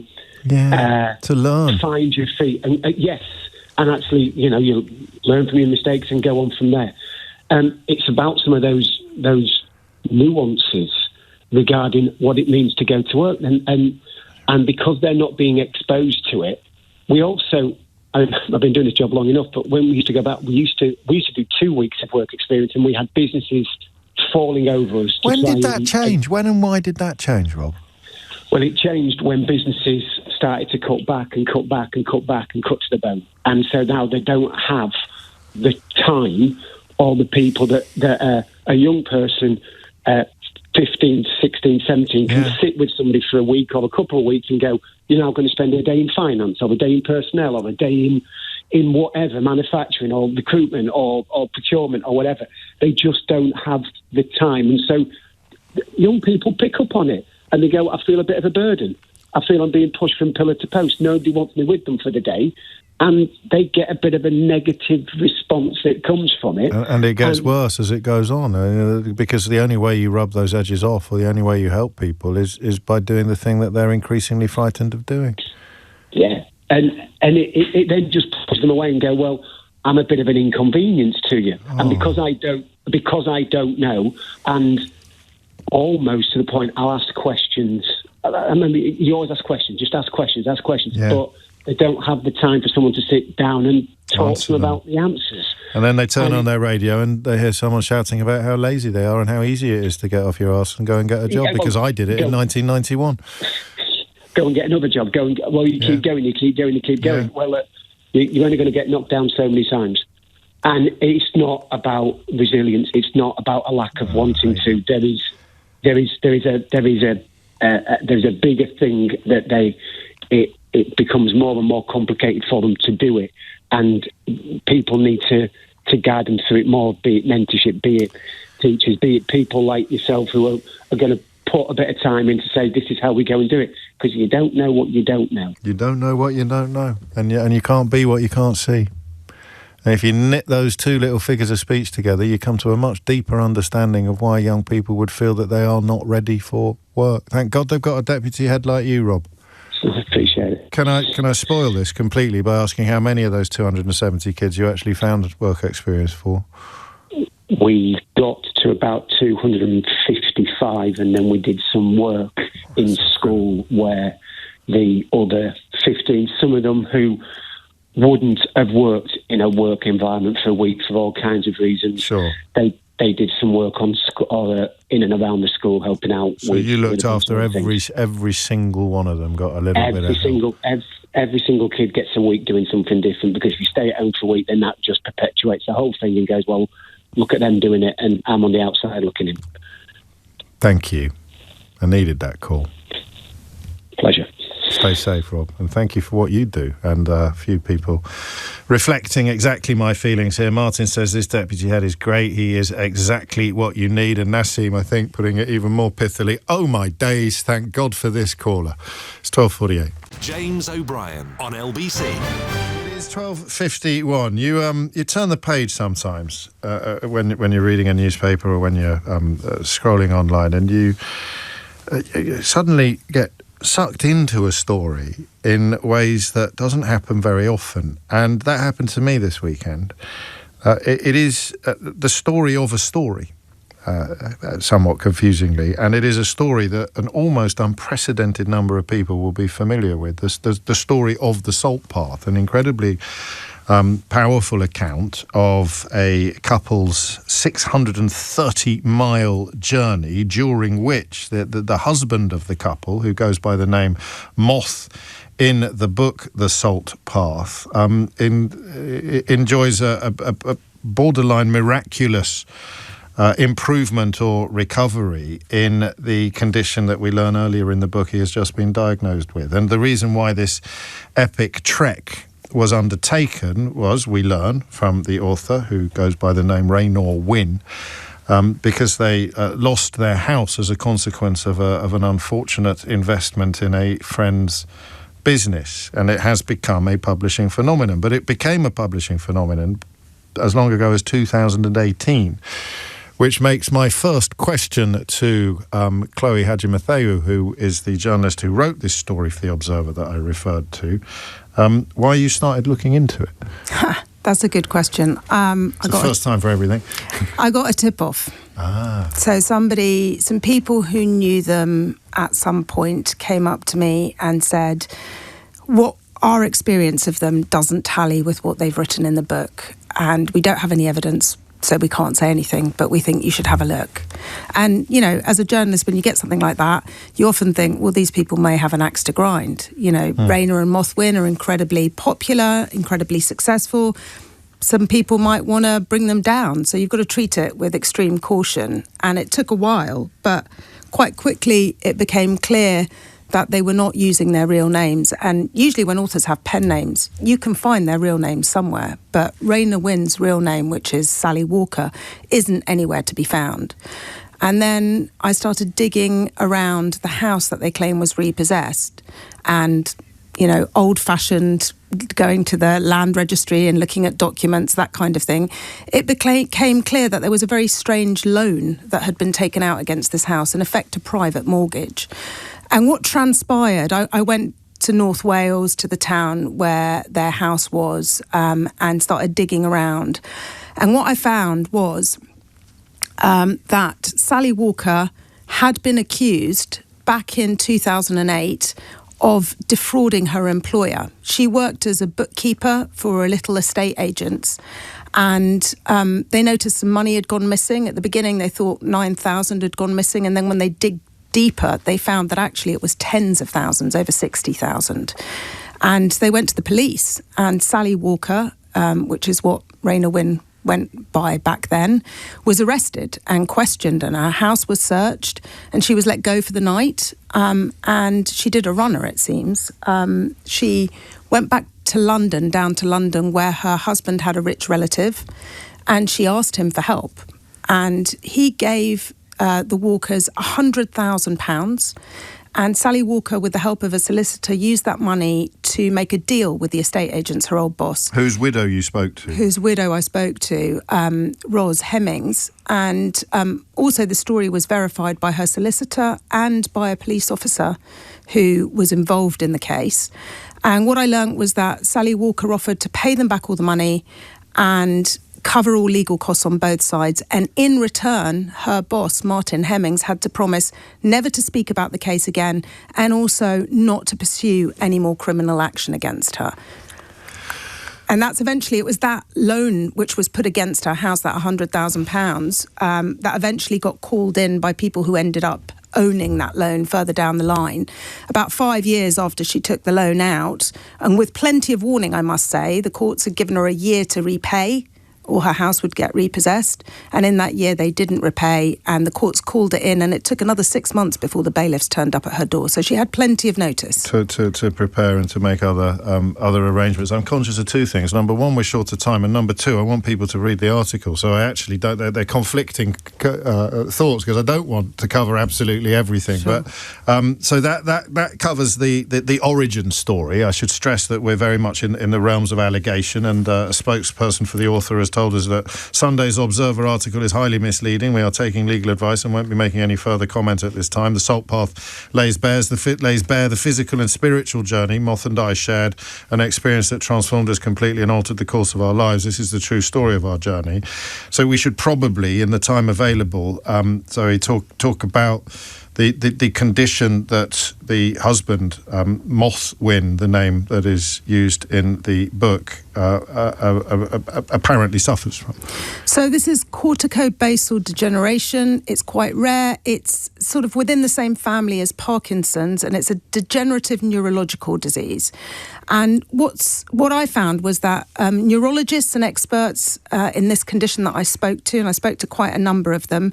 learn, find your feet, and yes, and actually, you learn from your mistakes and go on from there. It's about some of those nuances regarding what it means to go to work, and because they're not being exposed to it, we also. I've been doing this job long enough, but when we used to go back, we used to do 2 weeks of work experience, and we had businesses falling over us. When did that change? When and why did that change, Rob? Well, it changed when businesses started to cut back and cut back and cut back and cut to the bone. And so now they don't have the time or the people that a young person, 15, 16, 17, can sit with somebody for a week or a couple of weeks and go, you're now going to spend a day in finance or a day in personnel or a day in whatever, manufacturing or recruitment or procurement or whatever. They just don't have the time. And so young people pick up on it and they go, I feel a bit of a burden. I feel I'm being pushed from pillar to post. Nobody wants me with them for the day. And they get a bit of a negative response that comes from it. And it gets worse as it goes on, because the only way you rub those edges off, or the only way you help people, is by doing the thing that they're increasingly frightened of doing. Yeah, and it then just pushes them away and go, well, I'm a bit of an inconvenience to you. Oh. And because I don't know, and almost to the point, I'll ask questions. I mean, you always ask questions, just ask questions. Yeah. But they don't have the time for someone to sit down and talk to them about the answers. And then they turn on their radio and they hear someone shouting about how lazy they are and how easy it is to get off your arse and go and get a job, because I did it in 1991. Go and get another job. You keep going, you keep going. Yeah. Well, you're only going to get knocked down so many times. And it's not about resilience. It's not about a lack of wanting to. There is a bigger thing that it becomes more and more complicated for them to do it, and people need to guide them through it more, be it mentorship, be it teachers, be it people like yourself who are going to put a bit of time in to say this is how we go and do it, because you don't know what you don't know. You don't know what you don't know, and you can't be what you can't see. And if you knit those two little figures of speech together, you come to a much deeper understanding of why young people would feel that they are not ready for work. Thank God they've got a deputy head like you, Rob. I appreciate it. Can I spoil this completely by asking how many of those 270 kids you actually found work experience for? We got to about 255, and then we did some work in school where the other 15, some of them who wouldn't have worked in a work environment for a week for all kinds of reasons. Sure. They did some work on in and around the school, helping out. So you looked after every single one of them, got a little bit of help. Every single kid gets a week doing something different, because if you stay at home for a week, then that just perpetuates the whole thing and goes, well, look at them doing it and I'm on the outside looking in. Thank you. I needed that call. Pleasure. Stay safe, Rob, and thank you for what you do. And a few people reflecting exactly my feelings here. Martin says this deputy head is great. He is exactly what you need. And Nassim, I think, putting it even more pithily, oh my days, thank God for this caller. It's 12:48. James O'Brien on LBC. It's 12:51. You turn the page sometimes when you're reading a newspaper or when you're scrolling online, and you suddenly get sucked into a story in ways that doesn't happen very often, and that happened to me this weekend. It is the story of a story, somewhat confusingly, and it is a story that an almost unprecedented number of people will be familiar with. The story of the Salt Path, an incredibly powerful account of a couple's 630-mile journey, during which the husband of the couple, who goes by the name Moth in the book The Salt Path, enjoys a borderline miraculous improvement or recovery in the condition that we learn earlier in the book he has just been diagnosed with. And the reason why this epic trek was undertaken was, we learn from the author, who goes by the name Raynor Wynne, because they lost their house as a consequence of an unfortunate investment in a friend's business, and it has become a publishing phenomenon. But it became a publishing phenomenon as long ago as 2018, which makes my first question to Chloe Hadjimatheou, who is the journalist who wrote this story for The Observer that I referred to, why you started looking into it. That's a good question. It's the first time for everything. I got a tip-off. So some people who knew them at some point came up to me and said, what our experience of them doesn't tally with what they've written in the book, and we don't have any evidence, so we can't say anything, but we think you should have a look. And, as a journalist, when you get something like that, you often think, well, these people may have an axe to grind. Raynor and Mothwin are incredibly popular, incredibly successful. Some people might want to bring them down, so you've got to treat it with extreme caution. And it took a while, but quite quickly it became clear that they were not using their real names. And usually when authors have pen names, you can find their real name somewhere. But Raynor Wynne's real name, which is Sally Walker, isn't anywhere to be found. And then I started digging around the house that they claim was repossessed, and, old-fashioned, going to the land registry and looking at documents, that kind of thing. It became clear that there was a very strange loan that had been taken out against this house, in effect a private mortgage. And what transpired, I went to North Wales, to the town where their house was, and started digging around. And what I found was that Sally Walker had been accused back in 2008 of defrauding her employer. She worked as a bookkeeper for a little estate agents, and they noticed some money had gone missing. At the beginning, they thought 9,000 had gone missing, and then when they dig deeper, they found that actually it was tens of thousands, over 60,000. And they went to the police, and Sally Walker, which is what Raynor Wynne went by back then, was arrested and questioned, and her house was searched, and she was let go for the night, and she did a runner, it seems. She went back to London, down to London, where her husband had a rich relative, and she asked him for help, and he gave the Walkers £100,000. And Sally Walker, with the help of a solicitor, used that money to make a deal with the estate agents, her old boss. Whose widow you spoke to? Whose widow I spoke to, Ros Hemmings. And also the story was verified by her solicitor and by a police officer who was involved in the case. And what I learned was that Sally Walker offered to pay them back all the money and cover all legal costs on both sides. And in return, her boss, Martin Hemmings, had to promise never to speak about the case again and also not to pursue any more criminal action against her. And that's eventually, it was that loan which was put against her house, that £100,000, that eventually got called in by people who ended up owning that loan further down the line. About 5 years after she took the loan out, and with plenty of warning, I must say, the courts had given her a year to repay, or her house would get repossessed. And in that year, they didn't repay, and the courts called it in, and it took another 6 months before the bailiffs turned up at her door. So she had plenty of notice. To prepare and to make other arrangements. I'm conscious of two things. Number one, we're short of time, and number two, I want people to read the article. So I actually don't, they're conflicting thoughts, because I don't want to cover absolutely everything. Sure. But so that covers the origin story. I should stress that we're very much in the realms of allegation, and a spokesperson for the author has told us that Sunday's Observer article is highly misleading. We are taking legal advice and won't be making any further comment at this time. The Salt Path lays bare the physical and spiritual journey Moth and I shared, an experience that transformed us completely and altered the course of our lives. This is the true story of our journey. So we should probably, in the time available, talk about the condition that the husband, Mothwin, the name that is used in the book, apparently suffers from. So this is corticobasal degeneration. It's quite rare. It's sort of within the same family as Parkinson's, and it's a degenerative neurological disease. And what I found was that neurologists and experts in this condition that I spoke to, and I spoke to quite a number of them,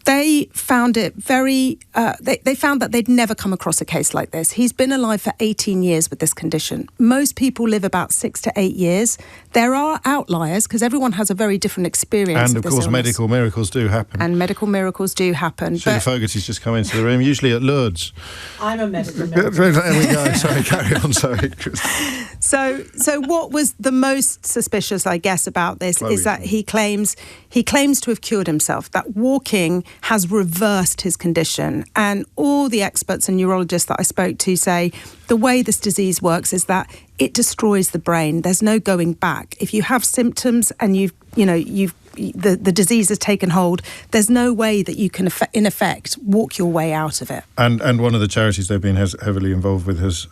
they found it very, they found that they'd never come across a case like this. He's been alive for 18 years with this condition. Most people live about 6 to 8 years. There are outliers, because everyone has a very different experience. And of course, medical miracles do happen. And medical miracles do happen. Sheila Fogarty's just come into the room, usually at Lourdes. I'm a medical miracle. There we go. Sorry, carry on. Sorry. So what was the most suspicious, I guess, about this is that he claims to have cured himself, that walking has reversed his condition. And all the experts and neurologists that I spoke to say the way this disease works is that it destroys the brain. There's no going back. If you have symptoms and the disease has taken hold, there's no way that you can, in effect, walk your way out of it. And one of the charities they've been heavily involved with has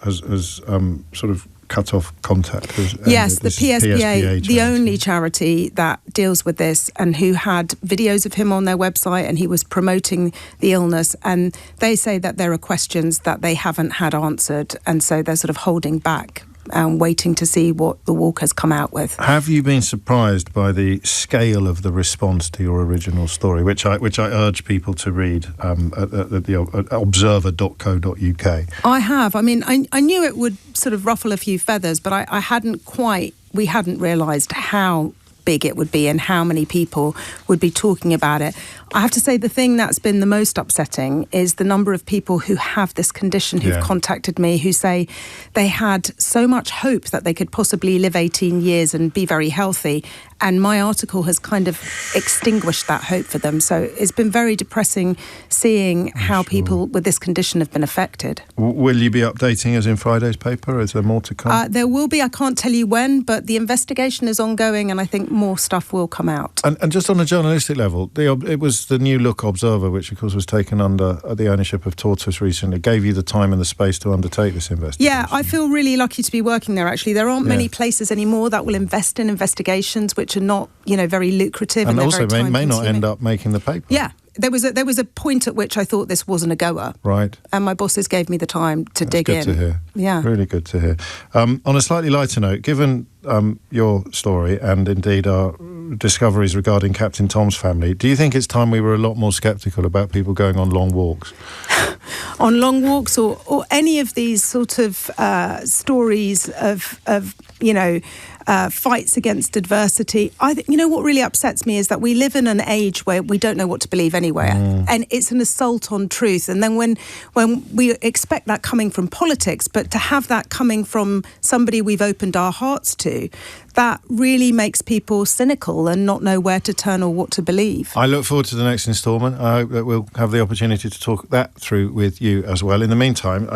sort of cut off contact. Yes, the PSPA, the only charity that deals with this, and who had videos of him on their website, and he was promoting the illness, and they say that there are questions that they haven't had answered, and so they're sort of holding back and waiting to see what the Walkers come out with. Have you been surprised by the scale of the response to your original story, which I urge people to read at the observer.co.uk? I have. I mean, I knew it would sort of ruffle a few feathers, but we hadn't realised how big it would be and how many people would be talking about it. I have to say the thing that's been the most upsetting is the number of people who have this condition who've contacted me, who say they had so much hope that they could possibly live 18 years and be very healthy, and my article has kind of extinguished that hope for them. So it's been very depressing seeing how people with this condition have been affected. Will you be updating us in Friday's paper? Is there more to come? There will be. I can't tell you when, but the investigation is ongoing, and I think more stuff will come out. And just on a journalistic level, it was the New Look Observer, which of course was taken under the ownership of Tortoise recently, gave you the time and the space to undertake this investigation. Yeah, I feel really lucky to be working there, actually. There aren't many places anymore that will invest in investigations which are not, very lucrative. And also may not end up making the paper. Yeah. There was a point at which I thought this wasn't a goer. Right. And my bosses gave me the time to dig in. Good to hear. Yeah. Really good to hear. On a slightly lighter note, given your story and indeed our discoveries regarding Captain Tom's family, do you think it's time we were a lot more sceptical about people going on long walks? on long walks or any of these sort of stories of fights against adversity. What really upsets me is that we live in an age where we don't know what to believe anywhere, and it's an assault on truth. And then when we expect that coming from politics, but to have that coming from somebody we've opened our hearts to, that really makes people cynical and not know where to turn or what to believe. I look forward to the next instalment. I hope that we'll have the opportunity to talk that through with you as well. In the meantime,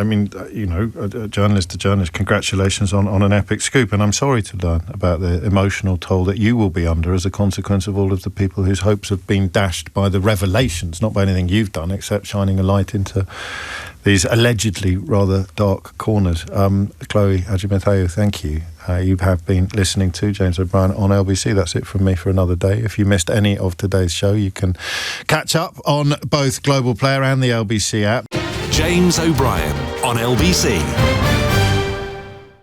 journalist to journalist, congratulations on an epic scoop. And I'm sorry to learn about the emotional toll that you will be under as a consequence of all of the people whose hopes have been dashed by the revelations, not by anything you've done, except shining a light into these allegedly rather dark corners. Chloe Hadjimatheou, thank you. You have been listening to James O'Brien on LBC. That's it from me for another day. If you missed any of today's show, you can catch up on both Global Player and the LBC app. James O'Brien on LBC.